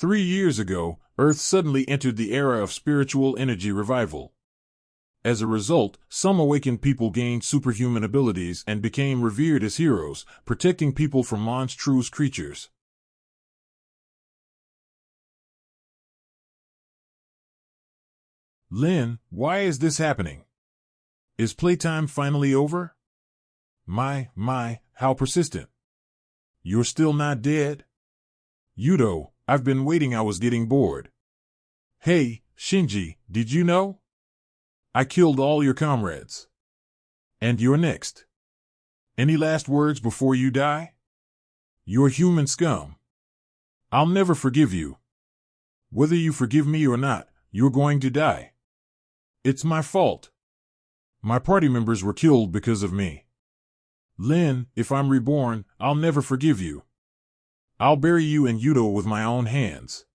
3 years ago, Earth suddenly entered the era of spiritual energy revival. As a result, some awakened people gained superhuman abilities and became revered as heroes, protecting people from monstrous creatures. Lin, why is this happening? Is playtime finally over? My, how persistent. You're still not dead? Yudo, I've been waiting. I was getting bored. Hey, Shinji, did you know? I killed all your comrades. And you're next. Any last words before you die? You're human scum. I'll never forgive you. Whether you forgive me or not, you're going to die. It's my fault. My party members were killed because of me. Lin, if I'm reborn, I'll never forgive you. I'll bury you and Yudo with my own hands.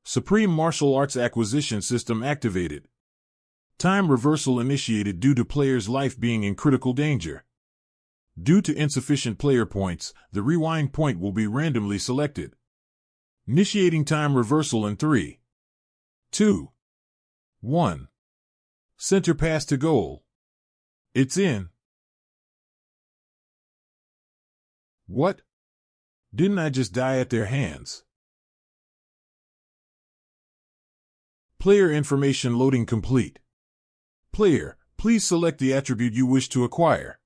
Supreme Martial Arts Acquisition System activated. Time reversal initiated due to player's life being in critical danger. Due to insufficient player points, the rewind point will be randomly selected. Initiating time reversal in 3, 2, 1. Center pass to goal. It's in. What? Didn't I just die at their hands? Player information loading complete. Player, please select the attribute you wish to acquire.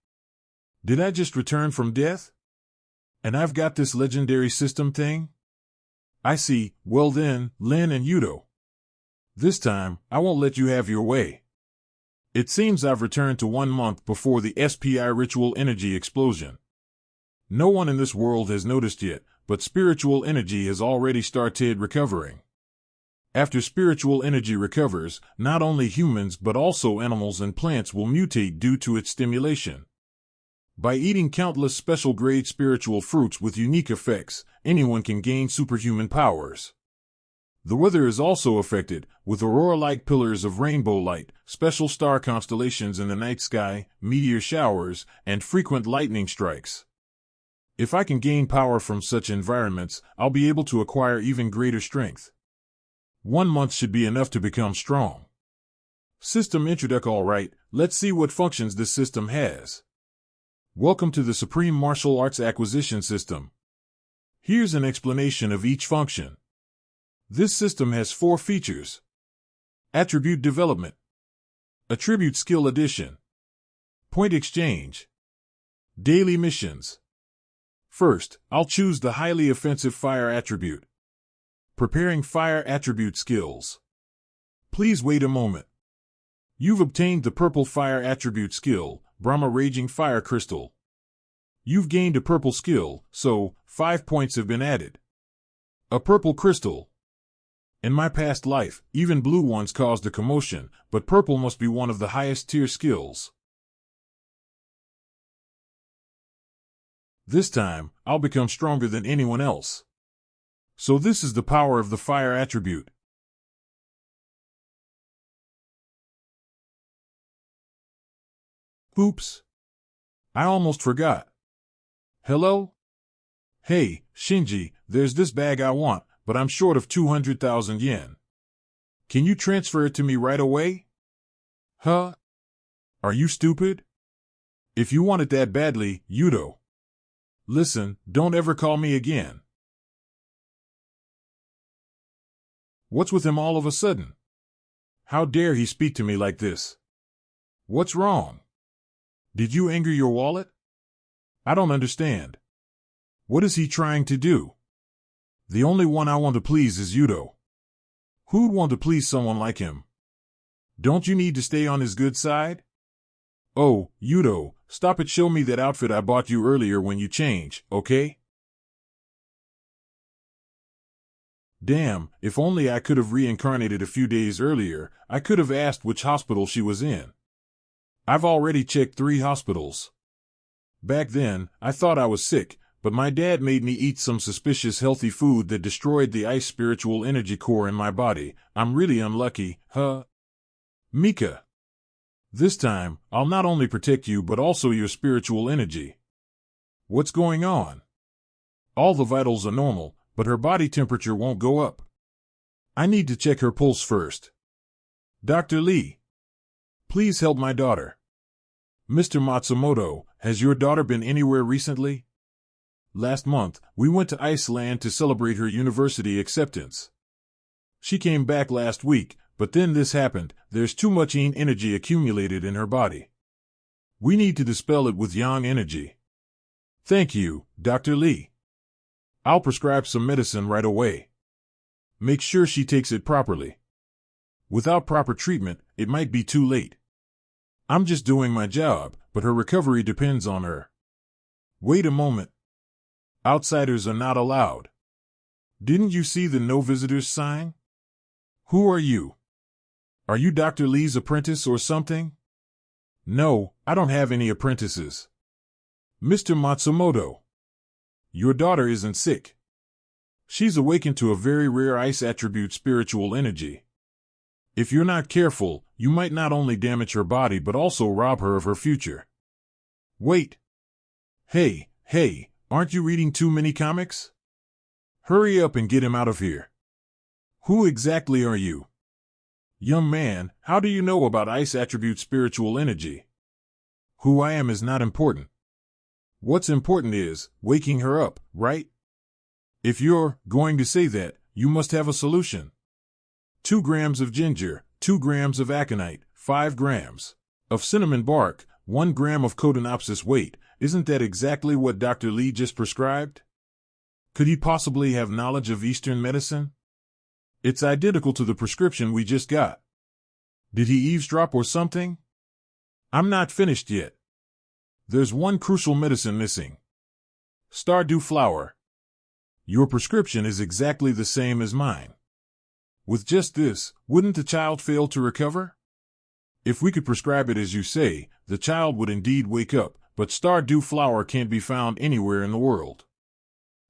Did I just return from death? And I've got this legendary system thing? I see. Well then, Lin and Yudo. This time, I won't let you have your way. It seems I've returned to 1 month before the SPI ritual energy explosion. No one in this world has noticed yet, but spiritual energy has already started recovering. After spiritual energy recovers, not only humans but also animals and plants will mutate due to its stimulation. By eating countless special-grade spiritual fruits with unique effects, anyone can gain superhuman powers. The weather is also affected, with aurora-like pillars of rainbow light, special star constellations in the night sky, meteor showers, and frequent lightning strikes. If I can gain power from such environments, I'll be able to acquire even greater strength. 1 month should be enough to become strong. System introduction. Alright, let's see what functions this system has. Welcome to the Supreme Martial Arts Acquisition System. Here's an explanation of each function. This system has 4 features. Attribute development. Attribute skill addition. Point exchange. Daily missions. First, I'll choose the highly offensive fire attribute. Preparing fire attribute skills. Please wait a moment. You've obtained the purple fire attribute skill, Brahma Raging Fire Crystal. You've gained a purple skill, so 5 points have been added. A purple crystal. In my past life, even blue ones caused a commotion, but purple must be one of the highest tier skills. This time, I'll become stronger than anyone else. So this is the power of the fire attribute. Oops. I almost forgot. Hello? Hey, Shinji, there's this bag I want, but I'm short of 200,000 yen. Can you transfer it to me right away? Huh? Are you stupid? If you want it that badly, Yudo. Listen, don't ever call me again. What's with him all of a sudden? How dare he speak to me like this? What's wrong? Did you anger your wallet? I don't understand. What is he trying to do? The only one I want to please is Yudo. Who'd want to please someone like him? Don't you need to stay on his good side? Oh, Yudo, stop it. Show me that outfit I bought you earlier when you change, okay? Damn, if only I could have reincarnated a few days earlier, I could have asked which hospital she was in. I've already checked 3 hospitals. Back then, I thought I was sick, but my dad made me eat some suspicious healthy food that destroyed the ice spiritual energy core in my body. I'm really unlucky, huh? Mika. This time, I'll not only protect you but also your spiritual energy. What's going on? All the vitals are normal, but her body temperature won't go up. I need to check her pulse first. Dr. Lee, please help my daughter. Mr. Matsumoto, has your daughter been anywhere recently? Last month, we went to Iceland to celebrate her university acceptance. She came back last week, but then this happened. There's too much yin energy accumulated in her body. We need to dispel it with yang energy. Thank you, Dr. Lee. I'll prescribe some medicine right away. Make sure she takes it properly. Without proper treatment, it might be too late. I'm just doing my job, but her recovery depends on her. Wait a moment. Outsiders are not allowed. Didn't you see the no visitors sign? Who are you? Are you Dr. Lee's apprentice or something? No, I don't have any apprentices. Mr. Matsumoto, your daughter isn't sick. She's awakened to a very rare ice attribute spiritual energy. If you're not careful, you might not only damage her body but also rob her of her future. Wait. Hey, aren't you reading too many comics? Hurry up and get him out of here. Who exactly are you? Young man, how do you know about ice attribute spiritual energy? Who I am is not important. What's important is waking her up, right? If you're going to say that, you must have a solution. 2 grams of ginger, 2 grams of aconite, 5 grams of cinnamon bark, 1 gram of Codonopsis. Wait, isn't that exactly what Dr. Lee just prescribed? Could he possibly have knowledge of Eastern medicine? It's identical to the prescription we just got. Did he eavesdrop or something? I'm not finished yet. There's one crucial medicine missing. Stardew flower. Your prescription is exactly the same as mine. With just this, wouldn't the child fail to recover? If we could prescribe it as you say, the child would indeed wake up, but Stardew flower can't be found anywhere in the world.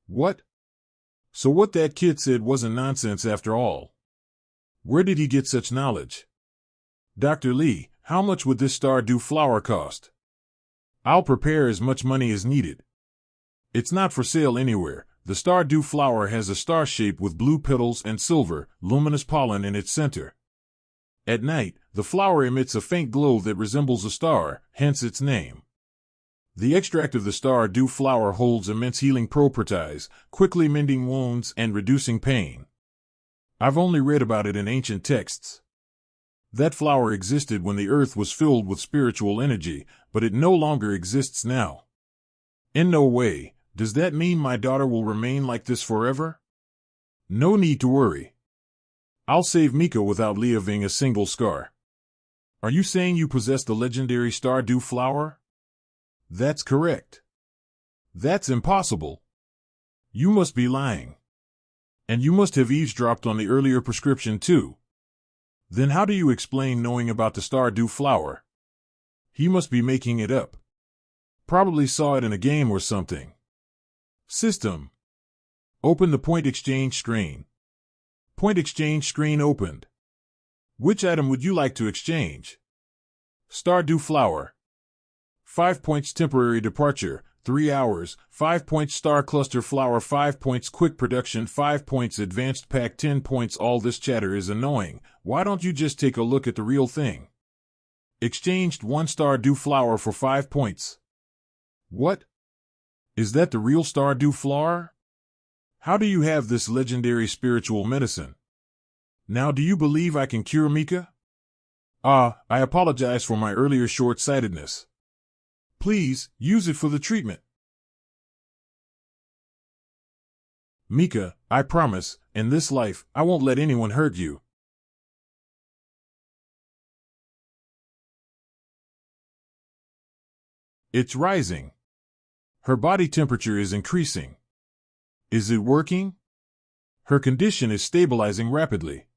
What? So what that kid said wasn't nonsense after all. Where did he get such knowledge? Dr. Lee, how much would this Stardew flower cost? I'll prepare as much money as needed. It's not for sale anywhere. The Stardew flower has a star shape with blue petals and silver, luminous pollen in its center. At night, the flower emits a faint glow that resembles a star, hence its name. The extract of the Stardew flower holds immense healing properties, quickly mending wounds and reducing pain. I've only read about it in ancient texts. That flower existed when the earth was filled with spiritual energy, but it no longer exists now. In no way. Does that mean my daughter will remain like this forever? No need to worry. I'll save Mika without leaving a single scar. Are you saying you possess the legendary Stardew flower? That's correct. That's impossible. You must be lying. And you must have eavesdropped on the earlier prescription too. Then how do you explain knowing about the Stardew flower? He must be making it up. Probably saw it in a game or something. System. Open the point exchange screen. Point exchange screen opened. Which item would you like to exchange? Stardew flower. 5 points temporary departure, 3 hours, 5 points star cluster flower, 5 points quick production, 5 points advanced pack, 10 points. All this chatter is annoying. Why don't you just take a look at the real thing? Exchanged 1 Stardew flower for 5 points. What? Is that the real Stardew flower? How do you have this legendary spiritual medicine? Now do you believe I can cure Mika? I apologize for my earlier short-sightedness. Please, use it for the treatment. Mika, I promise, in this life, I won't let anyone hurt you. It's rising. Her body temperature is increasing. Is it working? Her condition is stabilizing rapidly.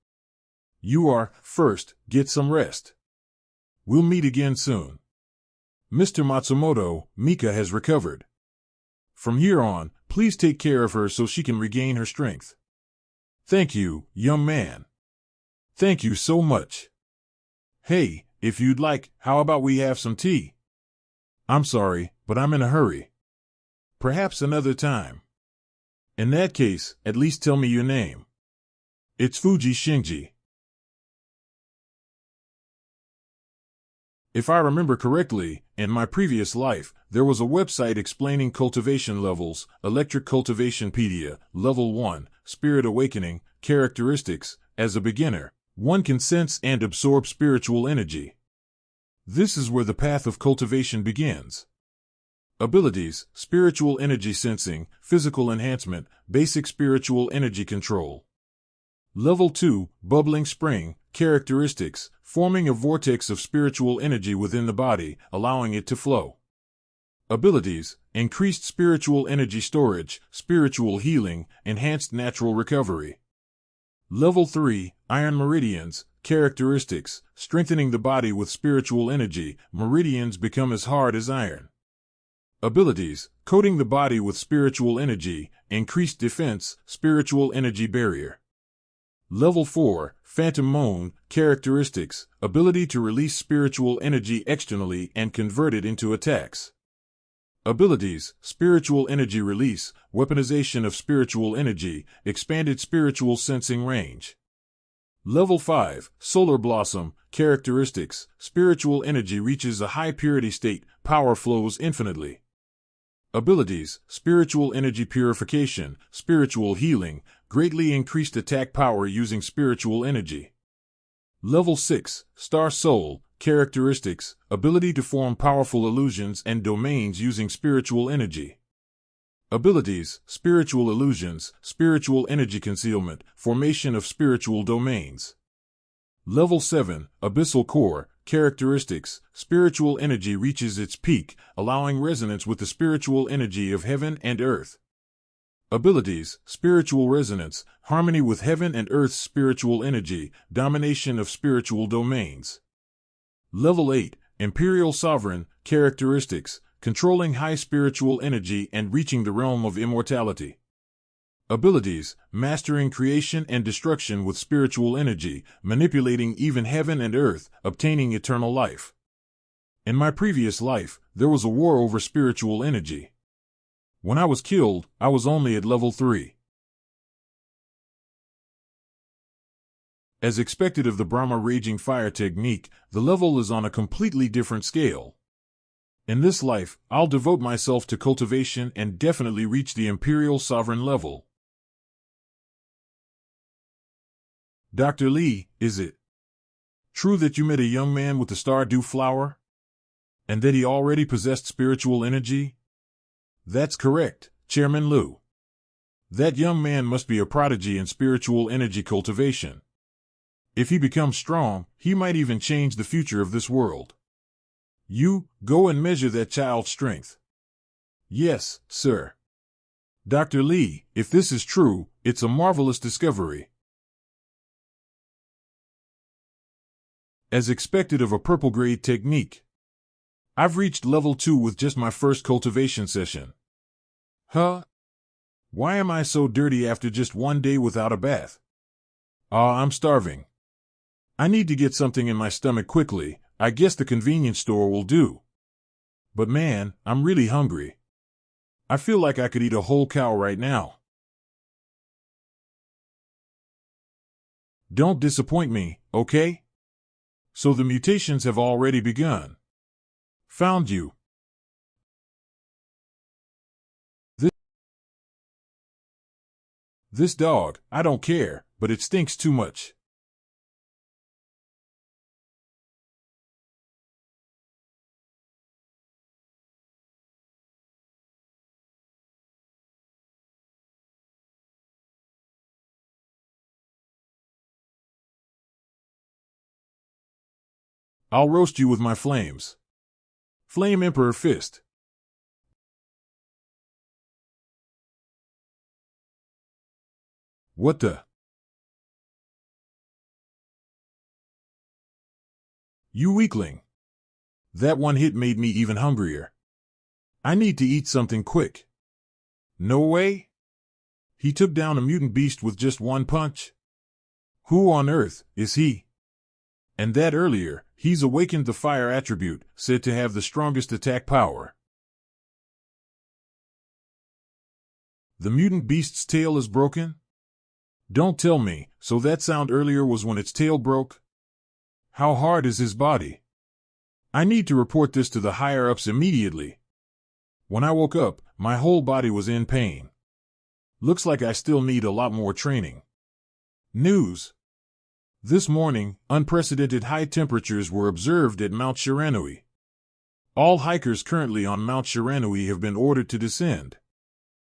You are, first, get some rest. We'll meet again soon. Mr. Matsumoto, Mika has recovered. From here on, please take care of her so she can regain her strength. Thank you, young man. Thank you so much. Hey, if you'd like, how about we have some tea? I'm sorry, but I'm in a hurry. Perhaps another time. In that case, at least tell me your name. It's Fuji Shinji. If I remember correctly, in my previous life, there was a website explaining cultivation levels, Electric Cultivationpedia, Level 1, Spirit Awakening, Characteristics. As a beginner, one can sense and absorb spiritual energy. This is where the path of cultivation begins. Abilities: spiritual energy sensing, physical enhancement, basic spiritual energy control. Level 2, bubbling spring, characteristics, forming a vortex of spiritual energy within the body, allowing it to flow. Abilities: increased spiritual energy storage, spiritual healing, enhanced natural recovery. Level 3, iron meridians, characteristics, strengthening the body with spiritual energy, meridians become as hard as iron. Abilities: coating the body with spiritual energy, increased defense, spiritual energy barrier. Level 4, Phantom Moan, characteristics, ability to release spiritual energy externally and convert it into attacks. Abilities: spiritual energy release, weaponization of spiritual energy, expanded spiritual sensing range. Level 5, Solar Blossom, characteristics, spiritual energy reaches a high purity state, power flows infinitely. Abilities: spiritual energy purification, spiritual healing, greatly increased attack power using spiritual energy. Level 6, Star Soul, characteristics, ability to form powerful illusions and domains using spiritual energy. Abilities: spiritual illusions, spiritual energy concealment, formation of spiritual domains. Level 7, Abyssal Core, characteristics, spiritual energy reaches its peak, allowing resonance with the spiritual energy of heaven and earth. Abilities: spiritual resonance, harmony with heaven and earth's spiritual energy, domination of spiritual domains. Level 8, Imperial Sovereign, characteristics, controlling high spiritual energy and reaching the realm of immortality. Abilities: mastering creation and destruction with spiritual energy, manipulating even heaven and earth, obtaining eternal life. In my previous life, there was a war over spiritual energy. When I was killed, I was only at level 3. As expected of the Brahma Raging Fire technique, the level is on a completely different scale. In this life, I'll devote myself to cultivation and definitely reach the Imperial Sovereign level. Dr. Lee, is it true that you met a young man with the Stardew Flower? And that he already possessed spiritual energy? That's correct, Chairman Liu. That young man must be a prodigy in spiritual energy cultivation. If he becomes strong, he might even change the future of this world. You, go and measure that child's strength. Yes, sir. Dr. Lee, if this is true, it's a marvelous discovery. As expected of a purple grade technique, I've reached level 2 with just my first cultivation session. Huh? Why am I so dirty after just one day without a bath? I'm starving. I need to get something in my stomach quickly. I guess the convenience store will do. But man, I'm really hungry. I feel like I could eat a whole cow right now. Don't disappoint me, okay? So the mutations have already begun. Found you. This dog, I don't care, but it stinks too much. I'll roast you with my flames. Flame Emperor Fist. What the? You weakling. That one hit made me even hungrier. I need to eat something quick. No way? He took down a mutant beast with just one punch? Who on earth is he? And that earlier, he's awakened the fire attribute, said to have the strongest attack power. The mutant beast's tail is broken? Don't tell me, so that sound earlier was when its tail broke? How hard is his body? I need to report this to the higher-ups immediately. When I woke up, my whole body was in pain. Looks like I still need a lot more training. News. This morning, unprecedented high temperatures were observed at Mount Shiranui. All hikers currently on Mount Shiranui have been ordered to descend.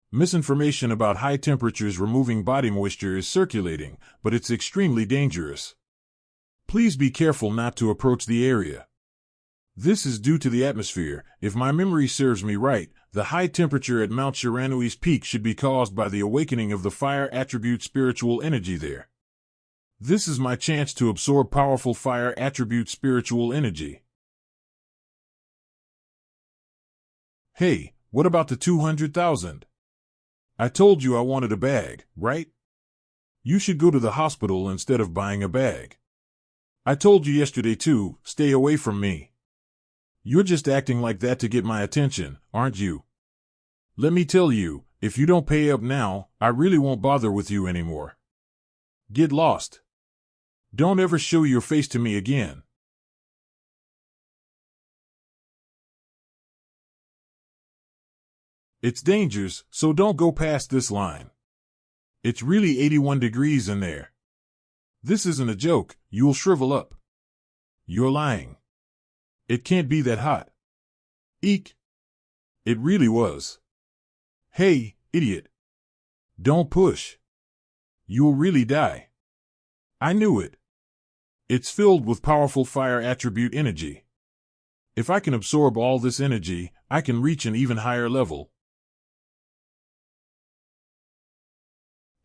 Misinformation about high temperatures removing body moisture is circulating, but it's extremely dangerous. Please be careful not to approach the area. This is due to the atmosphere. If my memory serves me right, the high temperature at Mount Shiranui's peak should be caused by the awakening of the fire attribute spiritual energy there. This is my chance to absorb powerful fire attribute spiritual energy. Hey, what about the 200,000? I told you I wanted a bag, right? You should go to the hospital instead of buying a bag. I told you yesterday too, stay away from me. You're just acting like that to get my attention, aren't you? Let me tell you, if you don't pay up now, I really won't bother with you anymore. Get lost. Don't ever show your face to me again. It's dangerous, so don't go past this line. It's really 81 degrees in there. This isn't a joke, you'll shrivel up. You're lying. It can't be that hot. Eek. It really was. Hey, idiot. Don't push. You'll really die. I knew it. It's filled with powerful fire attribute energy. If I can absorb all this energy, I can reach an even higher level.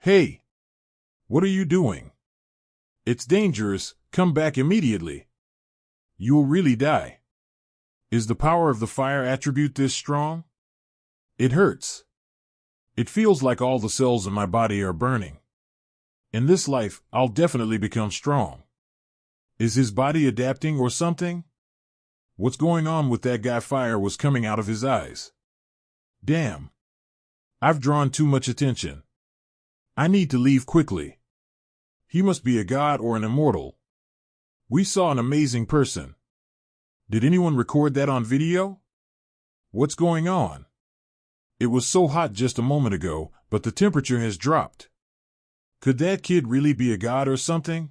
Hey! What are you doing? It's dangerous, come back immediately. You'll really die. Is the power of the fire attribute this strong? It hurts. It feels like all the cells in my body are burning. In this life, I'll definitely become strong. Is his body adapting or something? What's going on with that guy? Fire was coming out of his eyes. Damn. I've drawn too much attention. I need to leave quickly. He must be a god or an immortal. We saw an amazing person. Did anyone record that on video? What's going on? It was so hot just a moment ago, but the temperature has dropped. Could that kid really be a god or something?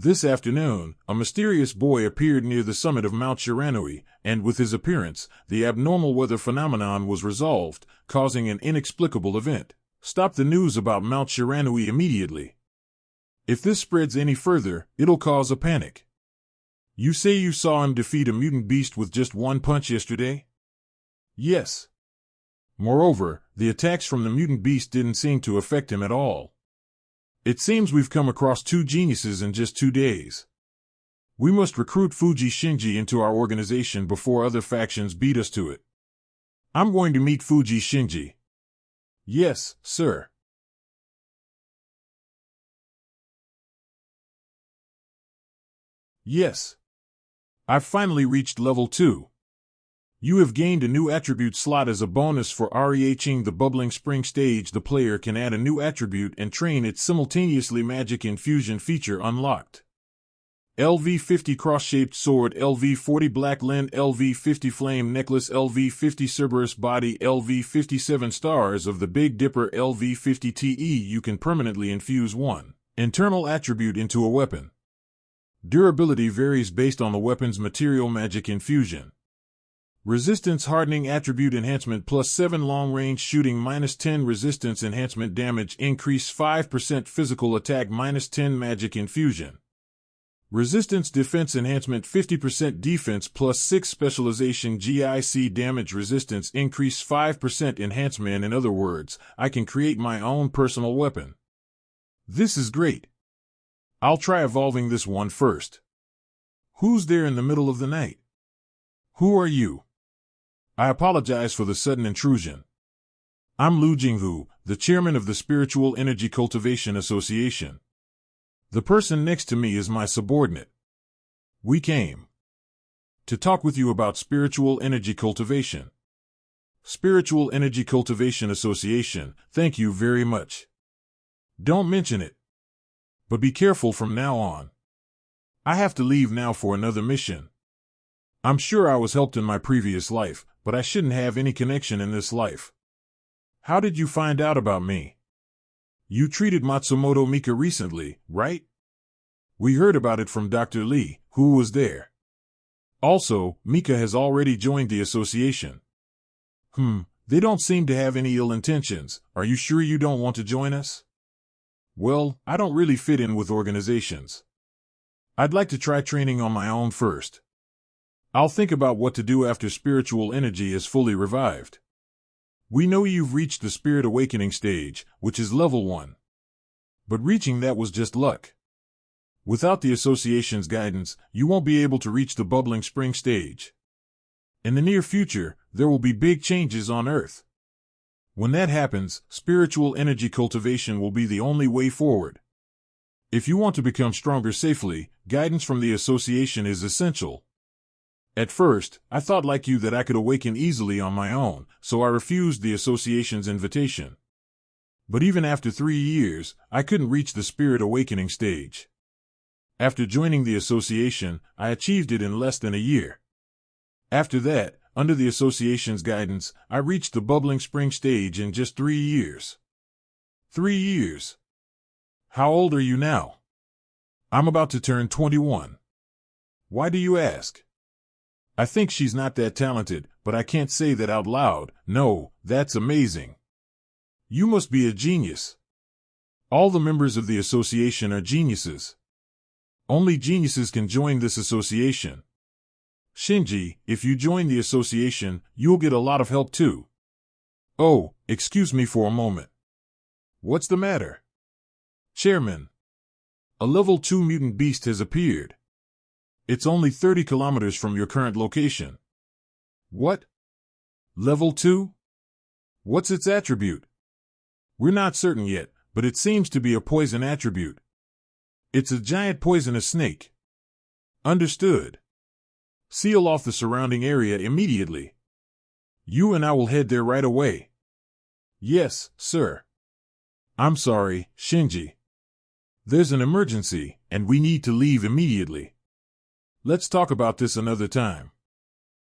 This afternoon, a mysterious boy appeared near the summit of Mount Shiranui, and with his appearance, the abnormal weather phenomenon was resolved, causing an inexplicable event. Stop the news about Mount Shiranui immediately. If this spreads any further, it'll cause a panic. You say you saw him defeat a mutant beast with just one punch yesterday? Yes. Moreover, the attacks from the mutant beast didn't seem to affect him at all. It seems we've come across two geniuses in just 2 days. We must recruit Fuji Shinji into our organization before other factions beat us to it. I'm going to meet Fuji Shinji. Yes, sir. Yes. I've finally reached level 2. You have gained a new attribute slot as a bonus for REHing the Bubbling Spring stage. The player can add a new attribute and train it simultaneously. Magic Infusion feature unlocked. LV50 Cross-Shaped Sword, LV40 Black Lens, LV50 Flame Necklace, LV50 Cerberus Body, LV57 Stars of the Big Dipper, LV50 TE. You can permanently infuse one internal attribute into a weapon. Durability varies based on the weapon's material. Magic Infusion. Resistance Hardening Attribute Enhancement +7 Long Range Shooting -10 Resistance Enhancement Damage Increase 5% Physical Attack -10 Magic Infusion. Resistance Defense Enhancement 50% Defense +6 Specialization GIC Damage Resistance Increase 5% Enhancement. In other words, I can create my own personal weapon. This is great. I'll try evolving this one first. Who's there in the middle of the night? Who are you? I apologize for the sudden intrusion. I'm Lu Jinghu, the chairman of the Spiritual Energy Cultivation Association. The person next to me is my subordinate. We came to talk with you about spiritual energy cultivation. Spiritual Energy Cultivation Association, thank you very much. Don't mention it. But be careful from now on. I have to leave now for another mission. I'm sure I was helped in my previous life, but I shouldn't have any connection in this life. How did you find out about me? You treated Matsumoto Mika recently, right? We heard about it from Dr. Lee, who was there. Also, Mika has already joined the association. They don't seem to have any ill intentions. Are you sure you don't want to join us? Well, I don't really fit in with organizations. I'd like to try training on my own first. I'll think about what to do after spiritual energy is fully revived. We know you've reached the Spirit Awakening stage, which is level 1. But reaching that was just luck. Without the association's guidance, you won't be able to reach the Bubbling Spring stage. In the near future, there will be big changes on Earth. When that happens, spiritual energy cultivation will be the only way forward. If you want to become stronger safely, guidance from the association is essential. At first, I thought like you that I could awaken easily on my own, so I refused the association's invitation. But even after 3 years, I couldn't reach the Spirit Awakening stage. After joining the association, I achieved it in less than a year. After that, under the association's guidance, I reached the Bubbling Spring stage in just 3 years. 3 years. How old are you now? I'm about to turn 21. Why do you ask? I think she's not that talented, but I can't say that out loud. No, that's amazing. You must be a genius. All the members of the association are geniuses. Only geniuses can join this association. Shinji, if you join the association, you'll get a lot of help too. Oh, excuse me for a moment. What's the matter? Chairman. A level 2 mutant beast has appeared. It's only 30 kilometers from your current location. What? Level 2? What's its attribute? We're not certain yet, but it seems to be a poison attribute. It's a giant poisonous snake. Understood. Seal off the surrounding area immediately. You and I will head there right away. Yes, sir. I'm sorry, Shinji. There's an emergency, and we need to leave immediately. Let's talk about this another time.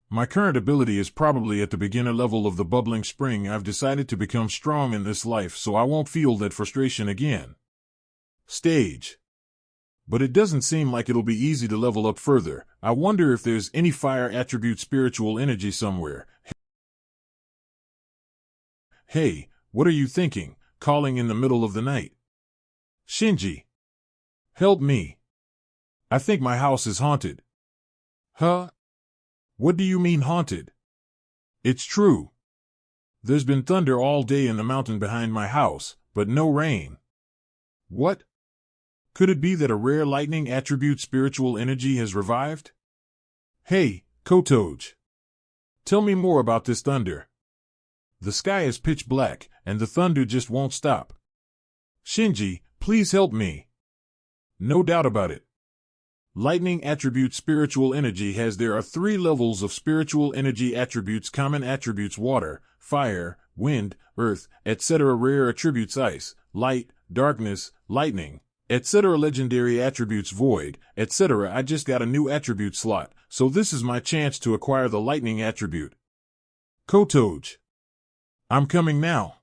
My current ability is probably at the beginner level of the Bubbling Spring. I've decided to become strong in this life so I won't feel that frustration again. Stage. But it doesn't seem like it'll be easy to level up further. I wonder if there's any fire attribute spiritual energy somewhere. Hey, what are you thinking, calling in the middle of the night? Shinji. Help me. I think my house is haunted. Huh? What do you mean haunted? It's true. There's been thunder all day in the mountain behind my house, but no rain. What? Could it be that a rare lightning attribute spiritual energy has revived? Hey, Kotoj. Tell me more about this thunder. The sky is pitch black, and the thunder just won't stop. Shinji, please help me. No doubt about it. Lightning attribute spiritual energy there are 3 levels of spiritual energy attributes: common attributes water, fire, wind, earth, etc. Rare attributes ice, light, darkness, lightning, etc. Legendary attributes void, etc. I just got a new attribute slot, so this is my chance to acquire the lightning attribute. Kotoj. I'm coming now.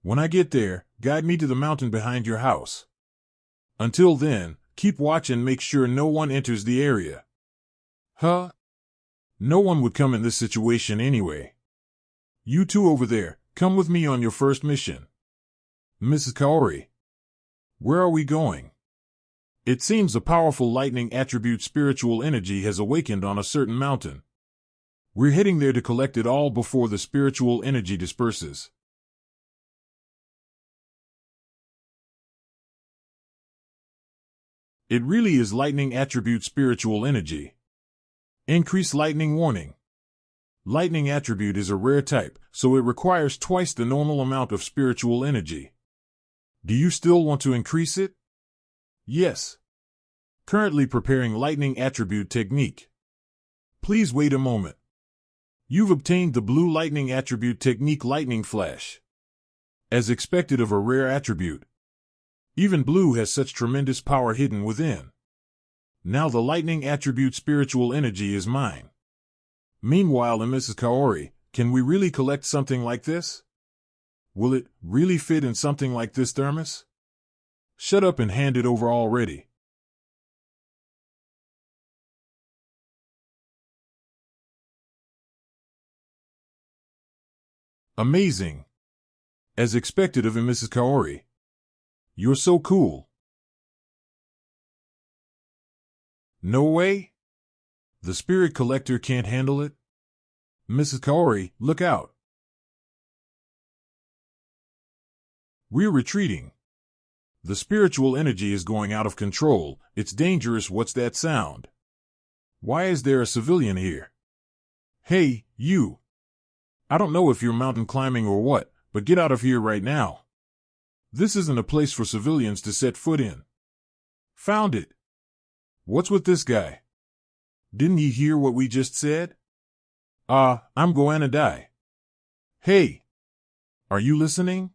When I get there, guide me to the mountain behind your house. Until then, keep watch and make sure no one enters the area. Huh? No one would come in this situation anyway. You two over there, come with me on your first mission. Mrs. Kaori. Where are we going? It seems a powerful lightning attribute spiritual energy has awakened on a certain mountain. We're heading there to collect it all before the spiritual energy disperses. It really is lightning attribute spiritual energy. Increase lightning warning. Lightning attribute is a rare type, so it requires twice the normal amount of spiritual energy. Do you still want to increase it? Yes. Currently preparing lightning attribute technique. Please wait a moment. You've obtained the blue lightning attribute technique lightning flash. As expected of a rare attribute. Even blue has such tremendous power hidden within. Now the lightning attribute spiritual energy is mine. Meanwhile, in Mrs. Kaori, can we really collect something like this? Will it really fit in something like this thermos? Shut up and hand it over already. Amazing. As expected of him, Mrs. Kaori. You're so cool. No way? The spirit collector can't handle it? Mrs. Kaori, look out. We're retreating. The spiritual energy is going out of control. It's dangerous. What's that sound? Why is there a civilian here? Hey, you. I don't know if you're mountain climbing or what, but get out of here right now. This isn't a place for civilians to set foot in. Found it. What's with this guy? Didn't he hear what we just said? I'm going to die. Hey. Are you listening?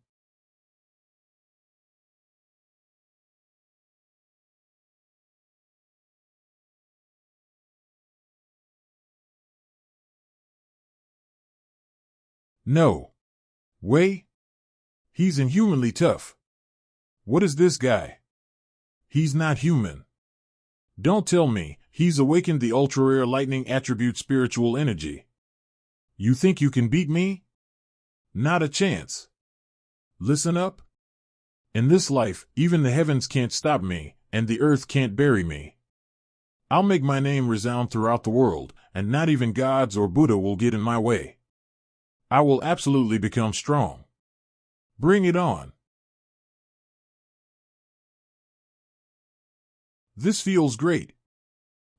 No. Way? He's inhumanly tough. What is this guy? He's not human. Don't tell me, he's awakened the ultra-rare lightning attribute spiritual energy. You think you can beat me? Not a chance. Listen up. In this life, even the heavens can't stop me, and the earth can't bury me. I'll make my name resound throughout the world, and not even gods or Buddha will get in my way. I will absolutely become strong. Bring it on. This feels great.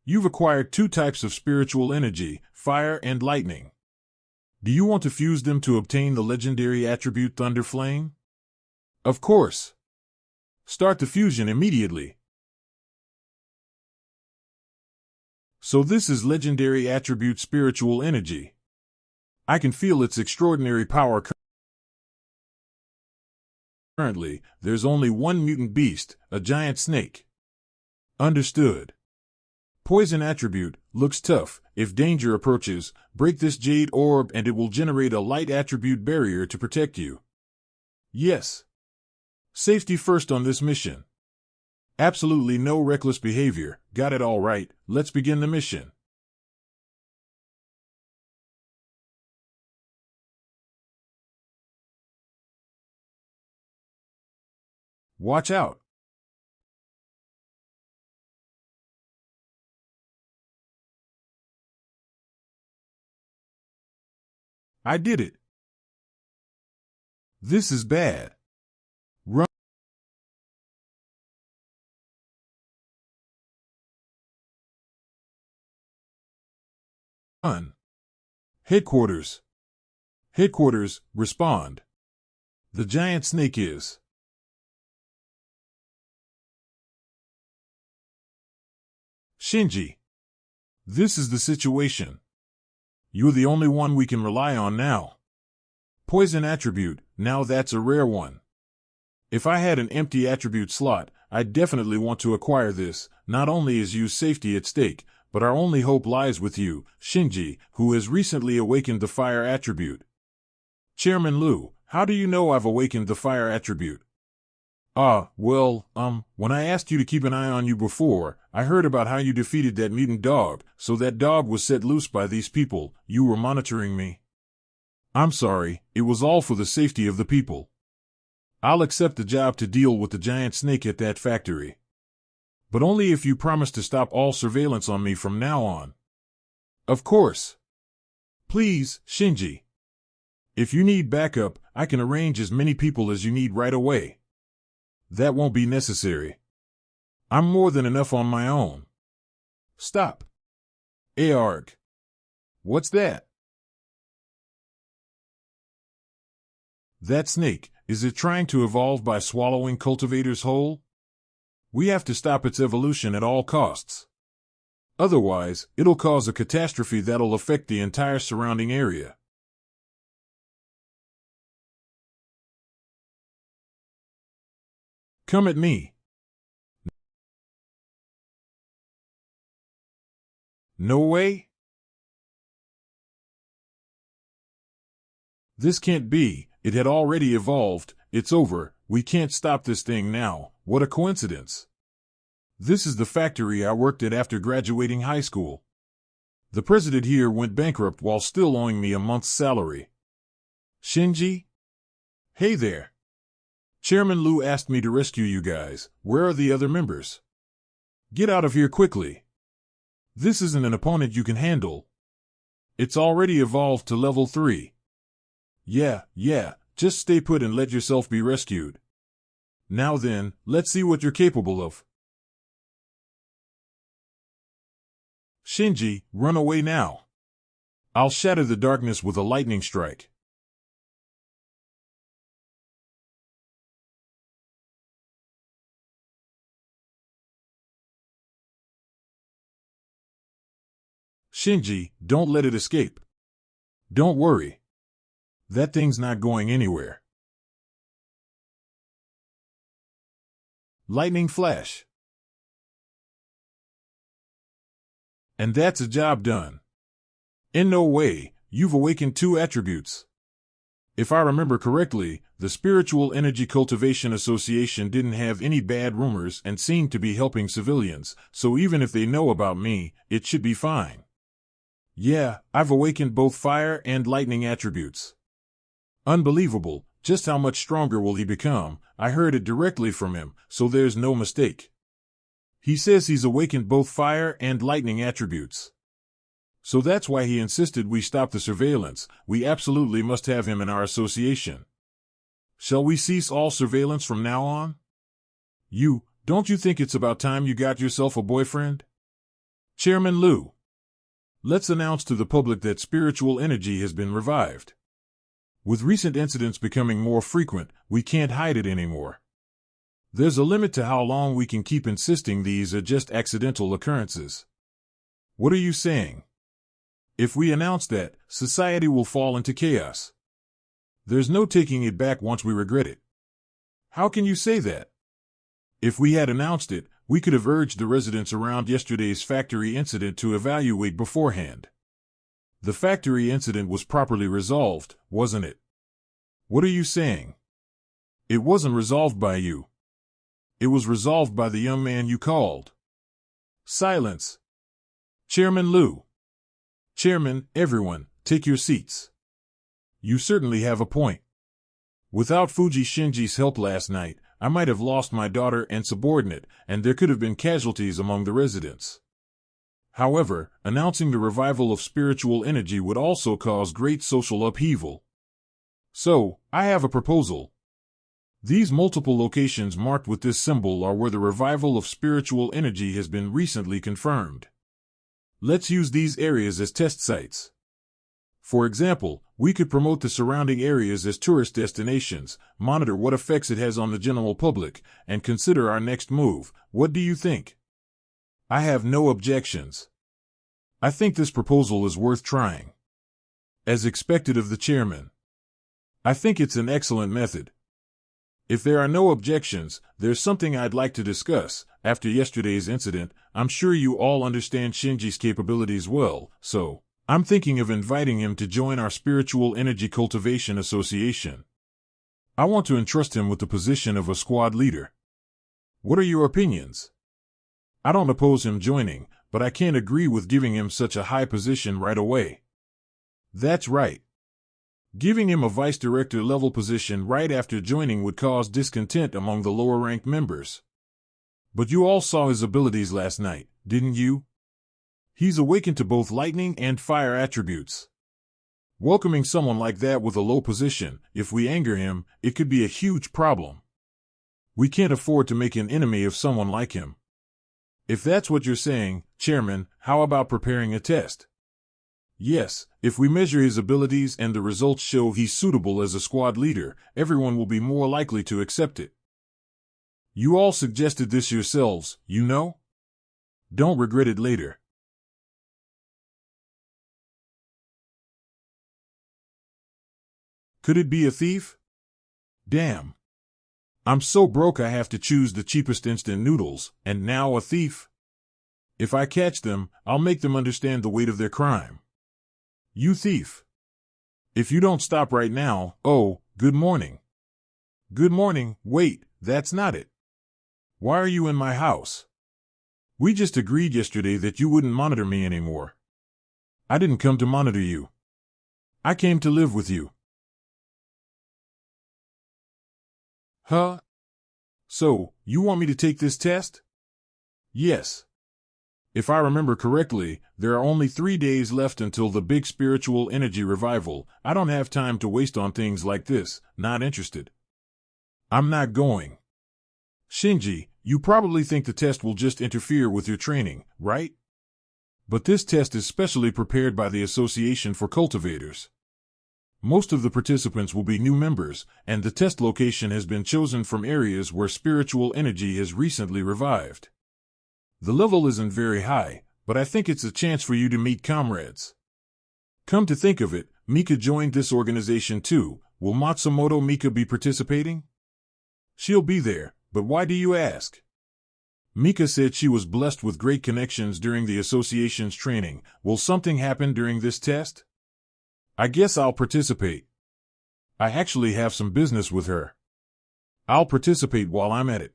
You've acquired 2 types of spiritual energy, fire and lightning. Do you want to fuse them to obtain the legendary attribute Thunder Flame? Of course. Start the fusion immediately. So this is legendary attribute spiritual energy. I can feel its extraordinary power. Currently, there's only one mutant beast, a giant snake. Understood. Poison attribute, looks tough. If danger approaches, break this jade orb and it will generate a light attribute barrier to protect you. Yes. Safety first on this mission. Absolutely no reckless behavior. Got it all right. Let's begin the mission. Watch out. I did it. This is bad. Run. Headquarters. Headquarters, respond. The giant snake is. Shinji. This is the situation. You're the only one we can rely on now. Poison attribute, now that's a rare one. If I had an empty attribute slot, I'd definitely want to acquire this. Not only is your safety at stake, but our only hope lies with you, Shinji, who has recently awakened the fire attribute. Chairman Liu, how do you know I've awakened the fire attribute? When I asked you to keep an eye on you before, I heard about how you defeated that mutant dog, so that dog was set loose by these people. You were monitoring me. I'm sorry, it was all for the safety of the people. I'll accept the job to deal with the giant snake at that factory. But only if you promise to stop all surveillance on me from now on. Of course. Please, Shinji. If you need backup, I can arrange as many people as you need right away. That won't be necessary. I'm more than enough on my own. Stop. Aarg. What's that? That snake, is it trying to evolve by swallowing cultivators whole? We have to stop its evolution at all costs. Otherwise, it'll cause a catastrophe that'll affect the entire surrounding area. Come at me. No way? This can't be. It had already evolved. It's over. We can't stop this thing now. What a coincidence. This is the factory I worked at after graduating high school. The president here went bankrupt while still owing me a month's salary. Shinji? Hey there. Chairman Liu asked me to rescue you guys. Where are the other members? Get out of here quickly. This isn't an opponent you can handle. It's already evolved to level 3. Yeah, just stay put and let yourself be rescued. Now then, let's see what you're capable of. Shinji, run away now. I'll shatter the darkness with a lightning strike. Shinji, don't let it escape. Don't worry. That thing's not going anywhere. Lightning flash. And that's a job done. In no way, you've awakened 2 attributes. If I remember correctly, the Spiritual Energy Cultivation Association didn't have any bad rumors and seemed to be helping civilians, so even if they know about me, it should be fine. Yeah, I've awakened both fire and lightning attributes. Unbelievable, just how much stronger will he become? I heard it directly from him, so there's no mistake. He says he's awakened both fire and lightning attributes. So that's why he insisted we stop the surveillance. We absolutely must have him in our association. Shall we cease all surveillance from now on? Don't you think it's about time you got yourself a boyfriend? Chairman Liu. Let's announce to the public that spiritual energy has been revived. With recent incidents becoming more frequent, we can't hide it anymore. There's a limit to how long we can keep insisting these are just accidental occurrences. What are you saying? If we announce that, society will fall into chaos. There's no taking it back once we regret it. How can you say that? If we had announced it, we could have urged the residents around yesterday's factory incident to evaluate beforehand. The factory incident was properly resolved, wasn't it? What are you saying? It wasn't resolved by you. It was resolved by the young man you called. Silence. Chairman Liu. Chairman, everyone, take your seats. You certainly have a point. Without Fuji Shinji's help last night, I might have lost my daughter and subordinate, and there could have been casualties among the residents. However, announcing the revival of spiritual energy would also cause great social upheaval. So, I have a proposal. These multiple locations marked with this symbol are where the revival of spiritual energy has been recently confirmed. Let's use these areas as test sites. For example, we could promote the surrounding areas as tourist destinations, monitor what effects it has on the general public, and consider our next move. What do you think? I have no objections. I think this proposal is worth trying. As expected of the chairman. I think it's an excellent method. If there are no objections, there's something I'd like to discuss. After yesterday's incident, I'm sure you all understand Shinji's capabilities well, so I'm thinking of inviting him to join our Spiritual Energy Cultivation Association. I want to entrust him with the position of a squad leader. What are your opinions? I don't oppose him joining, but I can't agree with giving him such a high position right away. That's right. Giving him a vice director level position right after joining would cause discontent among the lower ranked members. But you all saw his abilities last night, didn't you? He's awakened to both lightning and fire attributes. Welcoming someone like that with a low position, if we anger him, it could be a huge problem. We can't afford to make an enemy of someone like him. If that's what you're saying, Chairman, how about preparing a test? Yes, if we measure his abilities and the results show he's suitable as a squad leader, everyone will be more likely to accept it. You all suggested this yourselves, you know? Don't regret it later. Could it be a thief? Damn. I'm so broke I have to choose the cheapest instant noodles, and now a thief? If I catch them, I'll make them understand the weight of their crime. You thief. If you don't stop right now, oh, good morning. Good morning, wait, that's not it. Why are you in my house? We just agreed yesterday that you wouldn't monitor me anymore. I didn't come to monitor you. I came to live with you. Huh? So, you want me to take this test? Yes. If I remember correctly, there are only 3 days left until the big spiritual energy revival. I don't have time to waste on things like this, not interested. I'm not going. Shinji, you probably think the test will just interfere with your training, right? But this test is specially prepared by the Association for Cultivators. Most of the participants will be new members, and the test location has been chosen from areas where spiritual energy has recently revived. The level isn't very high, but I think it's a chance for you to meet comrades. Come to think of it, Mika joined this organization too. Will Matsumoto Mika be participating? She'll be there, but why do you ask? Mika said she was blessed with great connections during the association's training. Will something happen during this test? I guess I'll participate. I actually have some business with her. I'll participate while I'm at it.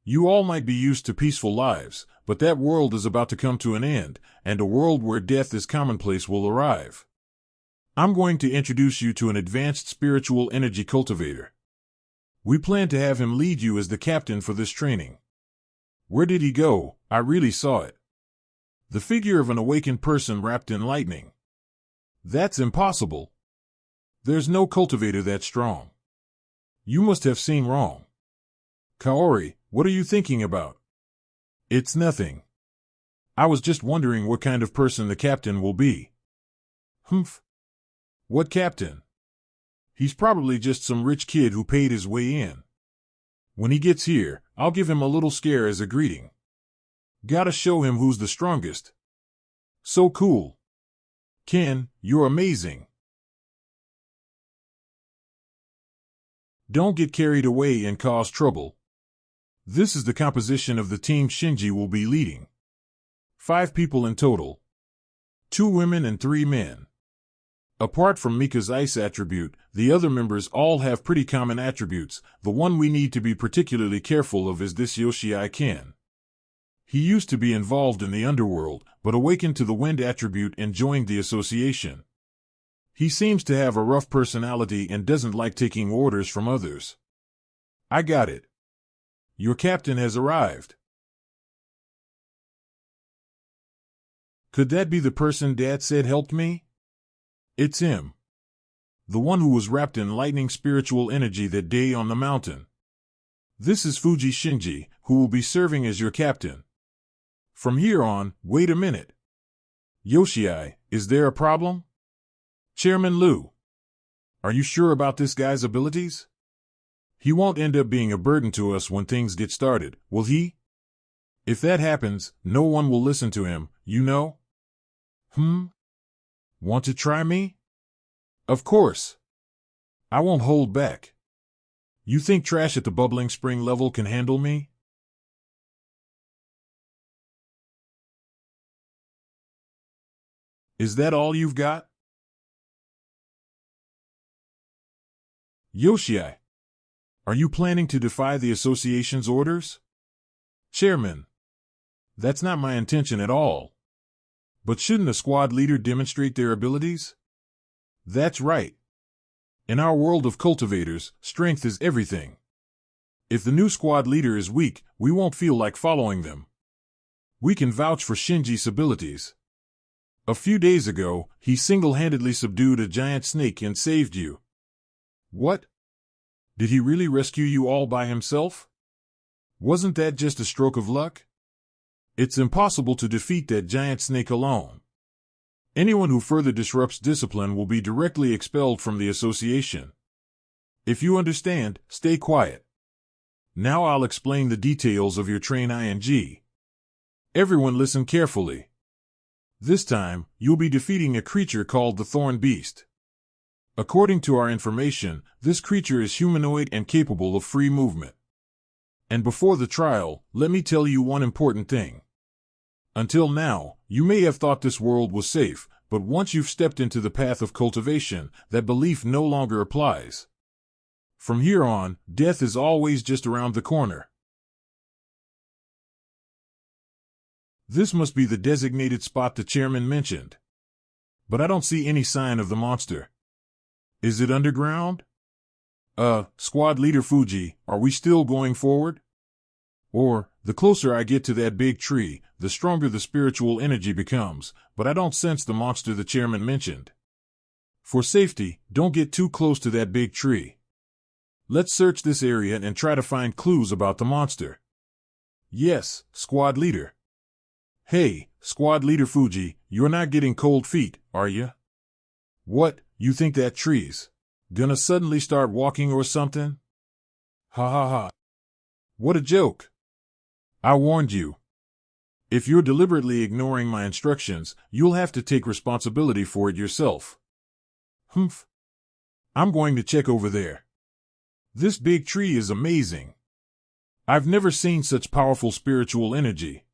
You all might be used to peaceful lives, but that world is about to come to an end, and a world where death is commonplace will arrive. I'm going to introduce you to an advanced spiritual energy cultivator. We plan to have him lead you as the captain for this training. Where did he go? I really saw it. The figure of an awakened person wrapped in lightning. That's impossible. There's no cultivator that strong. You must have seen wrong. Kaori, what are you thinking about? It's nothing. I was just wondering what kind of person the captain will be. Humph. What captain? He's probably just some rich kid who paid his way in. When he gets here, I'll give him a little scare as a greeting. Gotta show him who's the strongest. So cool. Ken, you're amazing. Don't get carried away and cause trouble. This is the composition of the team Shinji will be leading. 5 people in total. 2 women and 3 men. Apart from Mika's ice attribute, the other members all have pretty common attributes. The one we need to be particularly careful of is this Yoshii Ken. He used to be involved in the underworld, but awakened to the wind attribute and joined the association. He seems to have a rough personality and doesn't like taking orders from others. I got it. Your captain has arrived. Could that be the person Dad said helped me? It's him. The one who was wrapped in lightning spiritual energy that day on the mountain. This is Fuji Shinji, who will be serving as your captain. From here on, wait a minute. Yoshii, is there a problem? Chairman Liu. Are you sure about this guy's abilities? He won't end up being a burden to us when things get started, will he? If that happens, no one will listen to him, you know? Want to try me? Of course. I won't hold back. You think trash at the bubbling spring level can handle me? Is that all you've got? Yoshii, are you planning to defy the association's orders? Chairman, that's not my intention at all. But shouldn't a squad leader demonstrate their abilities? That's right. In our world of cultivators, strength is everything. If the new squad leader is weak, we won't feel like following them. We can vouch for Shinji's abilities. A few days ago, he single-handedly subdued a giant snake and saved you. What? Did he really rescue you all by himself? Wasn't that just a stroke of luck? It's impossible to defeat that giant snake alone. Anyone who further disrupts discipline will be directly expelled from the association. If you understand, stay quiet. Now I'll explain the details of your train ing. Everyone listen carefully. This time, you'll be defeating a creature called the Thorn Beast. According to our information, this creature is humanoid and capable of free movement. And before the trial, let me tell you one important thing. Until now, you may have thought this world was safe, but once you've stepped into the path of cultivation, that belief no longer applies. From here on, death is always just around the corner. This must be the designated spot the chairman mentioned. But I don't see any sign of the monster. Is it underground? Squad leader Fuji, are we still going forward? Or, the closer I get to that big tree, the stronger the spiritual energy becomes, but I don't sense the monster the chairman mentioned. For safety, don't get too close to that big tree. Let's search this area and try to find clues about the monster. Yes, squad leader. Hey, squad leader Fuji, you're not getting cold feet, are you? What, you think that tree's gonna suddenly start walking or something? Ha ha ha. What a joke. I warned you. If you're deliberately ignoring my instructions, you'll have to take responsibility for it yourself. Humph. I'm going to check over there. This big tree is amazing. I've never seen such powerful spiritual energy.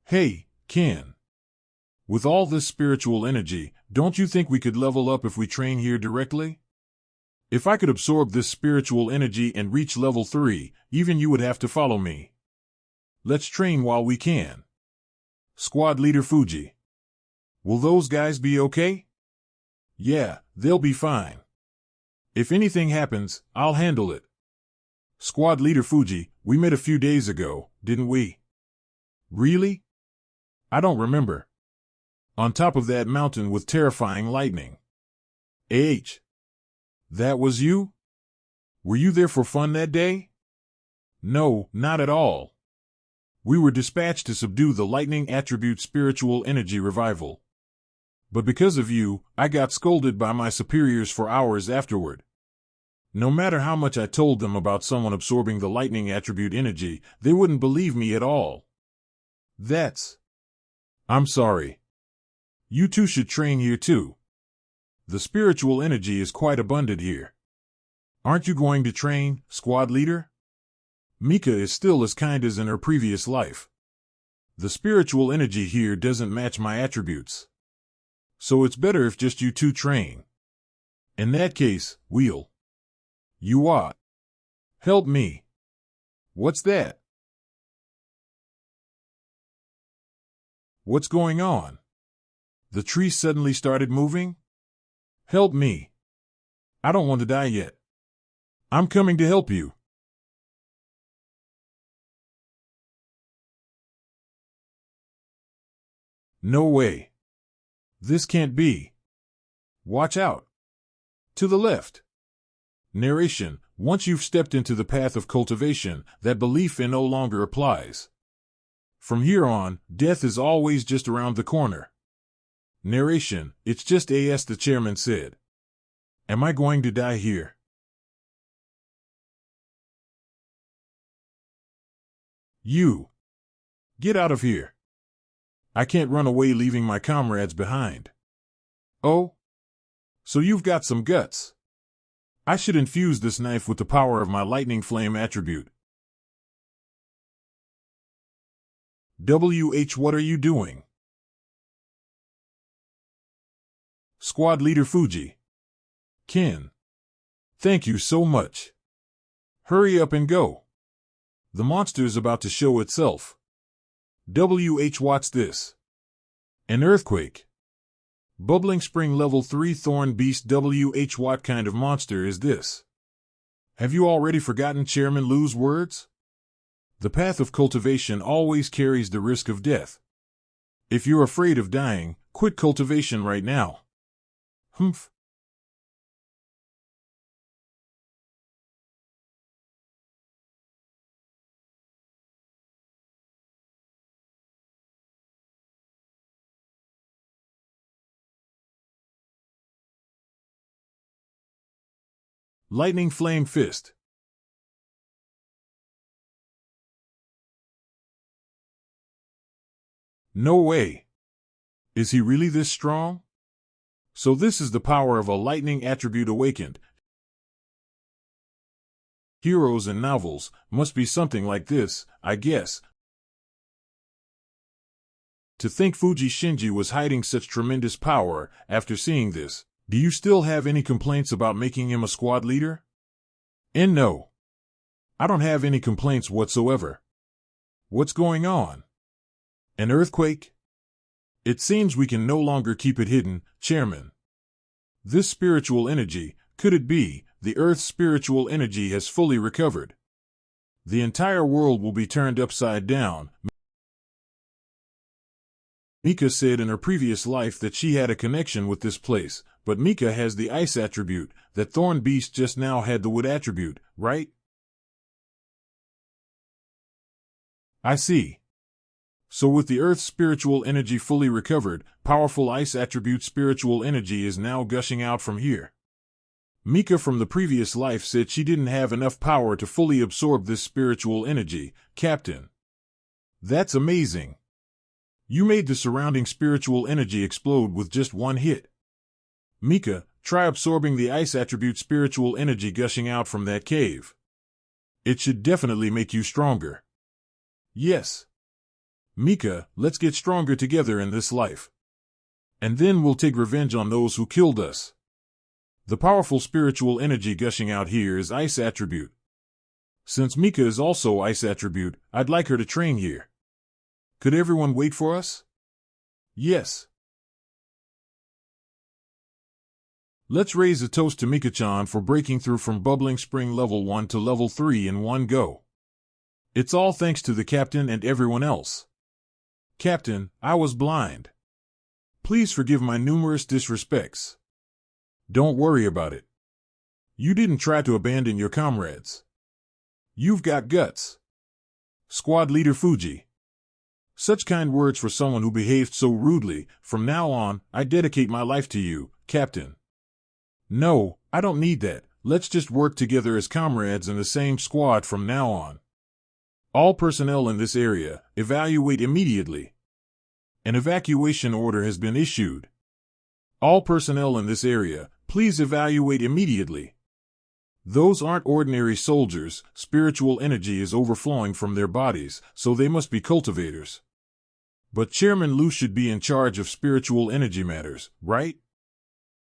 Hey, Ken. With all this spiritual energy, don't you think we could level up if we train here directly? If I could absorb this spiritual energy and reach level 3, even you would have to follow me. Let's train while we can. Squad leader Fuji. Will those guys be okay? Yeah, they'll be fine. If anything happens, I'll handle it. Squad leader Fuji, we met a few days ago, didn't we? Really? I don't remember. On top of that mountain with terrifying lightning. That was you? Were you there for fun that day? No, not at all. We were dispatched to subdue the lightning attribute spiritual energy revival. But because of you, I got scolded by my superiors for hours afterward. No matter how much I told them about someone absorbing the lightning attribute energy, they wouldn't believe me at all. I'm sorry. You two should train here too. The spiritual energy is quite abundant here. Aren't you going to train, squad leader? Mika is still as kind as in her previous life. The spiritual energy here doesn't match my attributes. So it's better if just you two train. In that case, we'll. You what? Help me. What's that? What's going on? The tree suddenly started moving? Help me. I don't want to die yet. I'm coming to help you. No way. This can't be. Watch out. To the left. Narration: once you've stepped into the path of cultivation, that belief no longer applies. From here on, death is always just around the corner. Narration: it's just as the chairman said. Am I going to die here? You. Get out of here. I can't run away leaving my comrades behind. Oh? So you've got some guts. I should infuse this knife with the power of my lightning flame attribute. What are you doing? Squad leader Fuji. Ken. Thank you so much. Hurry up and go. The monster's about to show itself. What's this? An earthquake. Bubbling spring level 3 thorn beast. What kind of monster is this? Have you already forgotten Chairman Lu's words? The path of cultivation always carries the risk of death. If you're afraid of dying, quit cultivation right now. Humph. Lightning flame fist. No way. Is he really this strong? So this is the power of a lightning attribute awakened. Heroes in novels must be something like this, I guess. To think Fuji Shinji was hiding such tremendous power after seeing this. Do you still have any complaints about making him a squad leader? And no. I don't have any complaints whatsoever. What's going on? An earthquake? It seems we can no longer keep it hidden, Chairman. This spiritual energy, could it be, the Earth's spiritual energy has fully recovered? The entire world will be turned upside down. Mika said in her previous life that she had a connection with this place, but Mika has the ice attribute, that Thorn Beast just now had the wood attribute, right? I see. So with the Earth's spiritual energy fully recovered, powerful ice attribute spiritual energy is now gushing out from here. Mika from the previous life said she didn't have enough power to fully absorb this spiritual energy, Captain. That's amazing. You made the surrounding spiritual energy explode with just one hit. Mika, try absorbing the ice attribute spiritual energy gushing out from that cave. It should definitely make you stronger. Yes. Mika, let's get stronger together in this life. And then we'll take revenge on those who killed us. The powerful spiritual energy gushing out here is ice attribute. Since Mika is also ice attribute, I'd like her to train here. Could everyone wait for us? Yes. Let's raise a toast to Mika-chan for breaking through from Bubbling Spring level 1 to level 3 in one go. It's all thanks to the captain and everyone else. Captain, I was blind. Please forgive my numerous disrespects. Don't worry about it. You didn't try to abandon your comrades. You've got guts. Squad Leader Fuji. Such kind words for someone who behaved so rudely. From now on, I dedicate my life to you, Captain. No, I don't need that. Let's just work together as comrades in the same squad from now on. All personnel in this area, evaluate immediately. An evacuation order has been issued. All personnel in this area, please evaluate immediately. Those aren't ordinary soldiers, spiritual energy is overflowing from their bodies, so they must be cultivators. But Chairman Liu should be in charge of spiritual energy matters, right?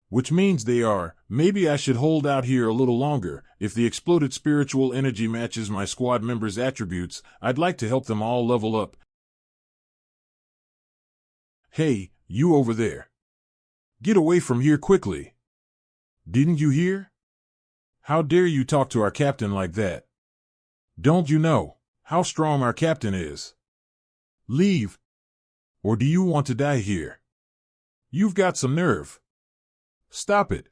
Which means they are. Maybe I should hold out here a little longer. If the exploded spiritual energy matches my squad members' attributes, I'd like to help them all level up. Hey, you over there. Get away from here quickly. Didn't you hear? How dare you talk to our captain like that? Don't you know how strong our captain is? Leave. Or do you want to die here? You've got some nerve. Stop it.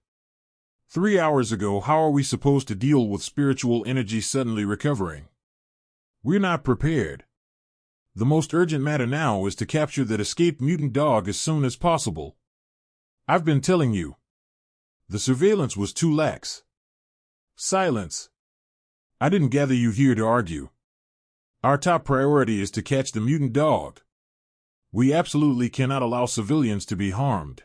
3 hours ago, how are we supposed to deal with spiritual energy suddenly recovering? We're not prepared. The most urgent matter now is to capture that escaped mutant dog as soon as possible. I've been telling you. The surveillance was too lax. Silence. I didn't gather you here to argue. Our top priority is to catch the mutant dog. We absolutely cannot allow civilians to be harmed.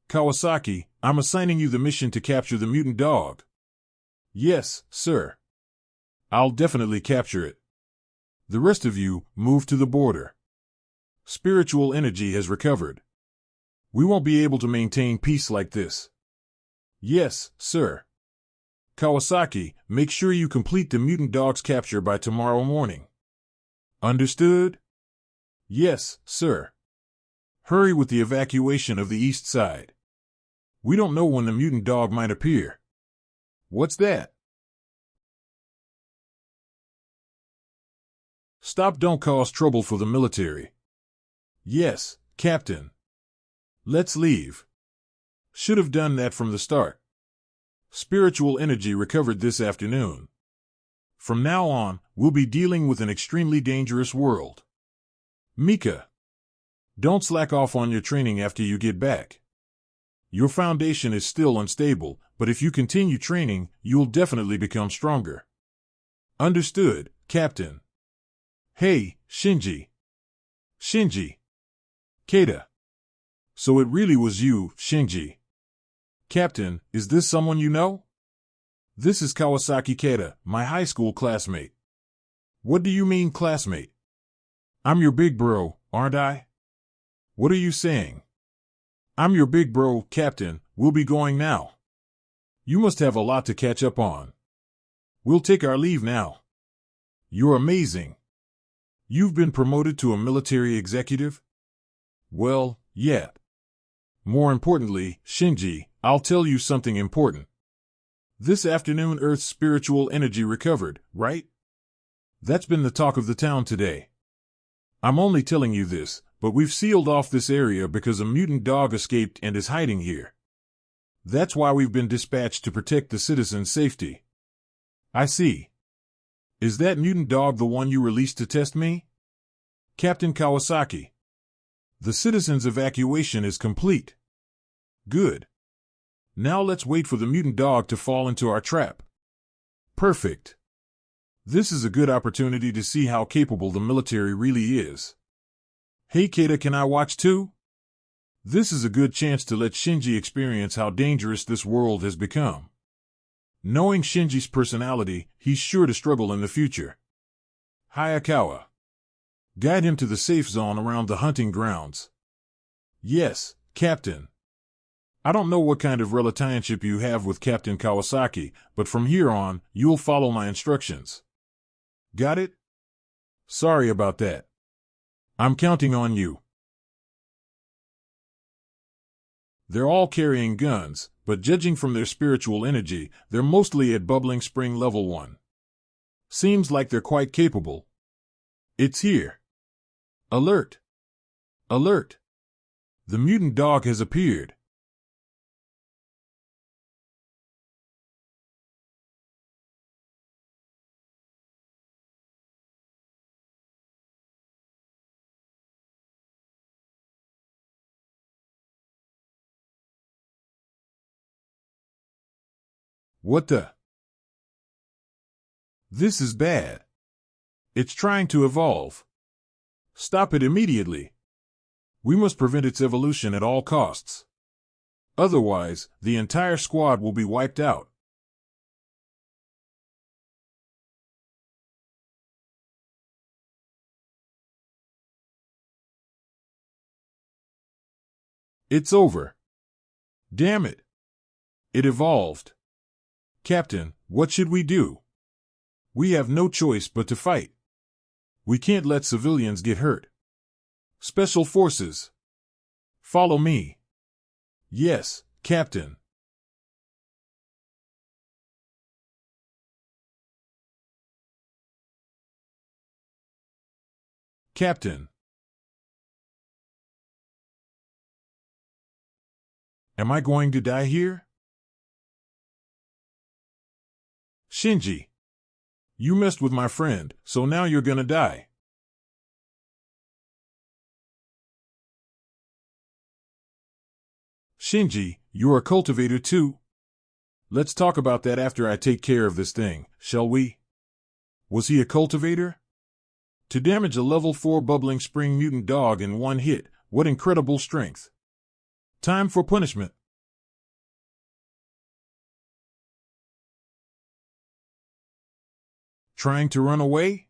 Kawasaki, I'm assigning you the mission to capture the mutant dog. Yes, sir. I'll definitely capture it. The rest of you, move to the border. Spiritual energy has recovered. We won't be able to maintain peace like this. Yes, sir. Kawasaki, make sure you complete the mutant dog's capture by tomorrow morning. Understood? Yes, sir. Hurry with the evacuation of the east side. We don't know when the mutant dog might appear. What's that? Stop, don't cause trouble for the military. Yes, Captain. Let's leave. Should have done that from the start. Spiritual energy recovered this afternoon. From now on, we'll be dealing with an extremely dangerous world. Mika. Don't slack off on your training after you get back. Your foundation is still unstable, but if you continue training, you'll definitely become stronger. Understood, Captain. Hey, Shinji. Shinji. Keita. So it really was you, Shinji. Captain, is this someone you know? This is Kawasaki Keita, my high school classmate. What do you mean, classmate? I'm your big bro, aren't I? What are you saying? I'm your big bro, Captain. We'll be going now. You must have a lot to catch up on. We'll take our leave now. You're amazing. You've been promoted to a military executive? Well, yeah. More importantly, Shinji, I'll tell you something important. This afternoon Earth's spiritual energy recovered, right? That's been the talk of the town today. I'm only telling you this, but we've sealed off this area because a mutant dog escaped and is hiding here. That's why we've been dispatched to protect the citizens' safety. I see. Is that mutant dog the one you released to test me? Captain Kawasaki. The citizens' evacuation is complete. Good. Now let's wait for the mutant dog to fall into our trap. Perfect. This is a good opportunity to see how capable the military really is. Hey Keita, can I watch too? This is a good chance to let Shinji experience how dangerous this world has become. Knowing Shinji's personality, he's sure to struggle in the future. Hayakawa. Guide him to the safe zone around the hunting grounds. Yes, Captain. I don't know what kind of relationship you have with Captain Kawasaki, but from here on, you'll follow my instructions. Got it? Sorry about that. I'm counting on you. They're all carrying guns, but judging from their spiritual energy, they're mostly at Bubbling Spring Level 1. Seems like they're quite capable. It's here. Alert! Alert! The mutant dog has appeared. What the? This is bad. It's trying to evolve. Stop it immediately. We must prevent its evolution at all costs. Otherwise, the entire squad will be wiped out. It's over. Damn it. It evolved. Captain, what should we do? We have no choice but to fight. We can't let civilians get hurt. Special Forces. Follow me. Yes, Captain. Captain. Am I going to die here? Shinji. You messed with my friend, so now you're gonna die. Shinji, you're a cultivator too? Let's talk about that after I take care of this thing, shall we? Was he a cultivator? To damage a level 4 Bubbling Spring mutant dog in one hit, what incredible strength. Time for punishment. Trying to run away?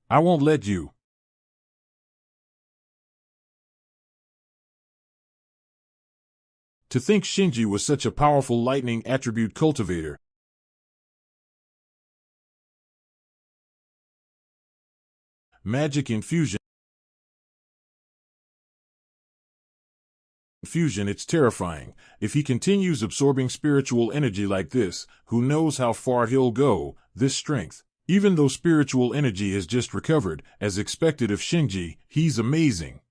I won't let you. To think Shinji was such a powerful lightning attribute cultivator. Magic infusion. It's terrifying. If he continues absorbing spiritual energy like this, who knows how far he'll go. This strength. Even though spiritual energy has just recovered, as expected of Shinji, he's amazing.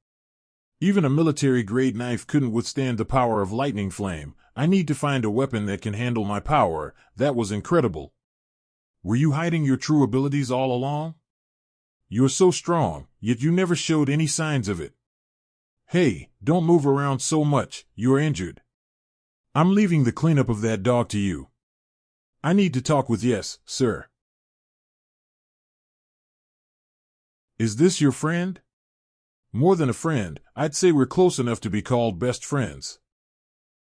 Even a military-grade knife couldn't withstand the power of lightning flame. I need to find a weapon that can handle my power. That was incredible. Were you hiding your true abilities all along? You're so strong, yet you never showed any signs of it. Hey, don't move around so much, you're injured. I'm leaving the cleanup of that dog to you. I need to talk with yes, sir. Is this your friend? More than a friend, I'd say we're close enough to be called best friends.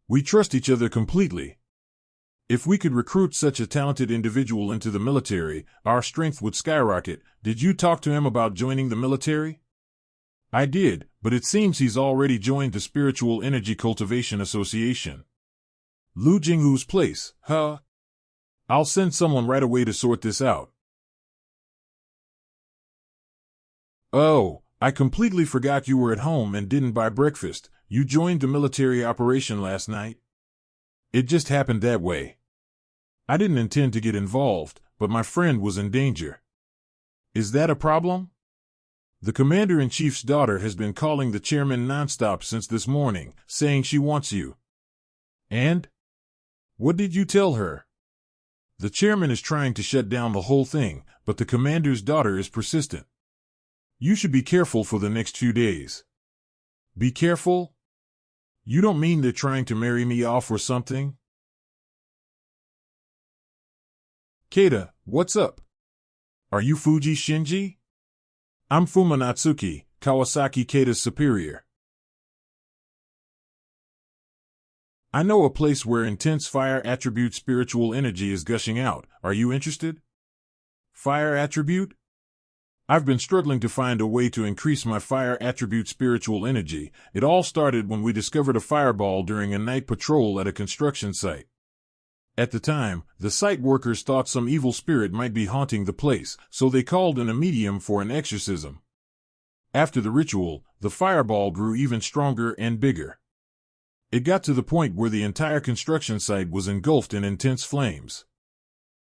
We trust each other completely. If we could recruit such a talented individual into the military, our strength would skyrocket. Did you talk to him about joining the military? I did, but it seems he's already joined the Spiritual Energy Cultivation Association. Lu Jinghu's place, huh? I'll send someone right away to sort this out. Oh, I completely forgot you were at home and didn't buy breakfast. You joined the military operation last night? It just happened that way. I didn't intend to get involved, but my friend was in danger. Is that a problem? The Commander-in-Chief's daughter has been calling the chairman nonstop since this morning, saying she wants you. And? What did you tell her? The chairman is trying to shut down the whole thing, but the commander's daughter is persistent. You should be careful for the next few days. Be careful? You don't mean they're trying to marry me off or something? Keita, what's up? Are you Fuji Shinji? I'm Fumanatsuki, Kawasaki Keita's superior. I know a place where intense fire attribute spiritual energy is gushing out. Are you interested? Fire attribute? I've been struggling to find a way to increase my fire attribute spiritual energy. It all started when we discovered a fireball during a night patrol at a construction site. At the time, the site workers thought some evil spirit might be haunting the place, so they called in a medium for an exorcism. After the ritual, the fireball grew even stronger and bigger. It got to the point where the entire construction site was engulfed in intense flames.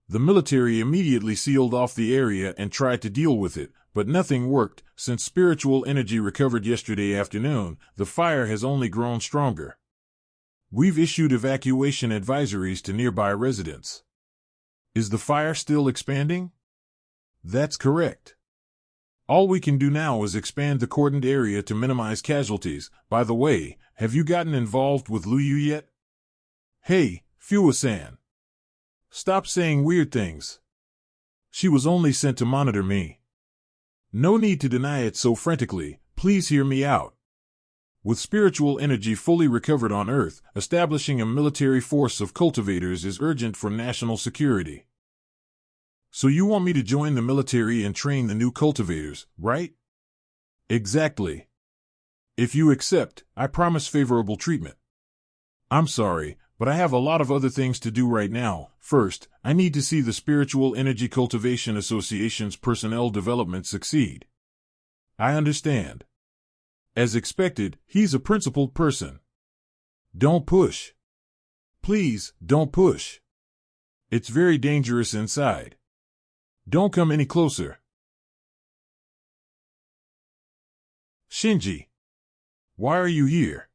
The military immediately sealed off the area and tried to deal with it, but nothing worked. Since spiritual energy recovered yesterday afternoon, the fire has only grown stronger. We've issued evacuation advisories to nearby residents. Is the fire still expanding? That's correct. All we can do now is expand the cordoned area to minimize casualties. By the way, have you gotten involved with Lu Yu yet? Hey, Fuwa-san. Stop saying weird things. She was only sent to monitor me. No need to deny it so frantically. Please hear me out. With spiritual energy fully recovered on Earth, establishing a military force of cultivators is urgent for national security. So you want me to join the military and train the new cultivators, right? Exactly. If you accept, I promise favorable treatment. I'm sorry, but I have a lot of other things to do right now. First, I need to see the Spiritual Energy Cultivation Association's personnel development succeed. I understand. As expected, he's a principled person. Don't push. Please, don't push. It's very dangerous inside. Don't come any closer. Shinji. Why are you here?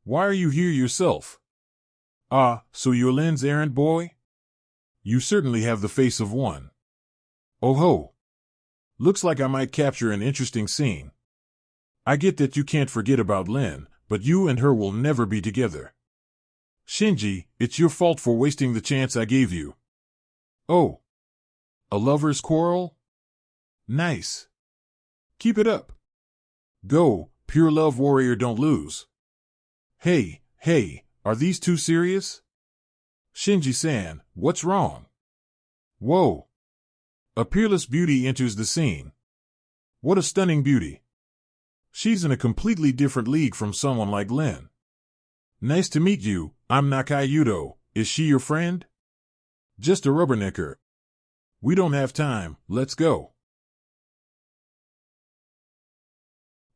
Why are you here yourself? Ah, so you're Lin's errand boy? You certainly have the face of one. Oh ho. Looks like I might capture an interesting scene. I get that you can't forget about Lin, but you and her will never be together. Shinji, it's your fault for wasting the chance I gave you. Oh. A lover's quarrel? Nice. Keep it up. Go, pure love warrior, don't lose. Hey, are these two serious? Shinji-san, what's wrong? Whoa. A peerless beauty enters the scene. What a stunning beauty. She's in a completely different league from someone like Lin. Nice to meet you, I'm Nakai Yudo. Is she your friend? Just a rubbernecker. We don't have time, let's go.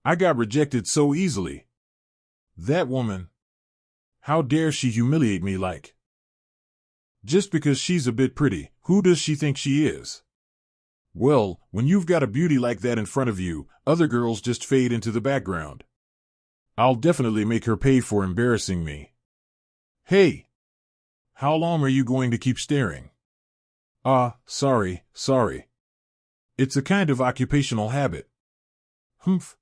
I got rejected so easily. That woman. How dare she humiliate me like? Just because she's a bit pretty, who does she think she is? Well, when you've got a beauty like that in front of you, other girls just fade into the background. I'll definitely make her pay for embarrassing me. Hey! How long are you going to keep staring? Sorry. It's a kind of occupational habit. Humph.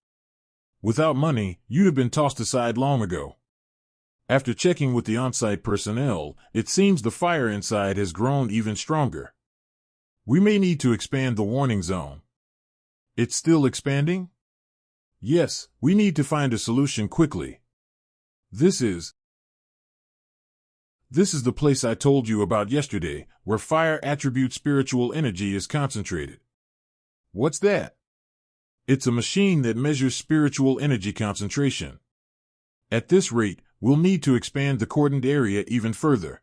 Without money, you'd have been tossed aside long ago. After checking with the on-site personnel, it seems the fire inside has grown even stronger. We may need to expand the warning zone. It's still expanding? Yes, we need to find a solution quickly. This is the place I told you about yesterday, where fire attribute spiritual energy is concentrated. What's that? It's a machine that measures spiritual energy concentration. At this rate, we'll need to expand the cordoned area even further.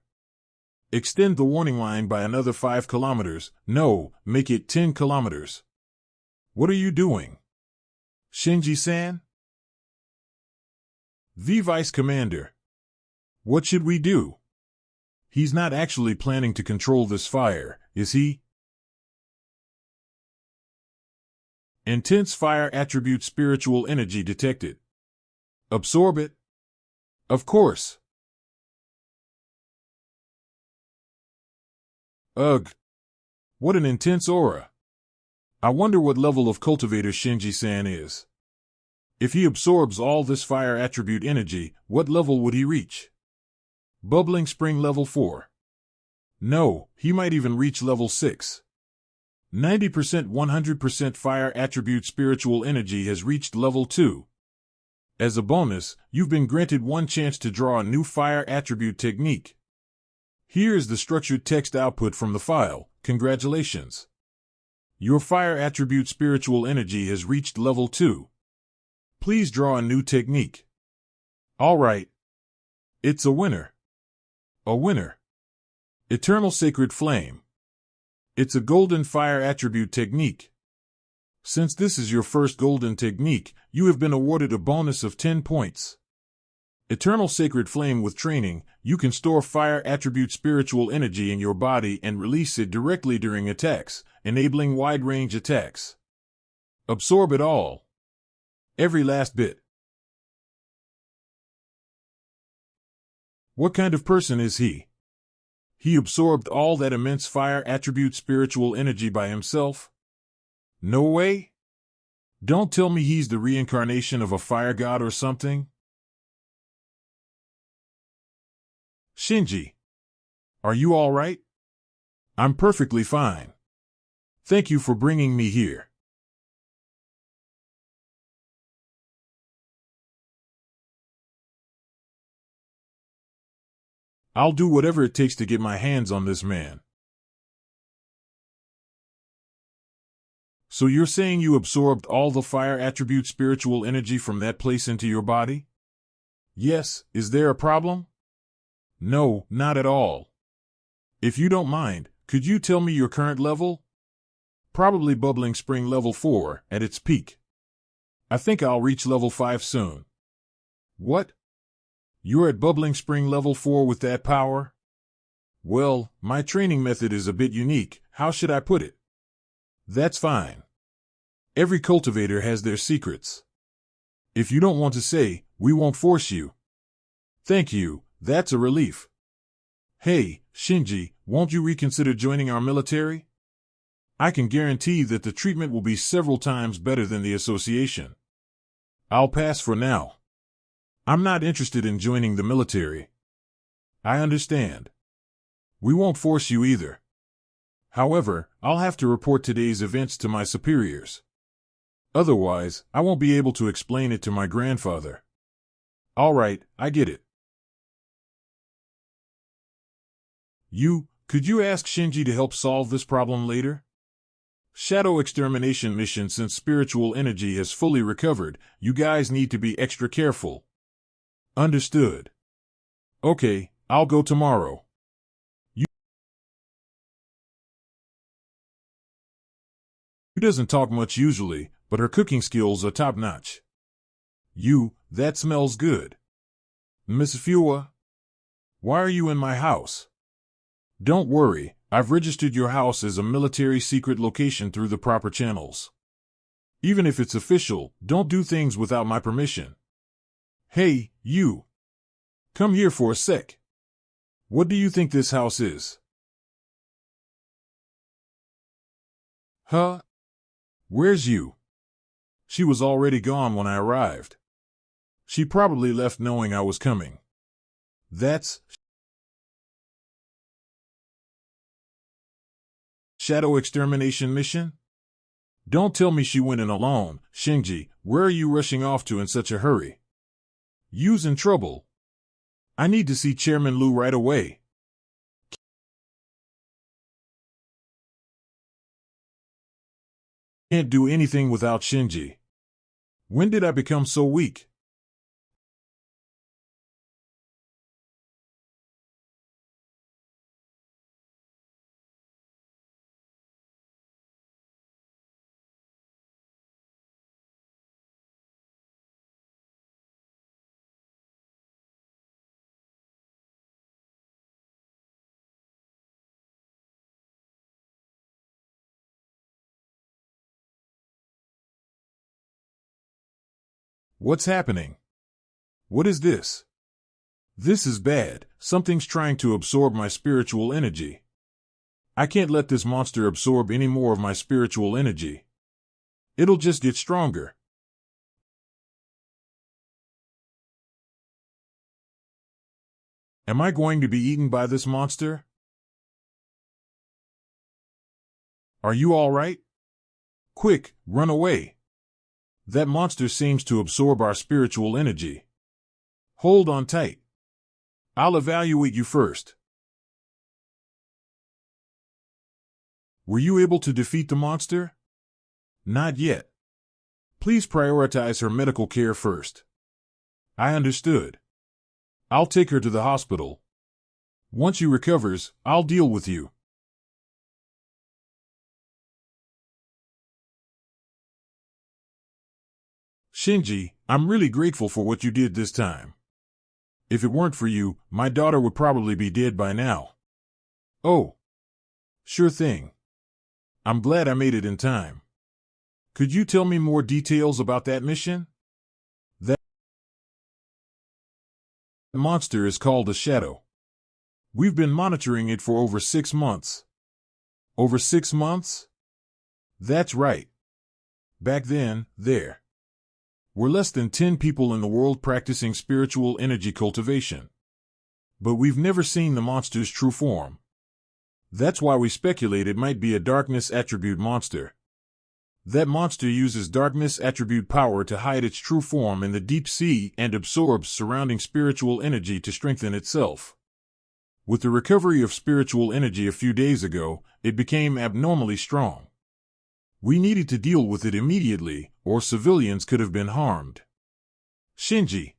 Extend the warning line by another 5 kilometers. No, make it 10 kilometers. What are you doing? Shinji-san? The Vice Commander. What should we do? He's not actually planning to control this fire, is he? Intense fire attribute spiritual energy detected. Absorb it? Of course. Ugh. What an intense aura. I wonder what level of cultivator Shinji-san is. If he absorbs all this fire attribute energy, what level would he reach? Bubbling Spring level 4. No, he might even reach level 6. 90% 100% fire attribute spiritual energy has reached level 2. As a bonus, you've been granted one chance to draw a new fire attribute technique. Here is the structured text output from the file. Congratulations. Your fire attribute spiritual energy has reached level 2. Please draw a new technique. All right. It's a winner. A winner. Eternal Sacred Flame. It's a golden fire attribute technique. Since this is your first golden technique, you have been awarded a bonus of 10 points. Eternal Sacred Flame. With training, you can store fire attribute spiritual energy in your body and release it directly during attacks, enabling wide-range attacks. Absorb it all. Every last bit. What kind of person is he? He absorbed all that immense fire attribute spiritual energy by himself? No way? Don't tell me he's the reincarnation of a fire god or something? Shinji. Are you all right? I'm perfectly fine. Thank you for bringing me here. I'll do whatever it takes to get my hands on this man. So you're saying you absorbed all the fire attribute spiritual energy from that place into your body? Yes, is there a problem? No, not at all. If you don't mind, could you tell me your current level? Probably Bubbling Spring level 4, at its peak. I think I'll reach level 5 soon. What? You're at Bubbling Spring level 4 with that power? Well, my training method is a bit unique. How should I put it? That's fine. Every cultivator has their secrets. If you don't want to say, we won't force you. Thank you, that's a relief. Hey, Shinji, won't you reconsider joining our military? I can guarantee that the treatment will be several times better than the association. I'll pass for now. I'm not interested in joining the military. I understand. We won't force you either. However, I'll have to report today's events to my superiors. Otherwise, I won't be able to explain it to my grandfather. All right, I get it. Could you ask Shinji to help solve this problem later? Shadow extermination mission. Since spiritual energy has fully recovered, you guys need to be extra careful. Understood. Okay, I'll go tomorrow. You doesn't talk much usually, but her cooking skills are top-notch. That smells good. Miss Fua? Why are you in my house? Don't worry, I've registered your house as a military secret location through the proper channels. Even if it's official, don't do things without my permission. Hey, you. Come here for a sec. What do you think this house is? Huh? Where's you? She was already gone when I arrived. She probably left knowing I was coming. That's Shadow extermination mission? Don't tell me she went in alone. Shinji, where are you rushing off to in such a hurry? You's in trouble. I need to see Chairman Liu right away. Can't do anything without Shinji. When did I become so weak? What's happening? What is this? This is bad. Something's trying to absorb my spiritual energy. I can't let this monster absorb any more of my spiritual energy. It'll just get stronger. Am I going to be eaten by this monster? Are you all right? Quick, run away. That monster seems to absorb our spiritual energy. Hold on tight. I'll evaluate you first. Were you able to defeat the monster? Not yet. Please prioritize her medical care first. I understood. I'll take her to the hospital. Once she recovers, I'll deal with you. Shinji, I'm really grateful for what you did this time. If it weren't for you, my daughter would probably be dead by now. Oh. Sure thing. I'm glad I made it in time. Could you tell me more details about that mission? That monster is called a shadow. We've been monitoring it for over 6 months. Over 6 months? That's right. Back then, there were less than 10 people in the world practicing spiritual energy cultivation. But we've never seen the monster's true form. That's why we speculate it might be a darkness attribute monster. That monster uses darkness attribute power to hide its true form in the deep sea and absorbs surrounding spiritual energy to strengthen itself. With the recovery of spiritual energy a few days ago, it became abnormally strong. We needed to deal with it immediately, or civilians could have been harmed. Shinji,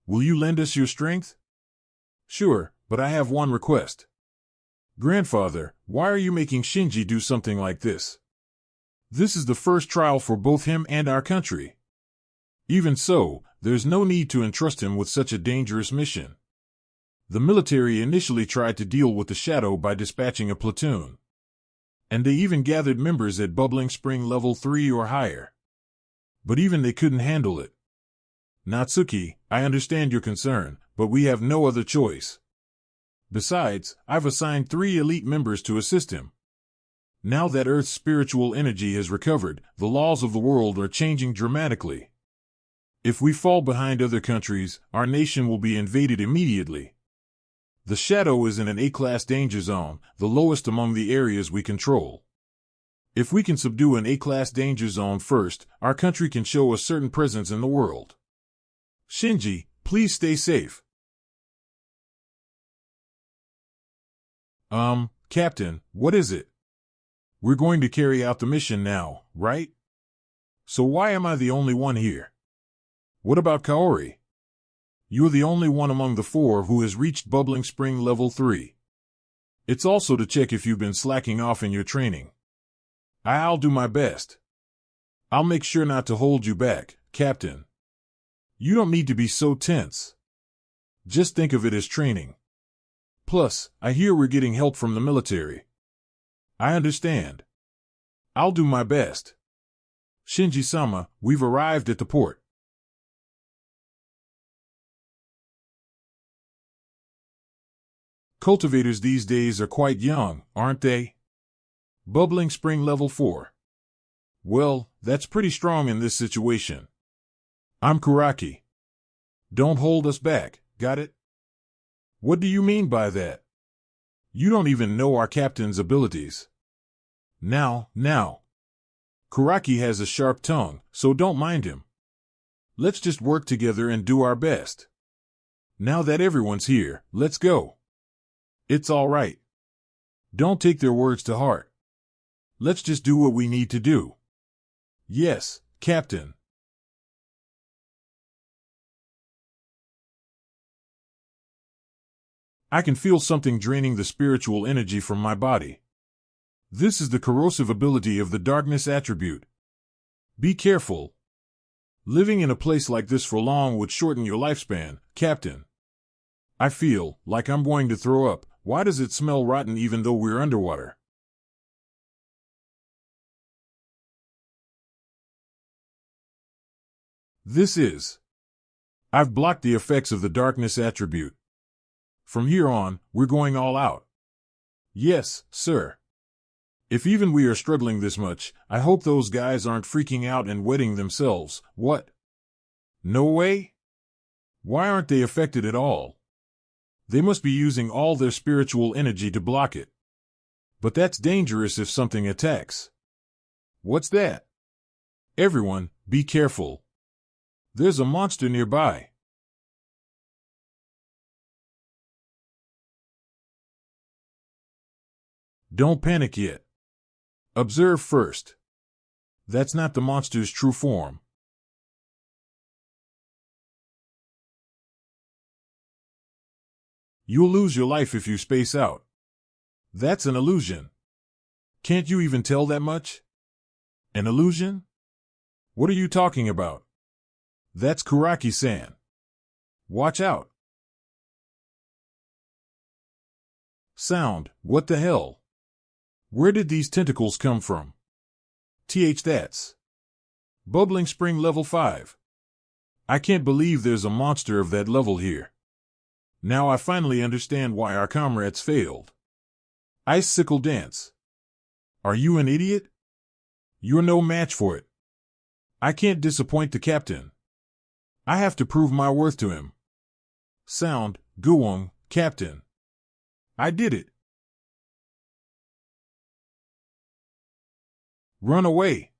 will you lend us your strength? Sure, but I have one request. Grandfather, why are you making Shinji do something like this? This is the first trial for both him and our country. Even so, there's no need to entrust him with such a dangerous mission. The military initially tried to deal with the shadow by dispatching a platoon. And they even gathered members at Bubbling Spring level 3 or higher. But even they couldn't handle it. Natsuki, I understand your concern, but we have no other choice. Besides, I've assigned 3 elite members to assist him. Now that Earth's spiritual energy has recovered, the laws of the world are changing dramatically. If we fall behind other countries, our nation will be invaded immediately. The shadow is in an A-class danger zone, the lowest among the areas we control. If we can subdue an A-class danger zone first, our country can show a certain presence in the world. Shinji, please stay safe. Captain, what is it? We're going to carry out the mission now, right? So why am I the only one here? What about Kaori? You're the only one among the 4 who has reached Bubbling Spring level 3. It's also to check if you've been slacking off in your training. I'll do my best. I'll make sure not to hold you back, Captain. You don't need to be so tense. Just think of it as training. Plus, I hear we're getting help from the military. I understand. I'll do my best. Shinji-sama, we've arrived at the port. Cultivators these days are quite young, aren't they? Bubbling Spring level 4. Well, that's pretty strong in this situation. I'm Kuraki. Don't hold us back, got it? What do you mean by that? You don't even know our captain's abilities. Now. Kuraki has a sharp tongue, so don't mind him. Let's just work together and do our best. Now that everyone's here, let's go. It's all right. Don't take their words to heart. Let's just do what we need to do. Yes, Captain. I can feel something draining the spiritual energy from my body. This is the corrosive ability of the darkness attribute. Be careful. Living in a place like this for long would shorten your lifespan, Captain. I feel like I'm going to throw up. Why does it smell rotten even though we're underwater? I've blocked the effects of the darkness attribute. From here on, we're going all out. Yes, sir. If even we are struggling this much, I hope those guys aren't freaking out and wetting themselves. What? No way? Why aren't they affected at all? They must be using all their spiritual energy to block it. But that's dangerous if something attacks. What's that? Everyone, be careful. There's a monster nearby. Don't panic yet. Observe first. That's not the monster's true form. You'll lose your life if you space out. That's an illusion. Can't you even tell that much? An illusion? What are you talking about? That's Kuraki-san. Watch out. Sound, what the hell? Where did these tentacles come from? That's Bubbling Spring level 5. I can't believe there's a monster of that level here. Now I finally understand why our comrades failed. Icicle Dance. Are you an idiot? You're no match for it. I can't disappoint the captain. I have to prove my worth to him. Sound, Guwong, Captain. I did it. Run away.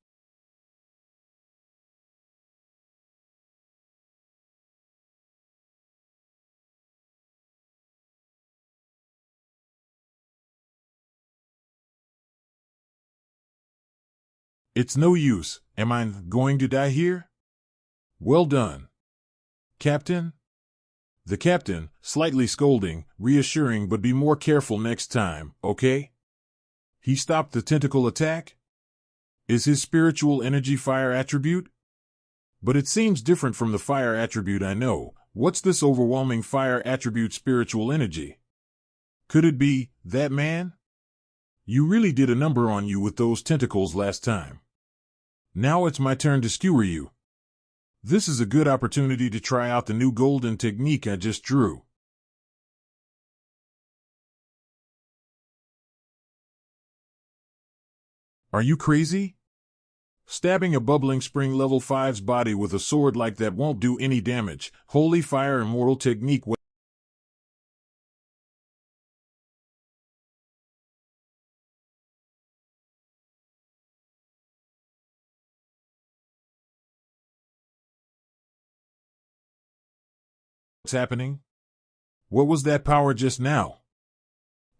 It's no use. Am I going to die here? Well done. Captain? The captain, slightly scolding, reassuring, but be more careful next time, okay? He stopped the tentacle attack? Is his spiritual energy fire attribute? But it seems different from the fire attribute I know. What's this overwhelming fire attribute spiritual energy? Could it be that man? You really did a number on you with those tentacles last time. Now it's my turn to skewer you. This is a good opportunity to try out the new golden technique I just drew. Are you crazy? Stabbing a bubbling spring level 5's body with a sword like that won't do any damage. Holy fire immortal technique. What's happening? What was that power just now?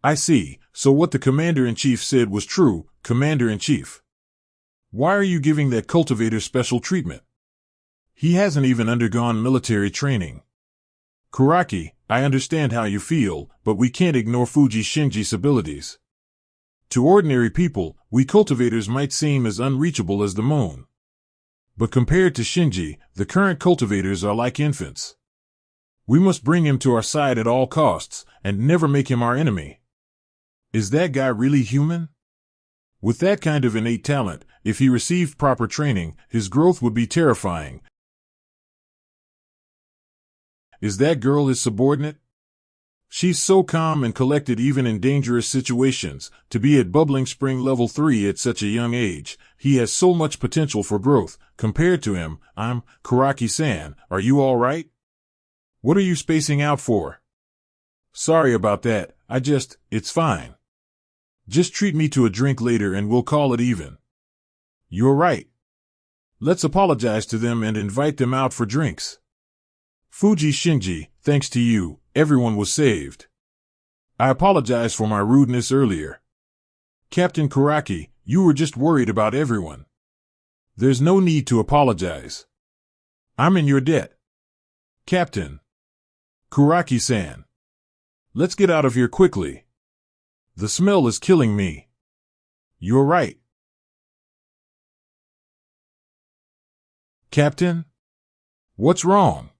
I see, so what the Commander-in-Chief said was true, Commander-in-Chief. Why are you giving that cultivator special treatment? He hasn't even undergone military training. Kuraki, I understand how you feel, but we can't ignore Fuji Shinji's abilities. To ordinary people, we cultivators might seem as unreachable as the moon. But compared to Shinji, the current cultivators are like infants. We must bring him to our side at all costs, and never make him our enemy. Is that guy really human? With that kind of innate talent, if he received proper training, his growth would be terrifying. Is that girl his subordinate? She's so calm and collected even in dangerous situations. To be at Bubbling Spring level 3 at such a young age, he has so much potential for growth. Compared to him, I'm Kuraki-san. Are you all right? What are you spacing out for? Sorry about that. It's fine. Just treat me to a drink later and we'll call it even. You're right. Let's apologize to them and invite them out for drinks. Fuji Shinji, thanks to you, everyone was saved. I apologize for my rudeness earlier. Captain Kuraki, you were just worried about everyone. There's no need to apologize. I'm in your debt. Captain. Kuraki-san. Let's get out of here quickly. The smell is killing me. You're right. Captain? What's wrong?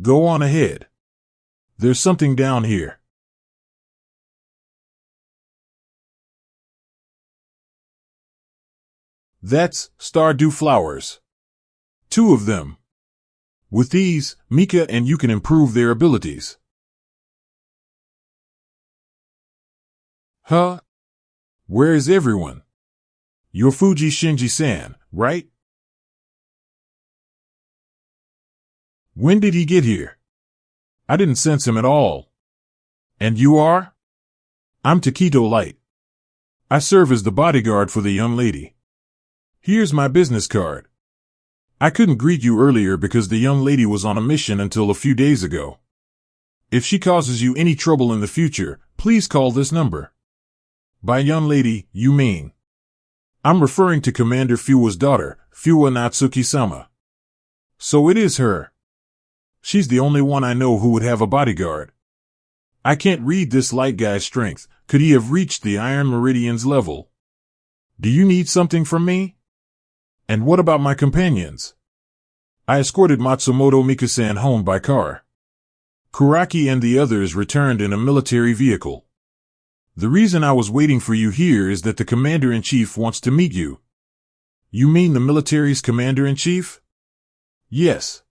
Go on ahead. There's something down here. That's Stardew flowers. 2 of them. With these, Mika and you can improve their abilities. Huh? Where is everyone? You're Fuji Shinji-san, right? When did he get here? I didn't sense him at all. And you are? I'm Taquito Light. I serve as the bodyguard for the young lady. Here's my business card. I couldn't greet you earlier because the young lady was on a mission until a few days ago. If she causes you any trouble in the future, please call this number. By young lady, you mean? I'm referring to Commander Fuwa's daughter, Fuwa Natsuki-sama. So it is her. She's the only one I know who would have a bodyguard. I can't read this light guy's strength. Could he have reached the Iron Meridian's level? Do you need something from me? And what about my companions? I escorted Matsumoto Mika-san home by car. Kuraki and the others returned in a military vehicle. The reason I was waiting for you here is that the Commander-in-Chief wants to meet you. You mean the military's Commander-in-Chief? Yes.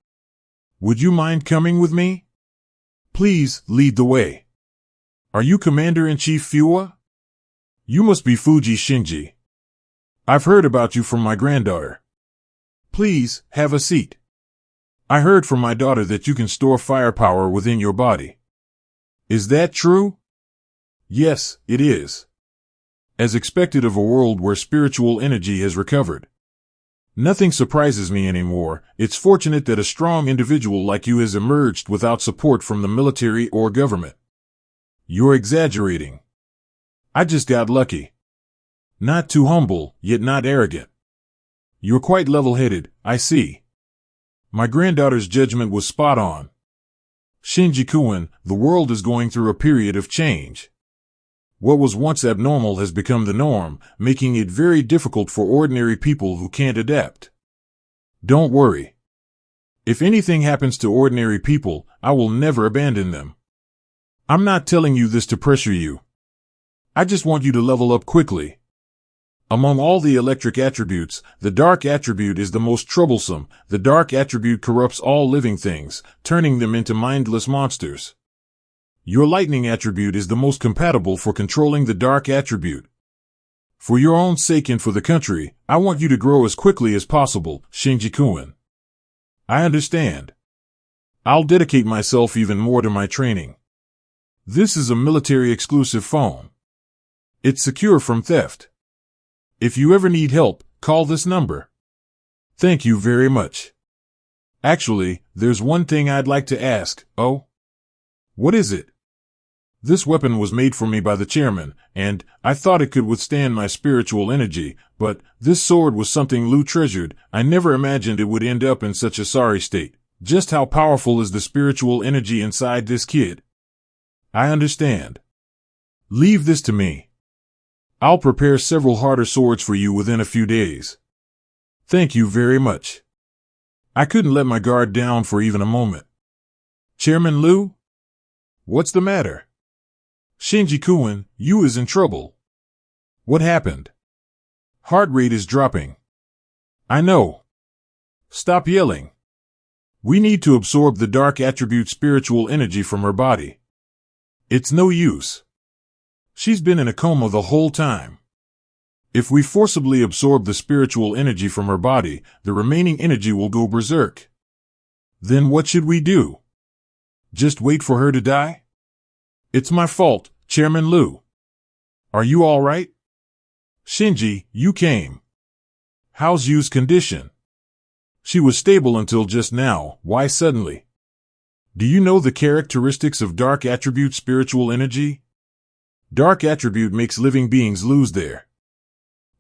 Would you mind coming with me? Please, lead the way. Are you Commander-in-Chief Fuwa? You must be Fuji Shinji. I've heard about you from my granddaughter. Please, have a seat. I heard from my daughter that you can store firepower within your body. Is that true? Yes, it is. As expected of a world where spiritual energy has recovered. Nothing surprises me anymore. It's fortunate that a strong individual like you has emerged without support from the military or government. You're exaggerating. I just got lucky. Not too humble, yet not arrogant. You're quite level-headed, I see. My granddaughter's judgment was spot on. Shinji-kun, the world is going through a period of change. What was once abnormal has become the norm, making it very difficult for ordinary people who can't adapt. Don't worry. If anything happens to ordinary people, I will never abandon them. I'm not telling you this to pressure you. I just want you to level up quickly. Among all the electric attributes, the dark attribute is the most troublesome. The dark attribute corrupts all living things, turning them into mindless monsters. Your lightning attribute is the most compatible for controlling the dark attribute. For your own sake and for the country, I want you to grow as quickly as possible, Shinji-kun. I understand. I'll dedicate myself even more to my training. This is a military-exclusive phone. It's secure from theft. If you ever need help, call this number. Thank you very much. Actually, there's one thing I'd like to ask. Oh? What is it? This weapon was made for me by the chairman, and I thought it could withstand my spiritual energy, but this sword was something Lu treasured. I never imagined it would end up in such a sorry state. Just how powerful is the spiritual energy inside this kid? I understand. Leave this to me. I'll prepare several harder swords for you within a few days. Thank you very much. I couldn't let my guard down for even a moment. Chairman Lu? What's the matter? Shinji-kun, you is in trouble. What happened? Heart rate is dropping. I know. Stop yelling. We need to absorb the dark attribute spiritual energy from her body. It's no use. She's been in a coma the whole time. If we forcibly absorb the spiritual energy from her body, the remaining energy will go berserk. Then what should we do? Just wait for her to die? It's my fault, Chairman Lu. Are you all right? Shinji, you came. How's Yu's condition? She was stable until just now, why suddenly? Do you know the characteristics of dark attribute spiritual energy? Dark attribute makes living beings lose their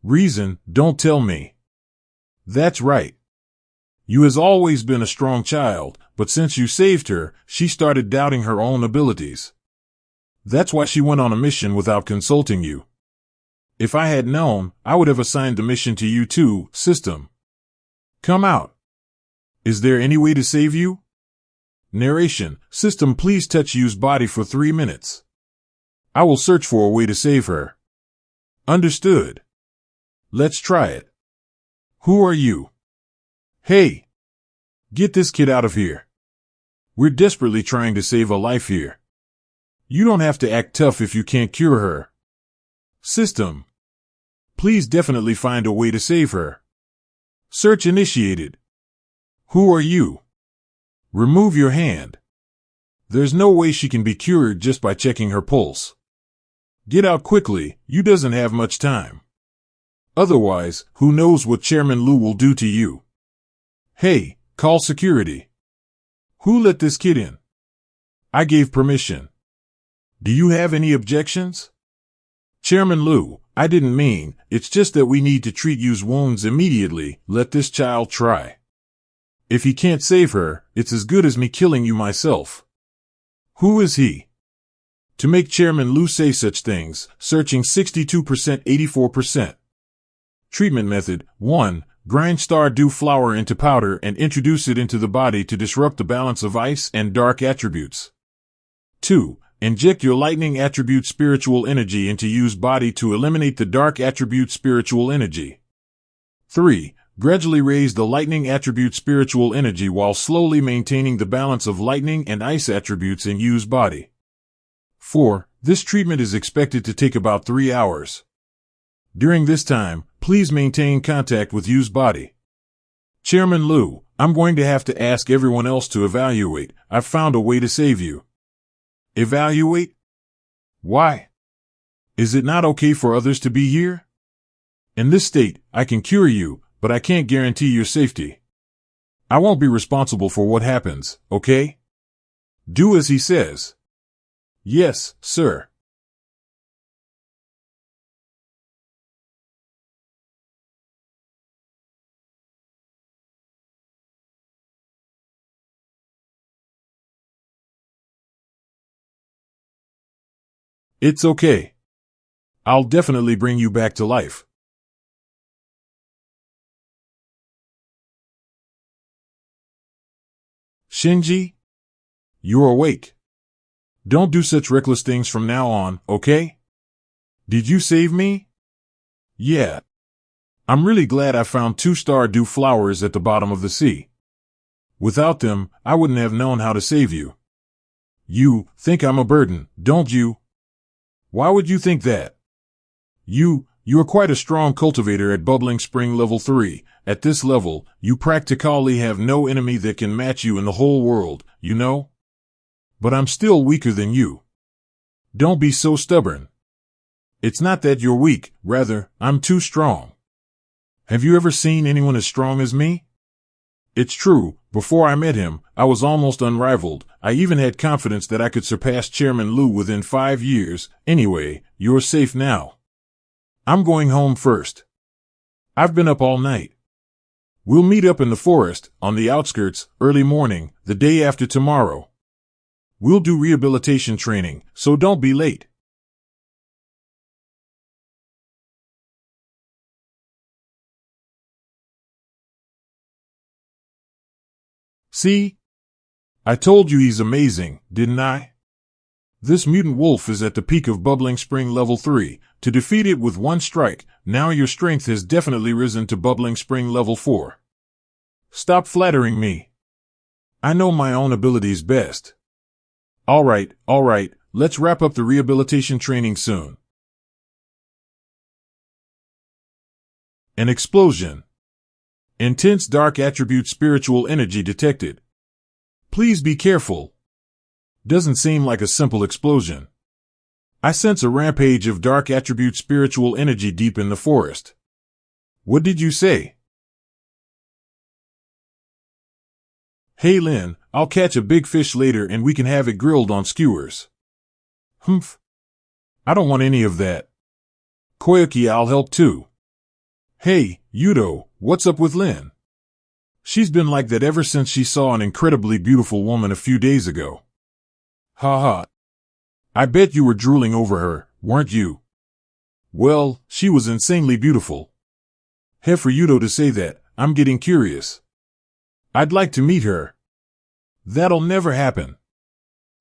reason, don't tell me. That's right. Yu has always been a strong child, but since you saved her, she started doubting her own abilities. That's why she went on a mission without consulting you. If I had known, I would have assigned the mission to you too, system. Come out. Is there any way to save you? Narration, system, please touch Yu's body for 3 minutes. I will search for a way to save her. Understood. Let's try it. Who are you? Hey! Get this kid out of here. We're desperately trying to save a life here. You don't have to act tough if you can't cure her. System. Please definitely find a way to save her. Search initiated. Who are you? Remove your hand. There's no way she can be cured just by checking her pulse. Get out quickly, you doesn't have much time. Otherwise, who knows what Chairman Lu will do to you. Hey, call security. Who let this kid in? I gave permission. Do you have any objections? Chairman Lu, I didn't mean, it's just that we need to treat Yu's wounds immediately, let this child try. If he can't save her, it's as good as me killing you myself. Who is he? To make Chairman Lu say such things, searching 62%, 84%. Treatment method, 1. Grind Stardew flour into powder and introduce it into the body to disrupt the balance of ice and dark attributes. 2. Inject your lightning attribute spiritual energy into Yu's body to eliminate the dark attribute spiritual energy. 3. Gradually raise the lightning attribute spiritual energy while slowly maintaining the balance of lightning and ice attributes in Yu's body. 4. This treatment is expected to take about 3 hours. During this time, please maintain contact with Yu's body. Chairman Lu, I'm going to have to ask everyone else to evaluate. I've found a way to save you. Evaluate? Why? Is it not okay for others to be here? In this state, I can cure you, but I can't guarantee your safety. I won't be responsible for what happens, okay? Do as he says. Yes, sir. It's okay. I'll definitely bring you back to life. Shinji? You're awake. Don't do such reckless things from now on, okay? Did you save me? Yeah. I'm really glad I found 2 Stardew flowers at the bottom of the sea. Without them, I wouldn't have known how to save you. You think I'm a burden, don't you? Why would you think that? You're quite a strong cultivator at Bubbling Spring level 3. At this level, you practically have no enemy that can match you in the whole world, you know? But I'm still weaker than you. Don't be so stubborn. It's not that you're weak, rather, I'm too strong. Have you ever seen anyone as strong as me? It's true, before I met him, I was almost unrivaled. I even had confidence that I could surpass Chairman Lu within 5 years. Anyway, you're safe now. I'm going home first. I've been up all night. We'll meet up in the forest, on the outskirts, early morning, the day after tomorrow. We'll do rehabilitation training, so don't be late. See? I told you he's amazing, didn't I? This mutant wolf is at the peak of Bubbling Spring level 3. To defeat it with 1 strike, now your strength has definitely risen to Bubbling Spring level 4. Stop flattering me. I know my own abilities best. All right, let's wrap up the rehabilitation training soon. An explosion. Intense dark attribute spiritual energy detected. Please be careful. Doesn't seem like a simple explosion. I sense a rampage of dark attribute spiritual energy deep in the forest. What did you say? Hey Lin, I'll catch a big fish later and we can have it grilled on skewers. Humph. I don't want any of that. Koyuki, I'll help too. Hey, Yudo, what's up with Lin? She's been like that ever since she saw an incredibly beautiful woman a few days ago. Ha ha. I bet you were drooling over her, weren't you? Well, she was insanely beautiful. Hey, for Yudo to say that, I'm getting curious. I'd like to meet her. That'll never happen.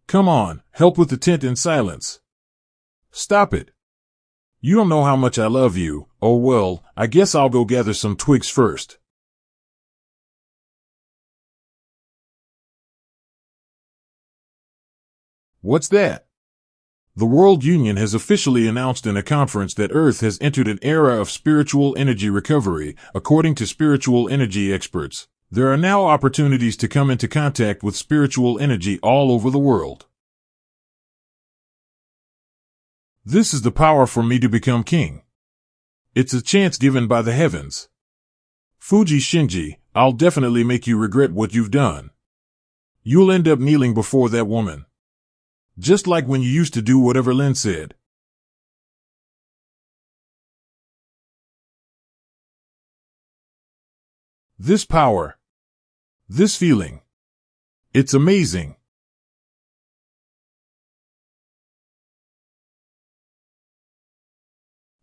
Come on, help with the tent in silence. Stop it. You don't know how much I love you. Oh well, I guess I'll go gather some twigs first. What's that? The World Union has officially announced in a conference that Earth has entered an era of spiritual energy recovery, according to spiritual energy experts. There are now opportunities to come into contact with spiritual energy all over the world. This is the power for me to become king. It's a chance given by the heavens. Fuji Shinji, I'll definitely make you regret what you've done. You'll end up kneeling before that woman. Just like when you used to do whatever Lin said. This power. This feeling. It's amazing.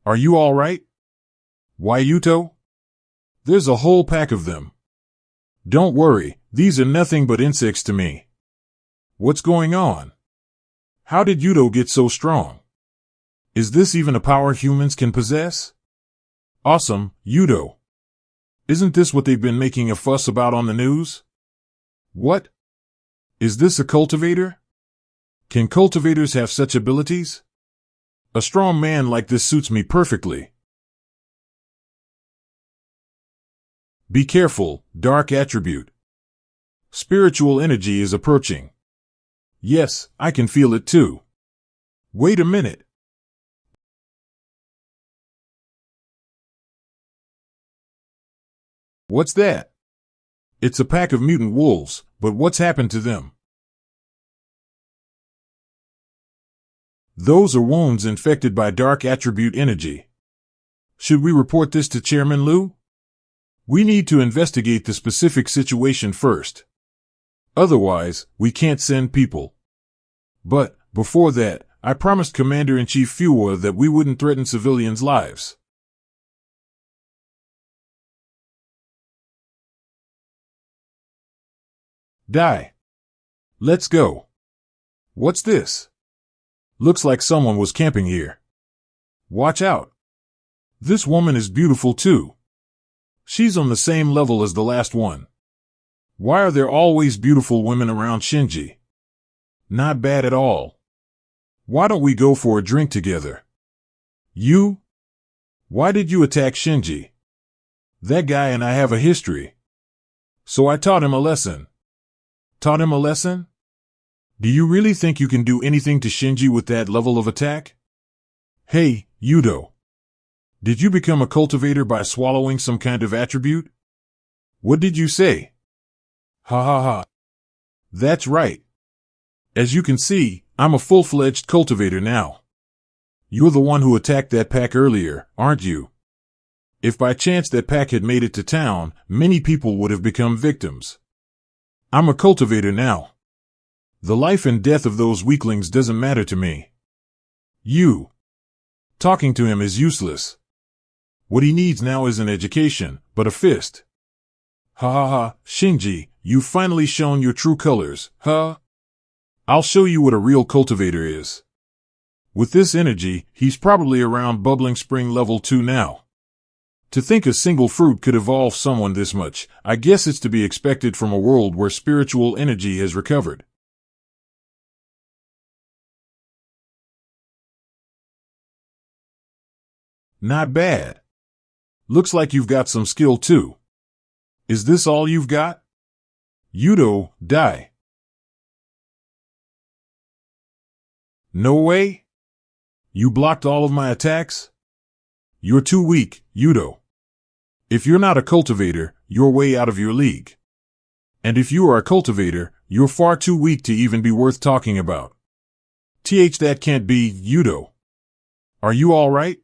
Are you all right? Why, Yuto? There's a whole pack of them. Don't worry, these are nothing but insects to me. What's going on? How did Yuto get so strong? Is this even a power humans can possess? Awesome, Yuto. Isn't this what they've been making a fuss about on the news? What? Is this a cultivator? Can cultivators have such abilities? A strong man like this suits me perfectly. Be careful, dark attribute. Spiritual energy is approaching. Yes, I can feel it too. Wait a minute. What's that? It's a pack of mutant wolves, but what's happened to them? Those are wounds infected by dark attribute energy. Should we report this to Chairman Liu? We need to investigate the specific situation first. Otherwise, we can't send people. But, before that, I promised Commander-in-Chief Fuwa that we wouldn't threaten civilians' lives. Die. Let's go. What's this? Looks like someone was camping here. Watch out. This woman is beautiful too. She's on the same level as the last one. Why are there always beautiful women around Shinji? Not bad at all. Why don't we go for a drink together? You? Why did you attack Shinji? That guy and I have a history. So I taught him a lesson. Taught him a lesson? Do you really think you can do anything to Shinji with that level of attack? Hey, Yudo. Did you become a cultivator by swallowing some kind of attribute? What did you say? Ha ha ha. That's right. As you can see, I'm a full-fledged cultivator now. You're the one who attacked that pack earlier, aren't you? If by chance that pack had made it to town, many people would have become victims. I'm a cultivator now. The life and death of those weaklings doesn't matter to me. You. Talking to him is useless. What he needs now isn't education, but a fist. Ha ha ha, Shinji, you've finally shown your true colors, huh? I'll show you what a real cultivator is. With this energy, he's probably around bubbling spring level 2 now. To think a single fruit could evolve someone this much, I guess it's to be expected from a world where spiritual energy has recovered. Not bad. Looks like you've got some skill too. Is this all you've got? Yudo, die. No way? You blocked all of my attacks? You're too weak, Yudo. If you're not a cultivator, you're way out of your league. And if you are a cultivator, you're far too weak to even be worth talking about. That can't be, Yuto. Are you alright?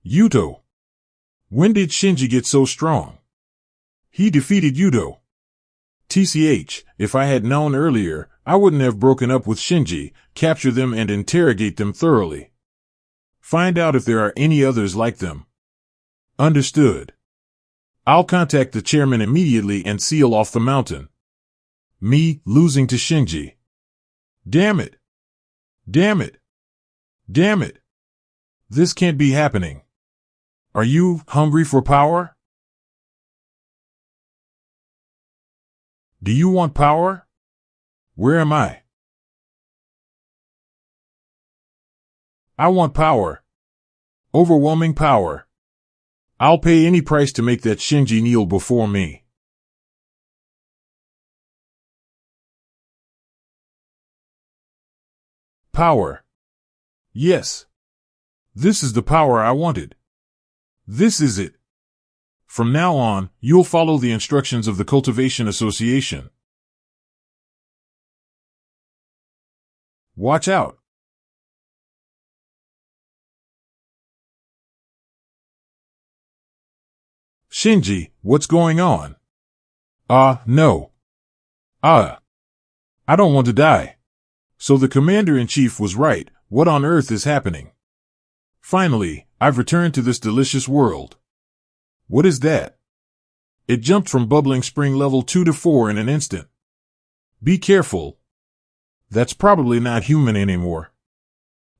Yuto. When did Shinji get so strong? He defeated Yuto. If I had known earlier, I wouldn't have broken up with Shinji, capture them and interrogate them thoroughly. Find out if there are any others like them. Understood. I'll contact the chairman immediately and seal off the mountain. Me, losing to Shinji. Damn it. Damn it. Damn it. This can't be happening. Are you hungry for power? Do you want power? Where am I? I want power. Overwhelming power. I'll pay any price to make that Shinji kneel before me. Power. Yes. This is the power I wanted. This is it. From now on, you'll follow the instructions of the Cultivation Association. Watch out. Shinji, what's going on? No. I don't want to die. So the Commander-in-Chief was right. What on earth is happening? Finally, I've returned to this delicious world. What is that? It jumped from bubbling spring level 2 to 4 in an instant. Be careful. That's probably not human anymore.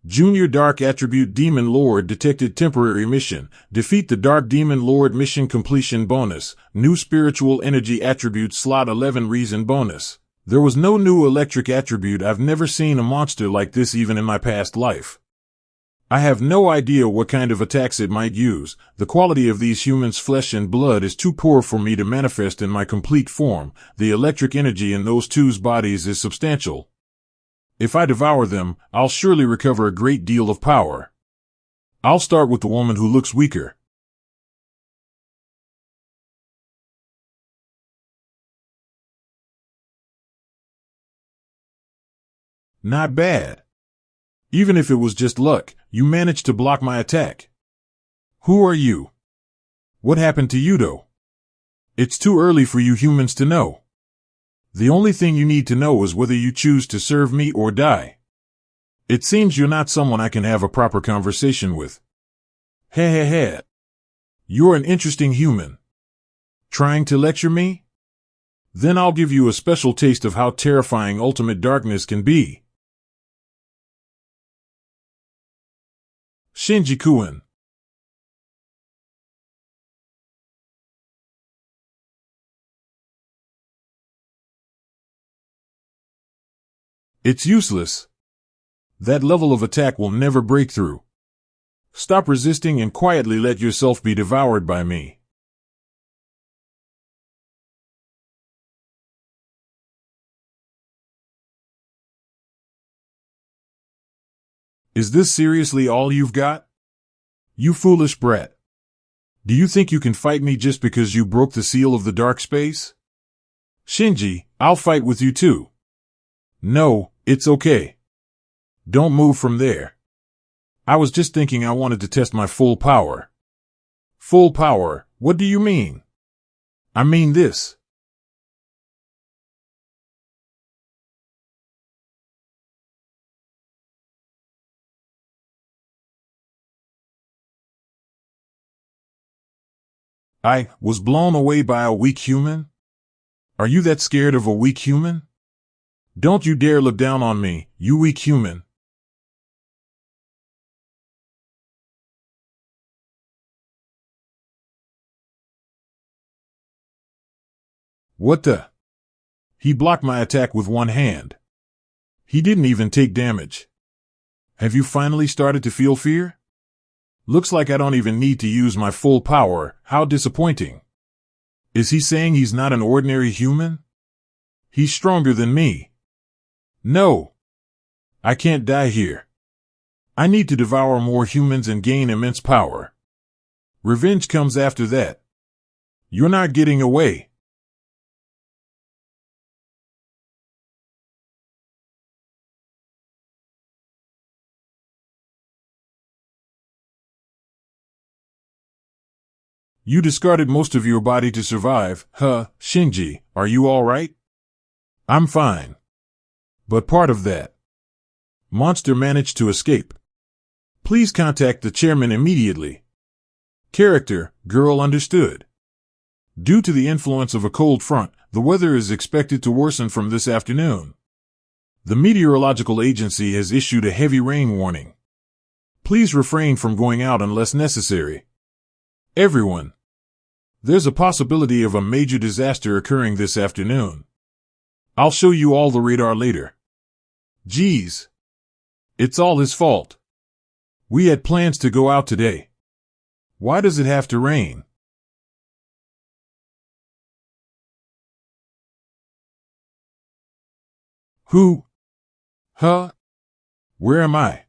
Junior Dark Attribute Demon Lord detected temporary mission. Defeat the Dark Demon Lord mission completion bonus. New Spiritual Energy Attribute slot 11 reason bonus. There was no new electric attribute. I've never seen a monster like this even in my past life. I have no idea what kind of attacks it might use. The quality of these humans' flesh and blood is too poor for me to manifest in my complete form. The electric energy in those two's bodies is substantial. If I devour them, I'll surely recover a great deal of power. I'll start with the woman who looks weaker. Not bad. Even if it was just luck, you managed to block my attack. Who are you? What happened to Yuto? It's too early for you humans to know. The only thing you need to know is whether you choose to serve me or die. It seems you're not someone I can have a proper conversation with. Heh. You're an interesting human. Trying to lecture me? Then I'll give you a special taste of how terrifying ultimate darkness can be. Shinji-kun. It's useless. That level of attack will never break through. Stop resisting and quietly let yourself be devoured by me. Is this seriously all you've got? You foolish brat. Do you think you can fight me just because you broke the seal of the dark space? Shinji, I'll fight with you too. No, it's okay. Don't move from there. I was just thinking I wanted to test my full power. Full power? What do you mean? I mean this. I was blown away by a weak human? Are you that scared of a weak human? Don't you dare look down on me, you weak human. What the? He blocked my attack with one hand. He didn't even take damage. Have you finally started to feel fear? Looks like I don't even need to use my full power. How disappointing. Is he saying he's not an ordinary human? He's stronger than me. No. I can't die here. I need to devour more humans and gain immense power. Revenge comes after that. You're not getting away. You discarded most of your body to survive, huh? Shinji, are you all right? I'm fine. But part of that monster managed to escape. Please contact the chairman immediately. Character, girl understood. Due to the influence of a cold front, the weather is expected to worsen from this afternoon. The meteorological agency has issued a heavy rain warning. Please refrain from going out unless necessary. Everyone. There's a possibility of a major disaster occurring this afternoon. I'll show you all the radar later. Geez. It's all his fault. We had plans to go out today. Why does it have to rain? Who? Huh? Where am I?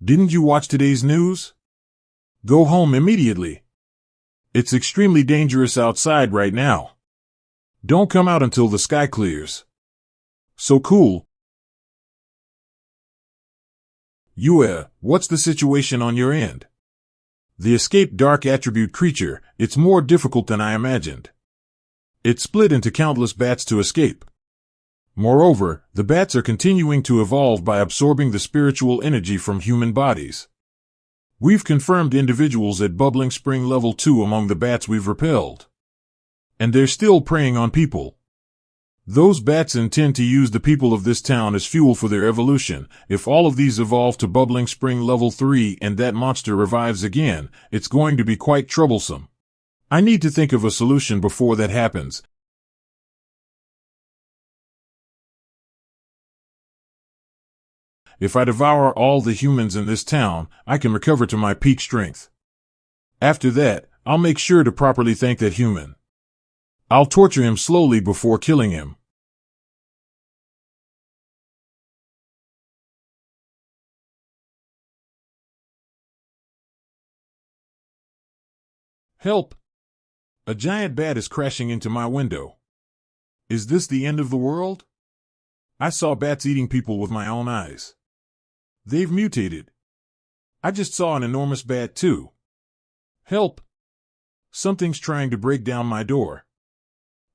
Didn't you watch today's news? Go home immediately. It's extremely dangerous outside right now. Don't come out until the sky clears. So cool. What's the situation on your end? The escaped dark attribute creature, it's more difficult than I imagined. It split into countless bats to escape. Moreover, the bats are continuing to evolve by absorbing the spiritual energy from human bodies. We've confirmed individuals at Bubbling Spring Level 2 among the bats we've repelled. And they're still preying on people. Those bats intend to use the people of this town as fuel for their evolution. If all of these evolve to Bubbling Spring Level 3 and that monster revives again, it's going to be quite troublesome. I need to think of a solution before that happens. If I devour all the humans in this town, I can recover to my peak strength. After that, I'll make sure to properly thank that human. I'll torture him slowly before killing him. Help! A giant bat is crashing into my window. Is this the end of the world? I saw bats eating people with my own eyes. They've mutated. I just saw an enormous bat too. Help! Something's trying to break down my door.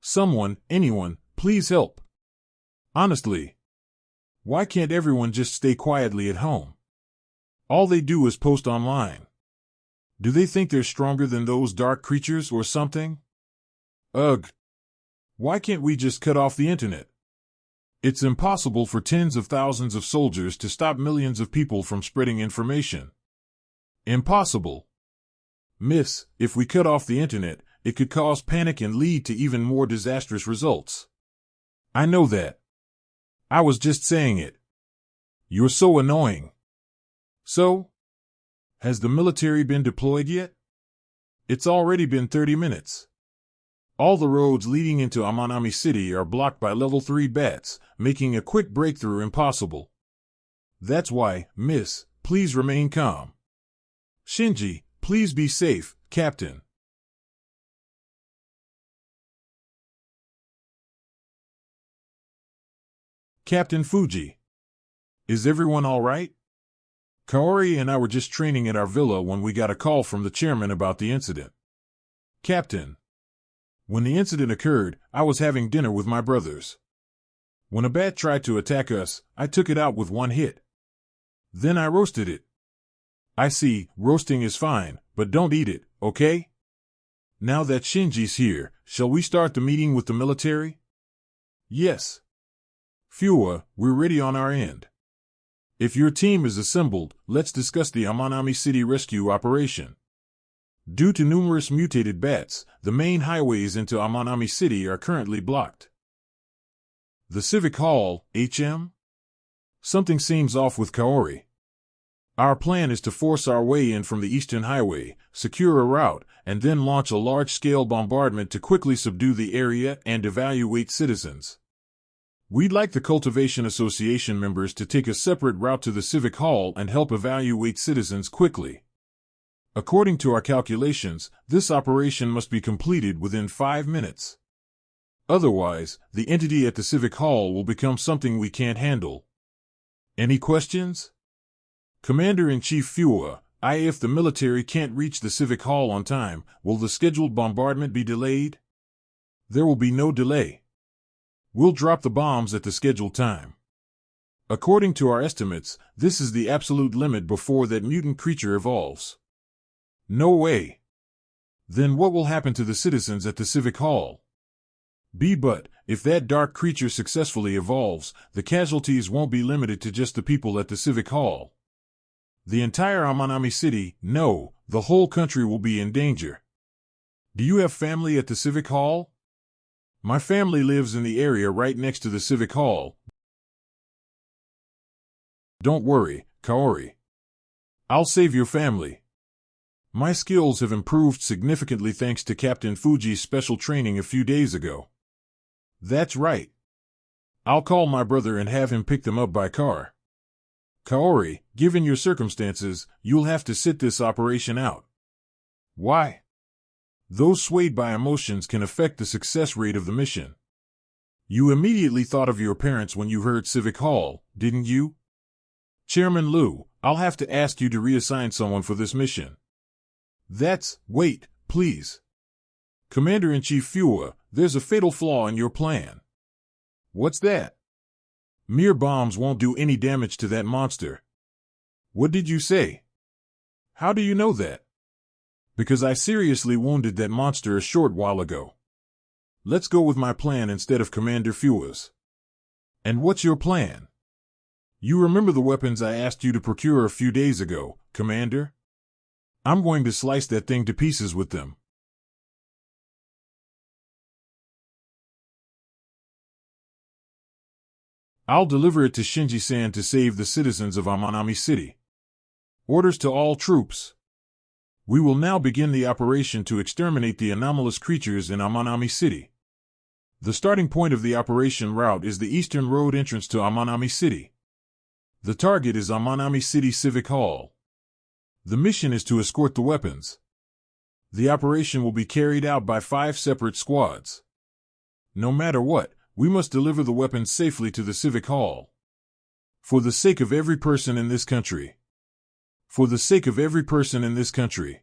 Someone, anyone, please help. Honestly. Why can't everyone just stay quietly at home? All they do is post online. Do they think they're stronger than those dark creatures or something? Ugh. Why can't we just cut off the internet? It's impossible for tens of thousands of soldiers to stop millions of people from spreading information. Impossible. Miss, if we cut off the internet, it could cause panic and lead to even more disastrous results. I know that. I was just saying it. You're so annoying. So? Has the military been deployed yet? It's already been 30 minutes. All the roads leading into Amanami City are blocked by level 3 bats, making a quick breakthrough impossible. That's why, miss, please remain calm. Shinji, please be safe, Captain. Captain Fuji. Is everyone all right? Kaori and I were just training at our villa when we got a call from the chairman about the incident. Captain. When the incident occurred, I was having dinner with my brothers. When a bat tried to attack us, I took it out with one hit. Then I roasted it. I see, roasting is fine, but don't eat it, okay? Now that Shinji's here, shall we start the meeting with the military? Yes. We're ready on our end. If your team is assembled, let's discuss the Amanami City rescue operation. Due to numerous mutated bats, the main highways into Amanami City are currently blocked. The Civic Hall, HM? Something seems off with Kaori. Our plan is to force our way in from the Eastern Highway, secure a route, and then launch a large-scale bombardment to quickly subdue the area and evaluate citizens. We'd like the Cultivation Association members to take a separate route to the Civic Hall and help evaluate citizens quickly. According to our calculations, this operation must be completed within 5 minutes. Otherwise, the entity at the Civic Hall will become something we can't handle. Any questions? Commander-in-Chief Fua, if the military can't reach the Civic Hall on time, will the scheduled bombardment be delayed? There will be no delay. We'll drop the bombs at the scheduled time. According to our estimates, this is the absolute limit before that mutant creature evolves. No way. Then what will happen to the citizens at the Civic Hall? But if that dark creature successfully evolves, the casualties won't be limited to just the people at the Civic Hall. The entire Amanami City, no, the whole country will be in danger. Do you have family at the Civic Hall? My family lives in the area right next to the Civic Hall. Don't worry, Kaori. I'll save your family. My skills have improved significantly thanks to Captain Fuji's special training a few days ago. That's right. I'll call my brother and have him pick them up by car. Kaori, given your circumstances, you'll have to sit this operation out. Why? Those swayed by emotions can affect the success rate of the mission. You immediately thought of your parents when you heard Civic Hall, didn't you? Chairman Liu, I'll have to ask you to reassign someone for this mission. Wait, please. Commander-in-Chief Fua, there's a fatal flaw in your plan. What's that? Mere bombs won't do any damage to that monster. What did you say? How do you know that? Because I seriously wounded that monster a short while ago. Let's go with my plan instead of Commander Fua's. And what's your plan? You remember the weapons I asked you to procure a few days ago, Commander? I'm going to slice that thing to pieces with them. I'll deliver it to Shinji-san to save the citizens of Amanami City. Orders to all troops. We will now begin the operation to exterminate the anomalous creatures in Amanami City. The starting point of the operation route is the eastern road entrance to Amanami City. The target is Amanami City Civic Hall. The mission is to escort the weapons. The operation will be carried out by 5 separate squads. No matter what, we must deliver the weapons safely to the Civic Hall. For the sake of every person in this country. For the sake of every person in this country.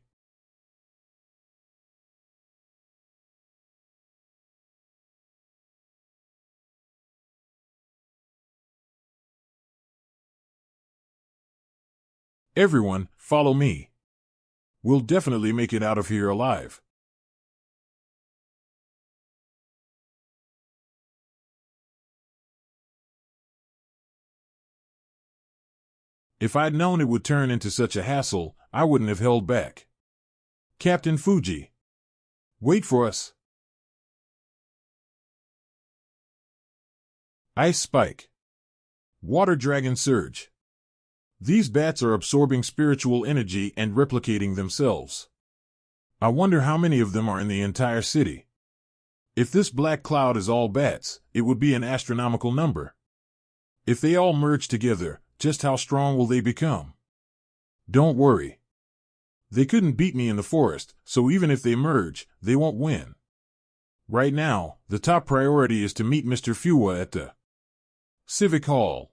Everyone, follow me. We'll definitely make it out of here alive. If I'd known it would turn into such a hassle, I wouldn't have held back. Captain Fuji. Wait for us. Ice Spike. Water Dragon Surge. These bats are absorbing spiritual energy and replicating themselves. I wonder how many of them are in the entire city. If this black cloud is all bats, it would be an astronomical number. If they all merge together, just how strong will they become? Don't worry. They couldn't beat me in the forest, so even if they merge, they won't win. Right now, the top priority is to meet Mr. Fua at the Civic Hall.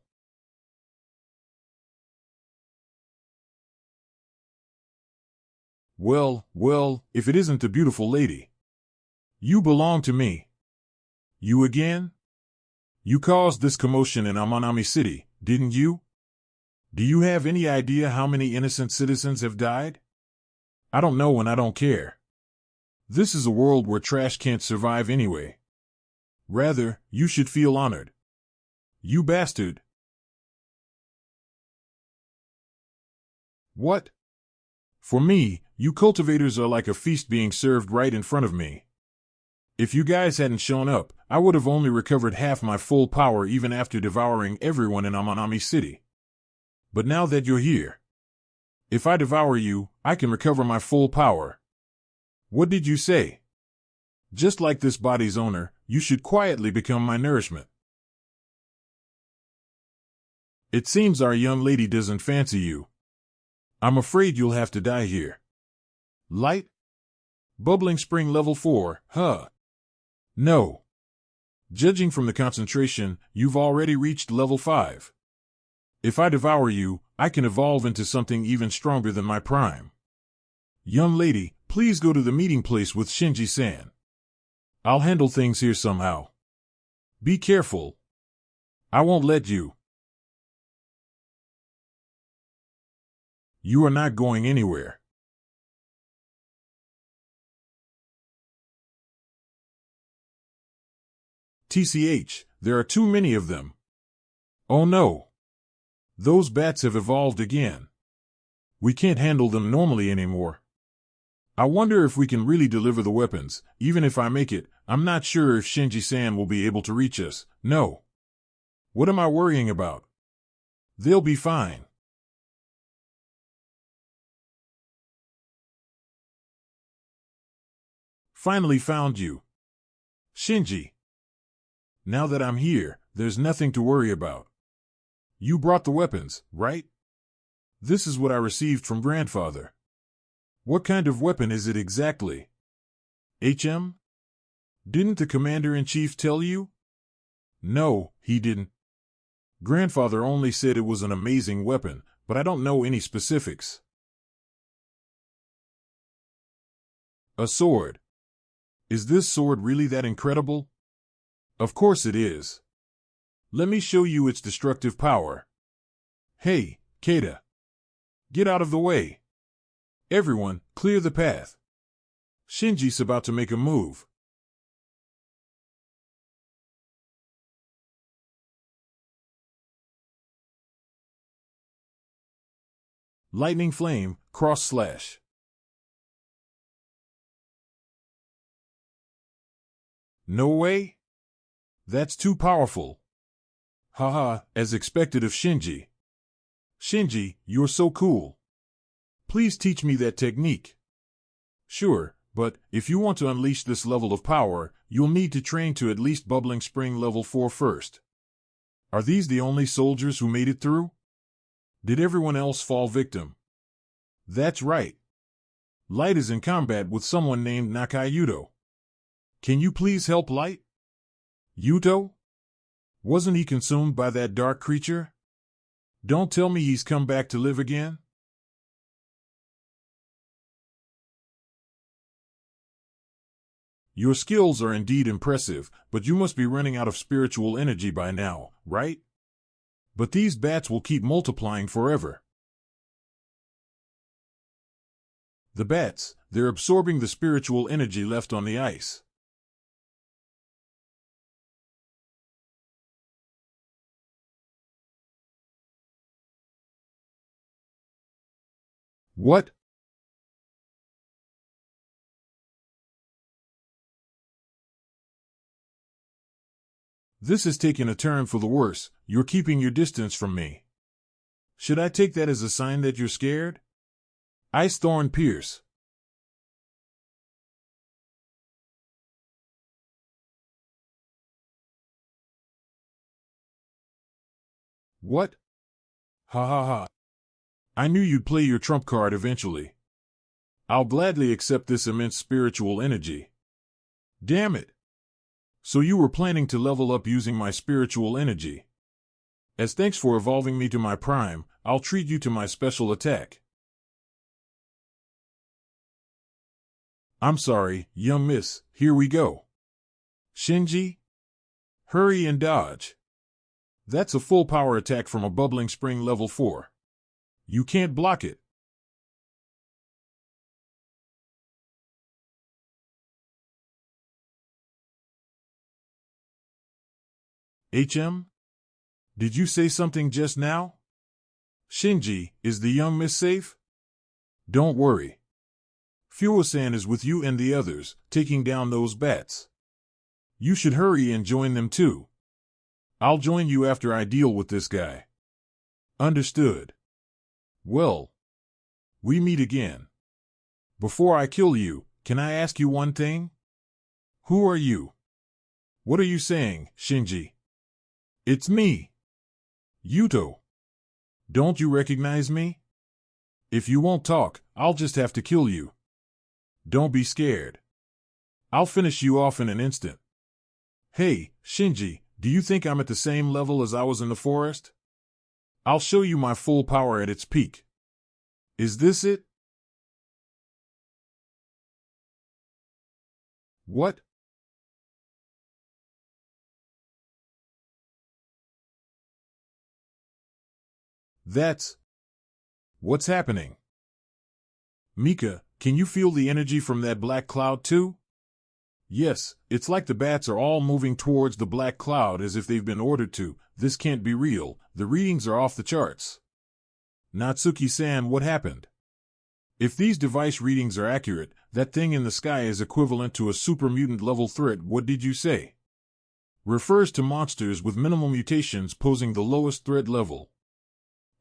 Well, if it isn't the beautiful lady. You belong to me. You again? You caused this commotion in Amanami City, didn't you? Do you have any idea how many innocent citizens have died? I don't know and I don't care. This is a world where trash can't survive anyway. Rather, you should feel honored. You bastard. What? For me, you cultivators are like a feast being served right in front of me. If you guys hadn't shown up, I would have only recovered half my full power even after devouring everyone in Amanami City. But now that you're here, if I devour you, I can recover my full power. What did you say? Just like this body's owner, you should quietly become my nourishment. It seems our young lady doesn't fancy you. I'm afraid you'll have to die here. Light? Bubbling spring level 4, huh? No. Judging from the concentration, you've already reached level 5. If I devour you, I can evolve into something even stronger than my prime. Young lady, please go to the meeting place with Shinji-san. I'll handle things here somehow. Be careful. I won't let you. You are not going anywhere. TCH, there are too many of them. Oh no. Those bats have evolved again. We can't handle them normally anymore. I wonder if we can really deliver the weapons. Even if I make it, I'm not sure if Shinji-san will be able to reach us. No. What am I worrying about? They'll be fine. Finally found you. Shinji. Now that I'm here, there's nothing to worry about. You brought the weapons, right? This is what I received from grandfather. What kind of weapon is it exactly? HM? Didn't the commander-in-chief tell you? No, he didn't. Grandfather only said it was an amazing weapon, but I don't know any specifics. A sword. Is this sword really that incredible? Of course it is. Let me show you its destructive power. Hey, Keita. Get out of the way. Everyone, clear the path. Shinji's about to make a move. Lightning flame, cross slash. No way? That's too powerful. Haha, as expected of Shinji. Shinji, you're so cool. Please teach me that technique. Sure, but if you want to unleash this level of power, you'll need to train to at least Bubbling Spring level 4 first. Are these the only soldiers who made it through? Did everyone else fall victim? That's right. Light is in combat with someone named Nakai Yuto. Can you please help Light? Yuto? Wasn't he consumed by that dark creature? Don't tell me he's come back to live again? Your skills are indeed impressive, but you must be running out of spiritual energy by now, right? But these bats will keep multiplying forever. The bats, they're absorbing the spiritual energy left on the ice. What? This has taken a turn for the worse. You're keeping your distance from me. Should I take that as a sign that you're scared? Ice Thorn Pierce. What? Ha ha ha. I knew you'd play your trump card eventually. I'll gladly accept this immense spiritual energy. Damn it. So you were planning to level up using my spiritual energy. As thanks for evolving me to my prime, I'll treat you to my special attack. I'm sorry, young miss, here we go. Shinji? Hurry and dodge. That's a full power attack from a Bubbling Spring level 4. You can't block it. HM? Did you say something just now? Shinji, is the young miss safe? Don't worry. Fuwa-san is with you and the others, taking down those bats. You should hurry and join them too. I'll join you after I deal with this guy. Understood. Well, we meet again. Before I kill you, can I ask you one thing? Who are you? What are you saying, Shinji? It's me. Yuto. Don't you recognize me? If you won't talk, I'll just have to kill you. Don't be scared. I'll finish you off in an instant. Hey, Shinji, do you think I'm at the same level as I was in the forest? I'll show you my full power at its peak. Is this it? What? That's... What's happening? Mika, can you feel the energy from that black cloud too? Yes, it's like the bats are all moving towards the black cloud as if they've been ordered to. This can't be real. The readings are off the charts. Natsuki-san, what happened? If these device readings are accurate, that thing in the sky is equivalent to a super mutant level threat. What did you say? Refers to monsters with minimal mutations posing the lowest threat level.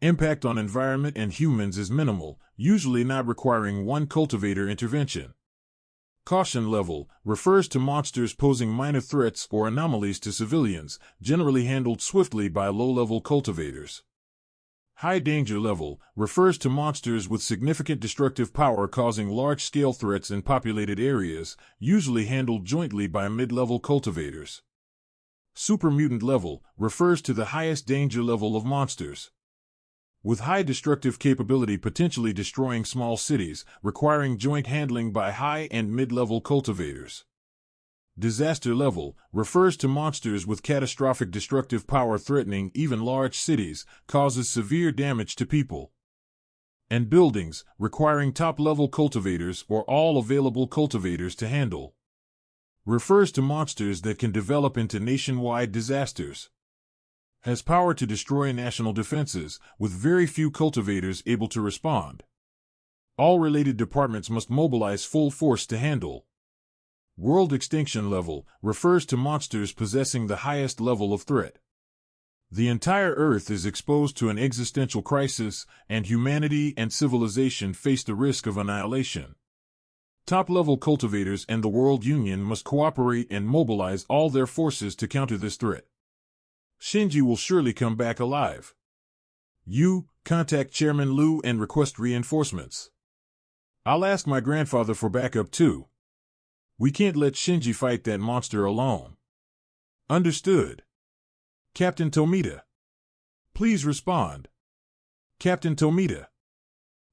Impact on environment and humans is minimal, usually not requiring one cultivator intervention. Caution level refers to monsters posing minor threats or anomalies to civilians, generally handled swiftly by low-level cultivators. High danger level refers to monsters with significant destructive power causing large-scale threats in populated areas, usually handled jointly by mid-level cultivators. Super mutant level refers to the highest danger level of monsters, with high destructive capability, potentially destroying small cities, requiring joint handling by high and mid-level cultivators. Disaster level refers to monsters with catastrophic destructive power threatening even large cities, causes severe damage to people and buildings, requiring top-level cultivators or all available cultivators to handle. Refers to monsters that can develop into nationwide disasters. Has power to destroy national defenses, with very few cultivators able to respond. All related departments must mobilize full force to handle. World extinction level refers to monsters possessing the highest level of threat. The entire Earth is exposed to an existential crisis, and humanity and civilization face the risk of annihilation. Top-level cultivators and the World Union must cooperate and mobilize all their forces to counter this threat. Shinji will surely come back alive. You, contact Chairman Liu and request reinforcements. I'll ask my grandfather for backup too. We can't let Shinji fight that monster alone. Understood. Captain Tomita. Please respond. Captain Tomita.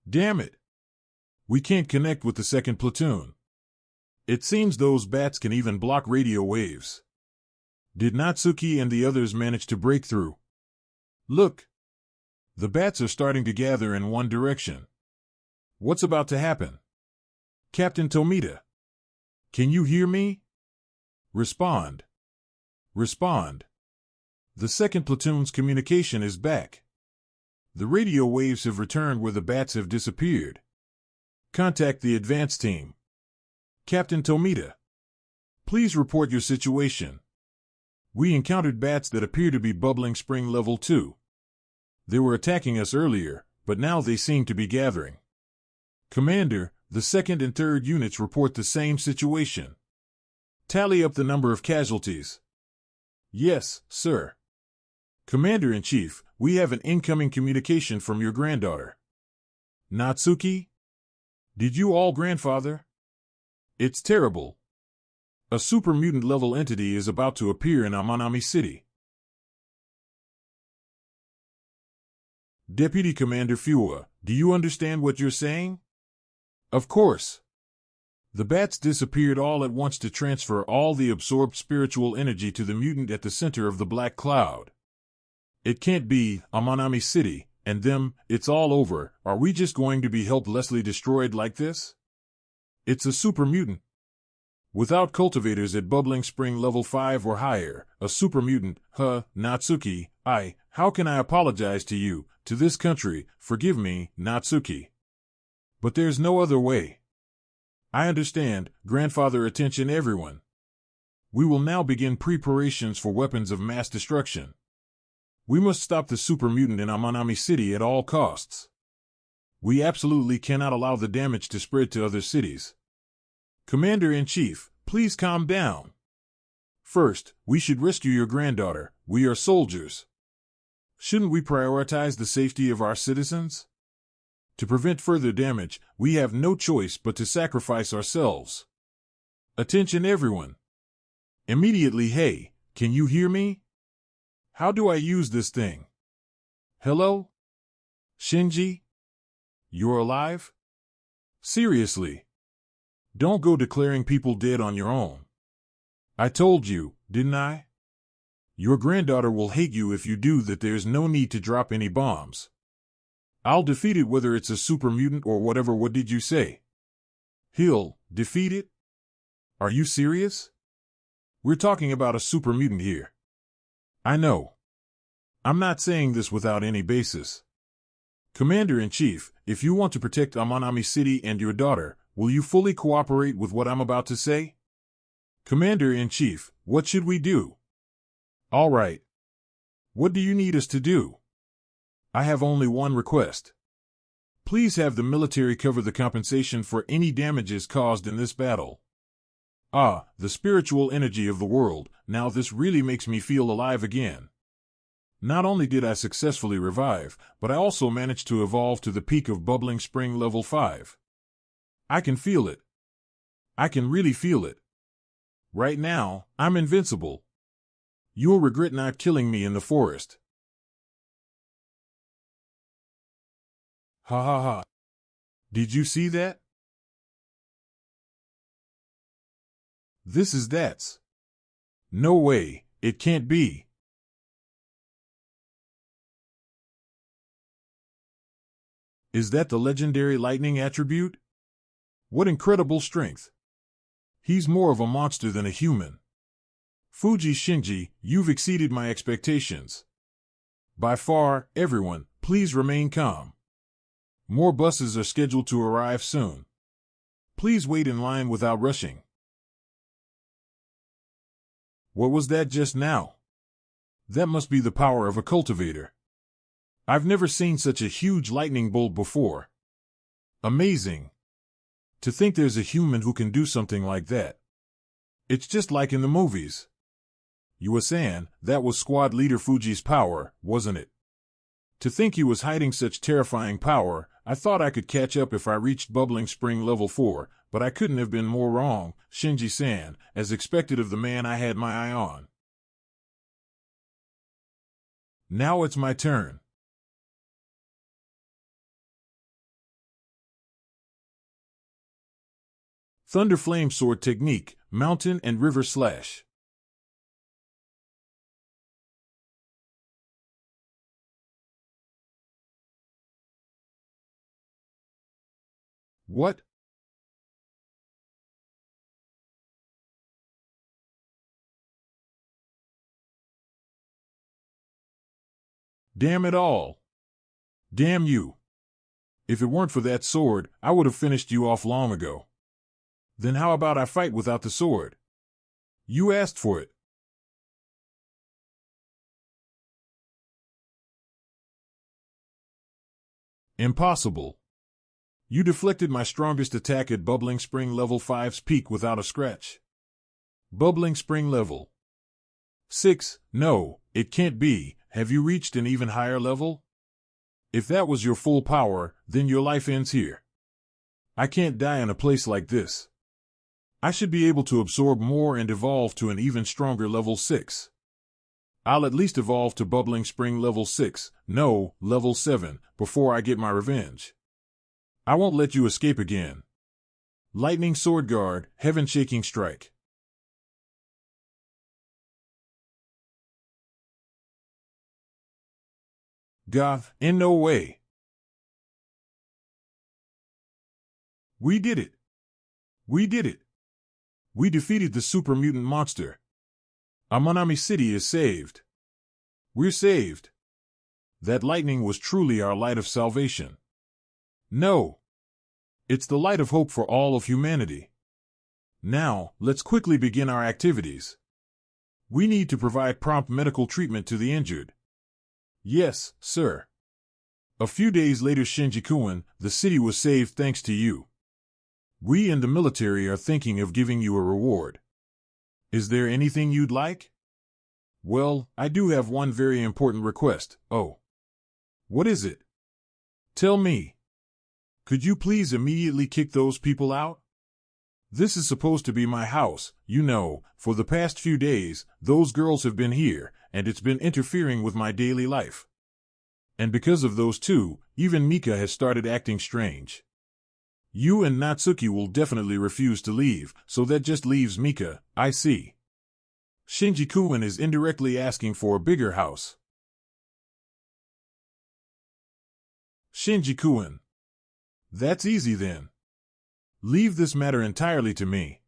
Damn it. We can't connect with the second platoon. It seems those bats can even block radio waves. Did Natsuki and the others manage to break through? Look. The bats are starting to gather in one direction. What's about to happen? Captain Tomita. Can you hear me? Respond. Respond. The second platoon's communication is back. The radio waves have returned where the bats have disappeared. Contact the advance team. Captain Tomita. Please report your situation. We encountered bats that appear to be bubbling spring level 2. They were attacking us earlier, but now they seem to be gathering. Commander, the 2nd and 3rd units report the same situation. Tally up the number of casualties. Yes, sir. Commander-in-Chief, we have an incoming communication from your granddaughter. Natsuki? Did you all grandfather? It's terrible. A super mutant level entity is about to appear in Amanami City. Deputy Commander Fuwa, do you understand what you're saying? Of course. The bats disappeared all at once to transfer all the absorbed spiritual energy to the mutant at the center of the black cloud. It can't be Amanami City, and them, it's all over. Are we just going to be helplessly destroyed like this? It's a super mutant. Without cultivators at bubbling spring level 5 or higher, a super mutant, Natsuki, how can I apologize to you, to this country? Forgive me, Natsuki. But there's no other way. I understand, grandfather. Attention everyone. We will now begin preparations for weapons of mass destruction. We must stop the super mutant in Amanami City at all costs. We absolutely cannot allow the damage to spread to other cities. Commander-in-Chief, please calm down. First, we should rescue your granddaughter. We are soldiers. Shouldn't we prioritize the safety of our citizens? To prevent further damage, we have no choice but to sacrifice ourselves. Attention everyone. Immediately, hey, can you hear me? How do I use this thing? Hello? Shinji? You're alive? Seriously. Don't go declaring people dead on your own. I told you, didn't I? Your granddaughter will hate you if you do that. There's no need to drop any bombs. I'll defeat it whether it's a super mutant or whatever. What did you say? He'll defeat it? Are you serious? We're talking about a super mutant here. I know. I'm not saying this without any basis. Commander-in-Chief, if you want to protect Amanami City and your daughter, will you fully cooperate with what I'm about to say? Commander-in-Chief, what should we do? All right. What do you need us to do? I have only one request. Please have the military cover the compensation for any damages caused in this battle. Ah, the spiritual energy of the world, now this really makes me feel alive again. Not only did I successfully revive, but I also managed to evolve to the peak of Bubbling Spring level 5. I can feel it. I can really feel it. Right now, I'm invincible. You'll regret not killing me in the forest. Ha ha ha. Did you see that? This is that's. No way, it can't be. Is that the legendary lightning attribute? What incredible strength. He's more of a monster than a human. Fuji Shinji, you've exceeded my expectations. By far, everyone, please remain calm. More buses are scheduled to arrive soon. Please wait in line without rushing. What was that just now? That must be the power of a cultivator. I've never seen such a huge lightning bolt before. Amazing. To think there's a human who can do something like that. It's just like in the movies. You were saying, that was squad leader Fuji's power, wasn't it? To think he was hiding such terrifying power, I thought I could catch up if I reached Bubbling Spring level 4, but I couldn't have been more wrong, Shinji-san, as expected of the man I had my eye on. Now it's my turn. Thunder Flame Sword Technique, Mountain and River Slash. What? Damn it all. Damn you. If it weren't for that sword, I would have finished you off long ago. Then how about I fight without the sword? You asked for it. Impossible. You deflected my strongest attack at Bubbling Spring level 5's peak without a scratch. Bubbling Spring level 6, no, it can't be. Have you reached an even higher level? If that was your full power, then your life ends here. I can't die in a place like this. I should be able to absorb more and evolve to an even stronger level 6. I'll at least evolve to Bubbling Spring level 6, no, level 7, before I get my revenge. I won't let you escape again. Lightning Sword Guard, Heaven Shaking Strike. Goth, in no way. We did it. We did it. We defeated the super mutant monster. Amanami City is saved. We're saved. That lightning was truly our light of salvation. No. It's the light of hope for all of humanity. Now, let's quickly begin our activities. We need to provide prompt medical treatment to the injured. Yes, sir. A few days later, Shinji-kun, the city was saved thanks to you. We in the military are thinking of giving you a reward. Is there anything you'd like? Well, I do have one very important request. Oh. What is it? Tell me. Could you please immediately kick those people out? This is supposed to be my house. You know, for the past few days, those girls have been here, and it's been interfering with my daily life. And because of those two, even Mika has started acting strange. You and Natsuki will definitely refuse to leave, so that just leaves Mika. I see. Shinji-kun is indirectly asking for a bigger house. Shinji-kun. That's easy then. Leave this matter entirely to me.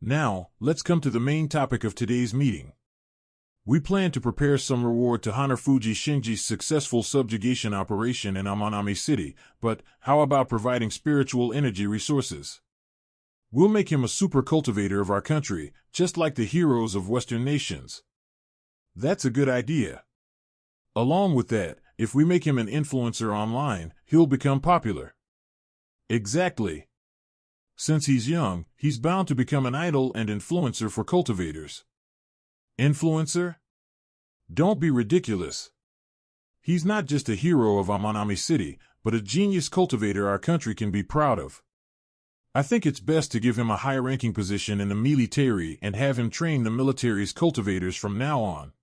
Now, let's come to the main topic of today's meeting. We plan to prepare some reward to honor Fuji Shinji's successful subjugation operation in Amanami City, but how about providing spiritual energy resources? We'll make him a super cultivator of our country, just like the heroes of Western nations. That's a good idea. Along with that, if we make him an influencer online, he'll become popular. Exactly. Since he's young, he's bound to become an idol and influencer for cultivators. Influencer? Don't be ridiculous. He's not just a hero of Amanami City, but a genius cultivator our country can be proud of. I think it's best to give him a high-ranking position in the military and have him train the military's cultivators from now on.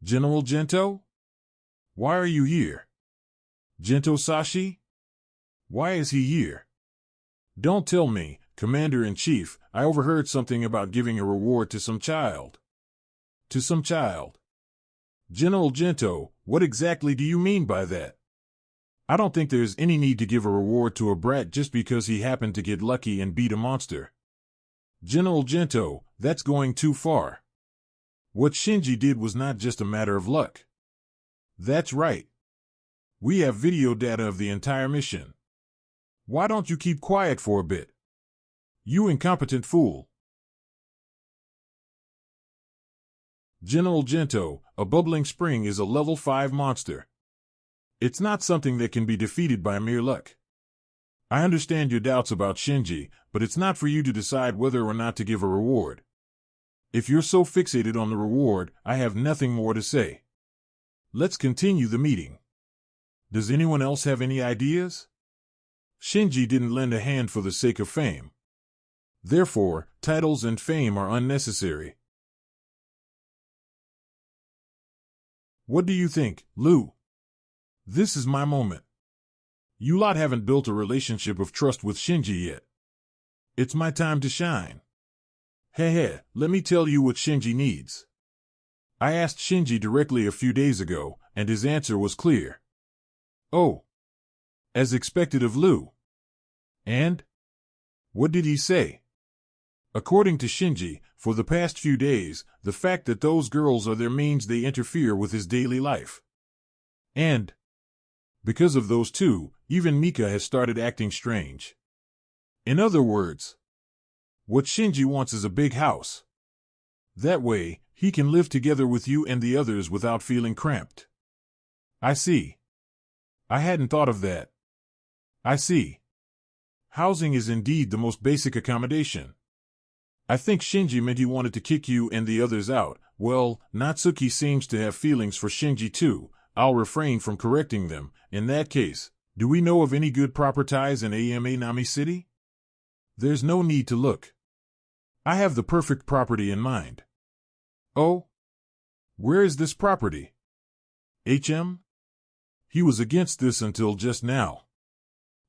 General Gento? Why are you here? Gento Sashi? Why is he here? Don't tell me, Commander-in-Chief, I overheard something about giving a reward to some child. To some child. General Gento, what exactly do you mean by that? I don't think there's any need to give a reward to a brat just because he happened to get lucky and beat a monster. General Gento, that's going too far. What Shinji did was not just a matter of luck. That's right. We have video data of the entire mission. Why don't you keep quiet for a bit? You incompetent fool. General Gento, a bubbling spring is a level 5 monster. It's not something that can be defeated by mere luck. I understand your doubts about Shinji, but it's not for you to decide whether or not to give a reward. If you're so fixated on the reward, I have nothing more to say. Let's continue the meeting. Does anyone else have any ideas? Shinji didn't lend a hand for the sake of fame. Therefore, titles and fame are unnecessary. What do you think, Lou? This is my moment. You lot haven't built a relationship of trust with Shinji yet. It's my time to shine. Hey, let me tell you what Shinji needs. I asked Shinji directly a few days ago, and his answer was clear. Oh. As expected of Lou. And? What did he say? According to Shinji, for the past few days, the fact that those girls are there means they interfere with his daily life. And, because of those two, even Mika has started acting strange. In other words, what Shinji wants is a big house. That way, he can live together with you and the others without feeling cramped. I see. I hadn't thought of that. I see. Housing is indeed the most basic accommodation. I think Shinji meant he wanted to kick you and the others out. Well, Natsuki seems to have feelings for Shinji too. I'll refrain from correcting them. In that case, do we know of any good properties in Amanami City? There's no need to look. I have the perfect property in mind. Oh? Where is this property? HM? He was against this until just now.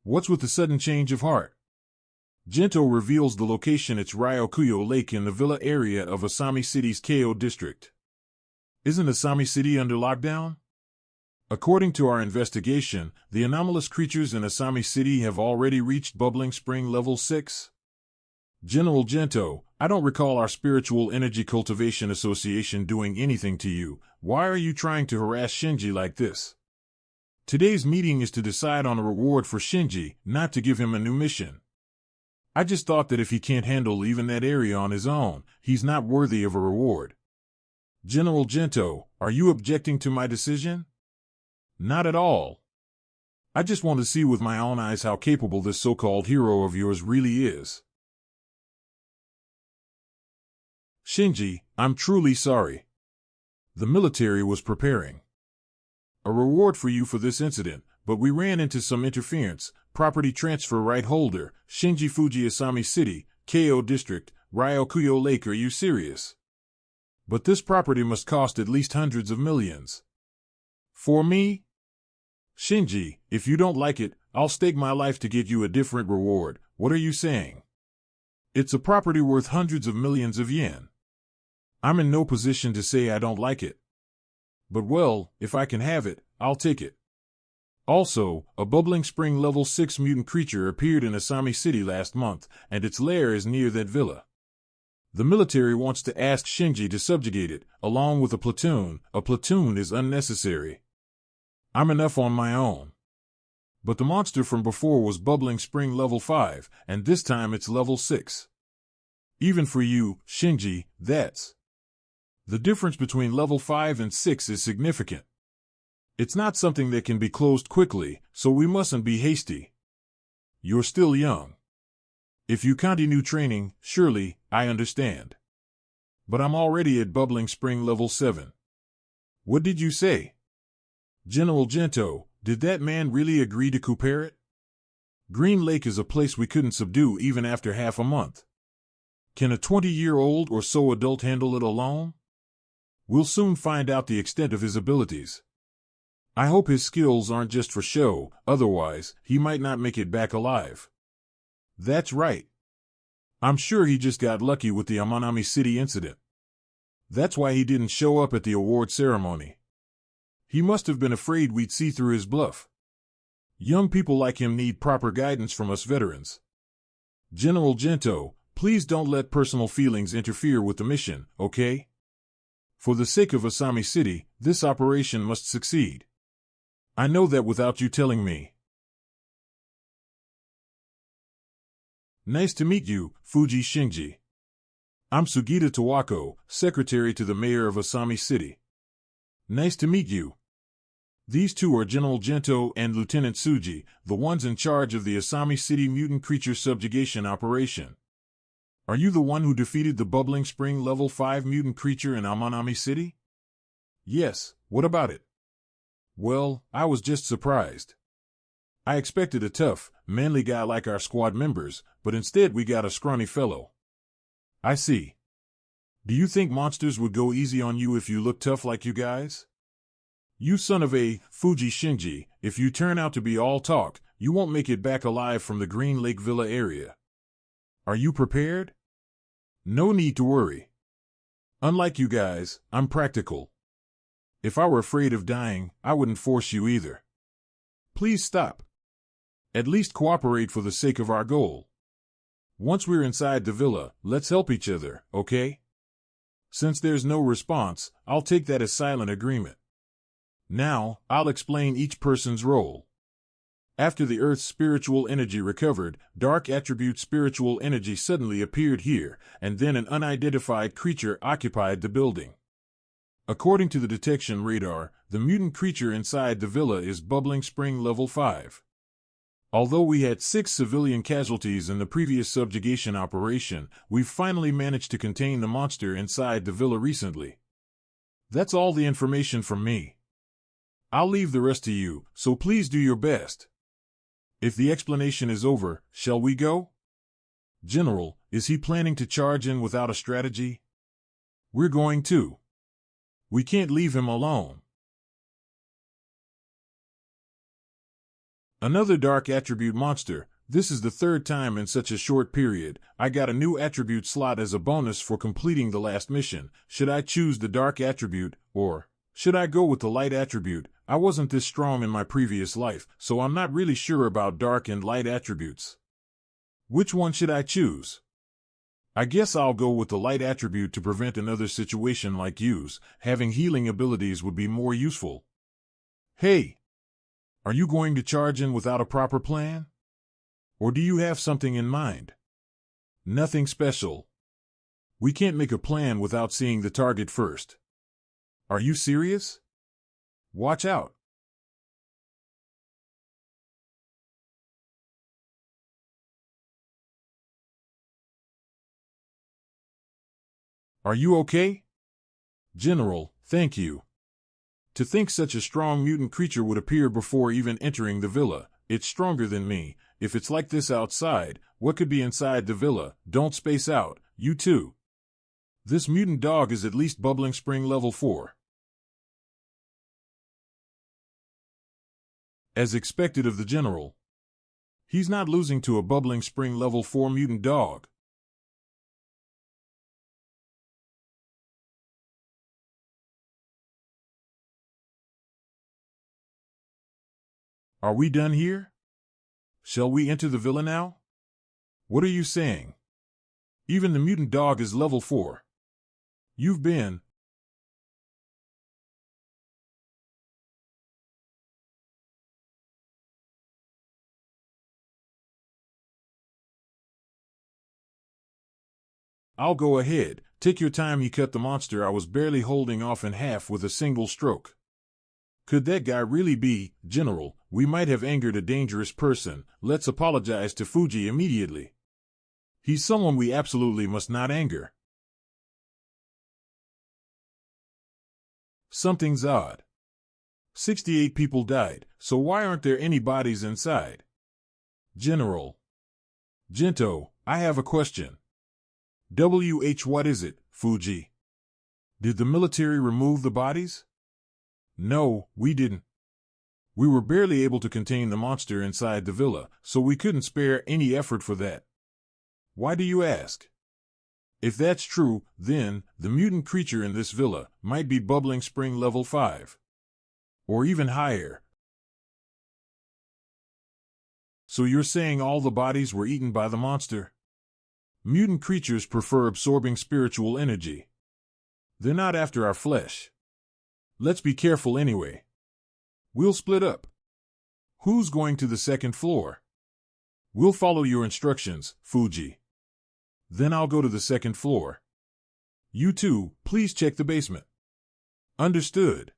What's with the sudden change of heart? Gento reveals the location. It's Ryokuyo Lake in the villa area of Asami City's Keio district. Isn't Asami City under lockdown? According to our investigation, the anomalous creatures in Asami City have already reached Bubbling Spring Level 6. General Gento, I don't recall our Spiritual Energy Cultivation Association doing anything to you. Why are you trying to harass Shinji like this? Today's meeting is to decide on a reward for Shinji, not to give him a new mission. I just thought that if he can't handle even that area on his own, he's not worthy of a reward. General Gento, are you objecting to my decision? Not at all. I just want to see with my own eyes how capable this so-called hero of yours really is. Shinji, I'm truly sorry. The military was preparing a reward for you for this incident, but we ran into some interference. property transfer right holder, Shinji Fuji Asami City, Keio District, Ryokuyo Lake. Are you serious? But this property must cost at least hundreds of millions. For me? Shinji, if you don't like it, I'll stake my life to get you a different reward. What are you saying? It's a property worth hundreds of millions of yen. I'm in no position to say I don't like it. But well, if I can have it, I'll take it. Also, a bubbling spring level 6 mutant creature appeared in Asami City last month, and its lair is near that villa. The military wants to ask Shinji to subjugate it, along with a platoon. A platoon is unnecessary. I'm enough on my own. But the monster from before was bubbling spring level 5, and this time it's level 6. Even for you, Shinji, that's... The difference between level 5 and 6 is significant. It's not something that can be closed quickly, so we mustn't be hasty. You're still young. If you continue training, surely, I understand. But I'm already at bubbling spring level 7. What did you say? General Gento, did that man really agree to cooperate? Green Lake is a place we couldn't subdue even after half a month. Can a 20-year-old or so adult handle it alone? We'll soon find out the extent of his abilities. I hope his skills aren't just for show, otherwise, he might not make it back alive. That's right. I'm sure he just got lucky with the Amanami City incident. That's why he didn't show up at the award ceremony. He must have been afraid we'd see through his bluff. Young people like him need proper guidance from us veterans. General Gento, please don't let personal feelings interfere with the mission, okay? For the sake of Asami City, this operation must succeed. I know that without you telling me. Nice to meet you, Fuji Shinji. I'm Sugita Tawako, secretary to the mayor of Asami City. Nice to meet you. These two are General Gento and Lieutenant Tsuji, the ones in charge of the Asami City mutant creature subjugation operation. Are you the one who defeated the bubbling spring level 5 mutant creature in Amanami City? Yes, what about it? Well, I was just surprised. I expected a tough, manly guy like our squad members, but instead we got a scrawny fellow. I see. Do you think monsters would go easy on you if you look tough like you guys? You son of a, Fuji Shinji, if you turn out to be all talk, you won't make it back alive from the Green Lake Villa area. Are you prepared? No need to worry. Unlike you guys, I'm practical. If I were afraid of dying, I wouldn't force you either. Please stop. At least cooperate for the sake of our goal. Once we're inside the villa, let's help each other, okay? Since there's no response, I'll take that as silent agreement. Now, I'll explain each person's role. After the Earth's spiritual energy recovered, dark attribute spiritual energy suddenly appeared here, and then an unidentified creature occupied the building. According to the detection radar, the mutant creature inside the villa is bubbling spring level 5. Although we had 6 civilian casualties in the previous subjugation operation, we've finally managed to contain the monster inside the villa recently. That's all the information from me. I'll leave the rest to you, so please do your best. If the explanation is over, shall we go? General, is he planning to charge in without a strategy? We're going to. We can't leave him alone. Another dark attribute monster. This is the 3rd time in such a short period. I got a new attribute slot as a bonus for completing the last mission. Should I choose the dark attribute, or should I go with the light attribute? I wasn't this strong in my previous life, so I'm not really sure about dark and light attributes. Which one should I choose? I guess I'll go with the light attribute to prevent another situation like yours. Having healing abilities would be more useful. Hey! Are you going to charge in without a proper plan? Or do you have something in mind? Nothing special. We can't make a plan without seeing the target first. Are you serious? Watch out. Are you okay? General, thank you. To think such a strong mutant creature would appear before even entering the villa. It's stronger than me, if it's like this outside, what could be inside the villa? Don't space out, you two. This mutant dog is at least bubbling spring level 4. As expected of the general. He's not losing to a bubbling spring level 4 mutant dog. Are we done here? Shall we enter the villa now? What are you saying? Even the mutant dog is level 4. You've been... I'll go ahead. Take your time. He cut the monster I was barely holding off in half with a single stroke. Could that guy really be, General? We might have angered a dangerous person. Let's apologize to Fuji immediately. He's someone we absolutely must not anger. Something's odd. 68 people died, so why aren't there any bodies inside? General. Gento, I have a question. What is it, Fuji? Did the military remove the bodies? No, we didn't. We were barely able to contain the monster inside the villa, so we couldn't spare any effort for that. Why do you ask? If that's true, then the mutant creature in this villa might be bubbling spring level 5. Or even higher. So you're saying all the bodies were eaten by the monster? Mutant creatures prefer absorbing spiritual energy. They're not after our flesh. Let's be careful anyway. We'll split up. Who's going to the second floor? We'll follow your instructions, Fuji. Then I'll go to the second floor. You two, please check the basement. Understood.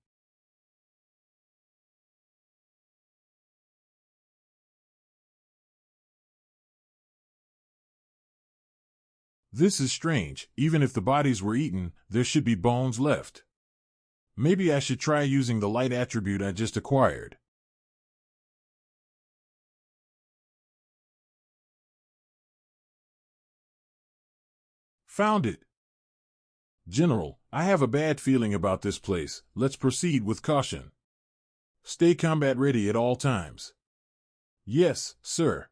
This is strange. Even if the bodies were eaten, there should be bones left. Maybe I should try using the light attribute I just acquired. Found it. General, I have a bad feeling about this place. Let's proceed with caution. Stay combat ready at all times. Yes, sir.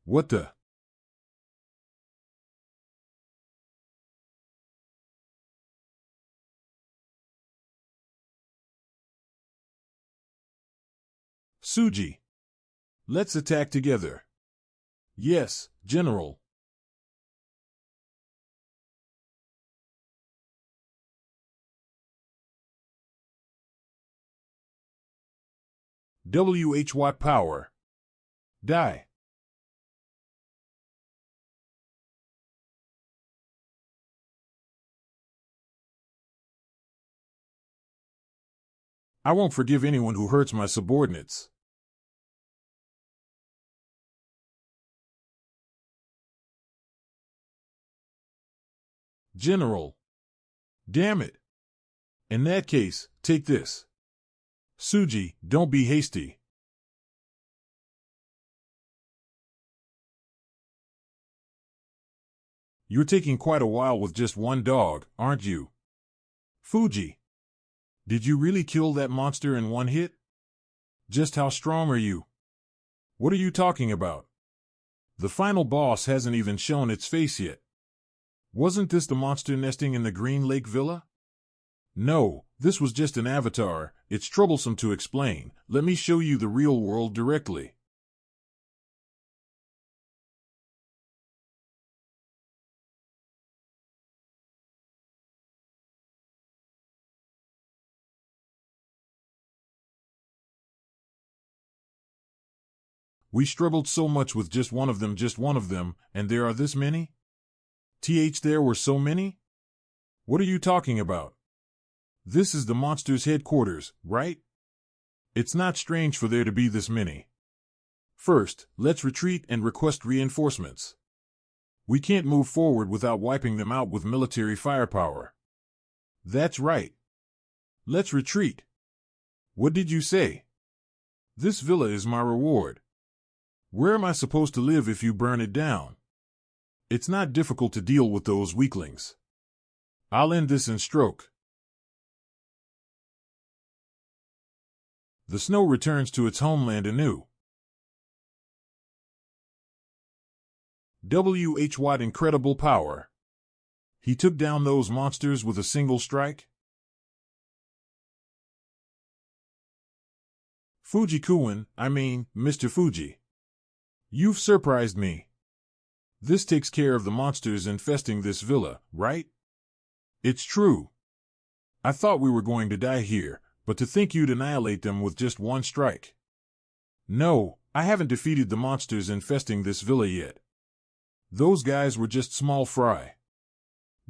What the? Suji. Let's attack together. Yes, General. Power. Die. I won't forgive anyone who hurts my subordinates. General. Damn it. In that case, take this. Suji, don't be hasty. You're taking quite a while with just one dog, aren't you? Fuji. Did you really kill that monster in one hit? Just how strong are you? What are you talking about? The final boss hasn't even shown its face yet. Wasn't this the monster nesting in the Green Lake Villa? No, this was just an avatar. It's troublesome to explain. Let me show you the real world directly. We struggled so much with just one of them, and there are this many? There were so many? What are you talking about? This is the monster's headquarters, right? It's not strange for there to be this many. First, let's retreat and request reinforcements. We can't move forward without wiping them out with military firepower. That's right. Let's retreat. What did you say? This villa is my reward. Where am I supposed to live if you burn it down? It's not difficult to deal with those weaklings. I'll end this in stroke. The snow returns to its homeland anew. What incredible power. He took down those monsters with a single strike? Fuji-kun, Mr. Fuji. You've surprised me. This takes care of the monsters infesting this villa, right? It's true. I thought we were going to die here, but to think you'd annihilate them with just one strike. No, I haven't defeated the monsters infesting this villa yet. Those guys were just small fry.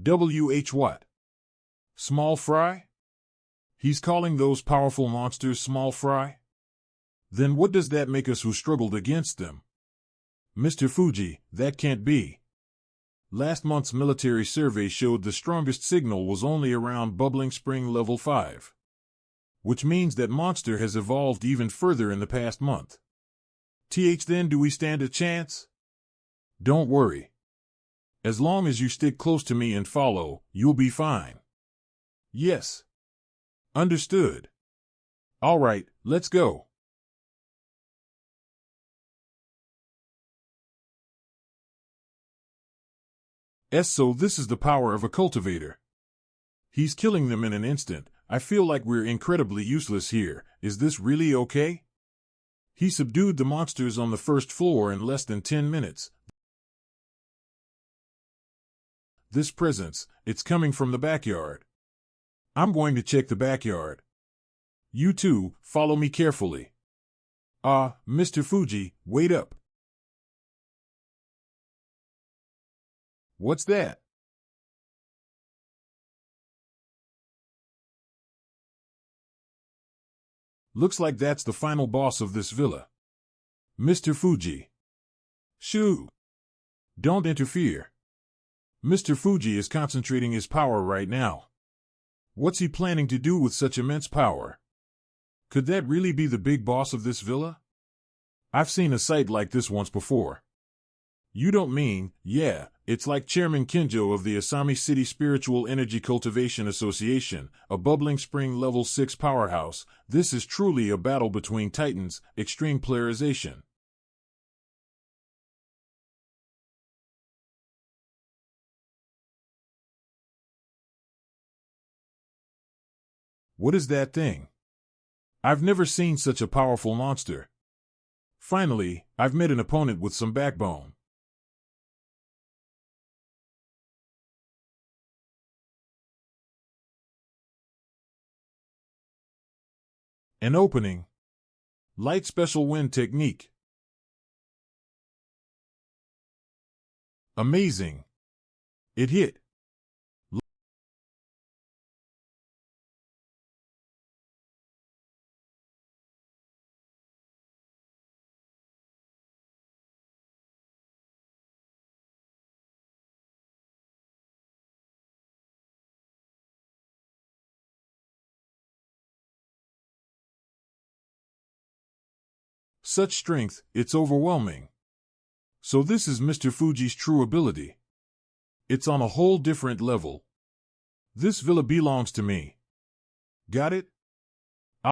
What? Small fry? He's calling those powerful monsters small fry? Then what does that make us who struggled against them? Mr. Fuji, that can't be. Last month's military survey showed the strongest signal was only around Bubbling Spring level 5. Which means that monster has evolved even further in the past month. Then do we stand a chance? Don't worry. As long as you stick close to me and follow, you'll be fine. Yes. Understood. All right, let's go. So this is the power of a cultivator. He's killing them in an instant. I feel like we're incredibly useless here. Is this really okay? He subdued the monsters on the first floor in less than 10 minutes. This presence, it's coming from the backyard. I'm going to check the backyard. You two, follow me carefully. Mr. Fuji, wait up. What's that? Looks like that's the final boss of this villa. Mr. Fuji. Shoo! Don't interfere. Mr. Fuji is concentrating his power right now. What's he planning to do with such immense power? Could that really be the big boss of this villa? I've seen a sight like this once before. You don't mean, yeah, it's like Chairman Kinjo of the Asami City Spiritual Energy Cultivation Association, a Bubbling Spring Level 6 powerhouse. This is truly a battle between titans, extreme polarization. What is that thing? I've never seen such a powerful monster. Finally, I've met an opponent with some backbone. An opening. Light special wind technique. Amazing. It hit. Such strength, it's overwhelming. So this is Mr. Fuji's true ability. It's on a whole different level. This villa belongs to me. Got it?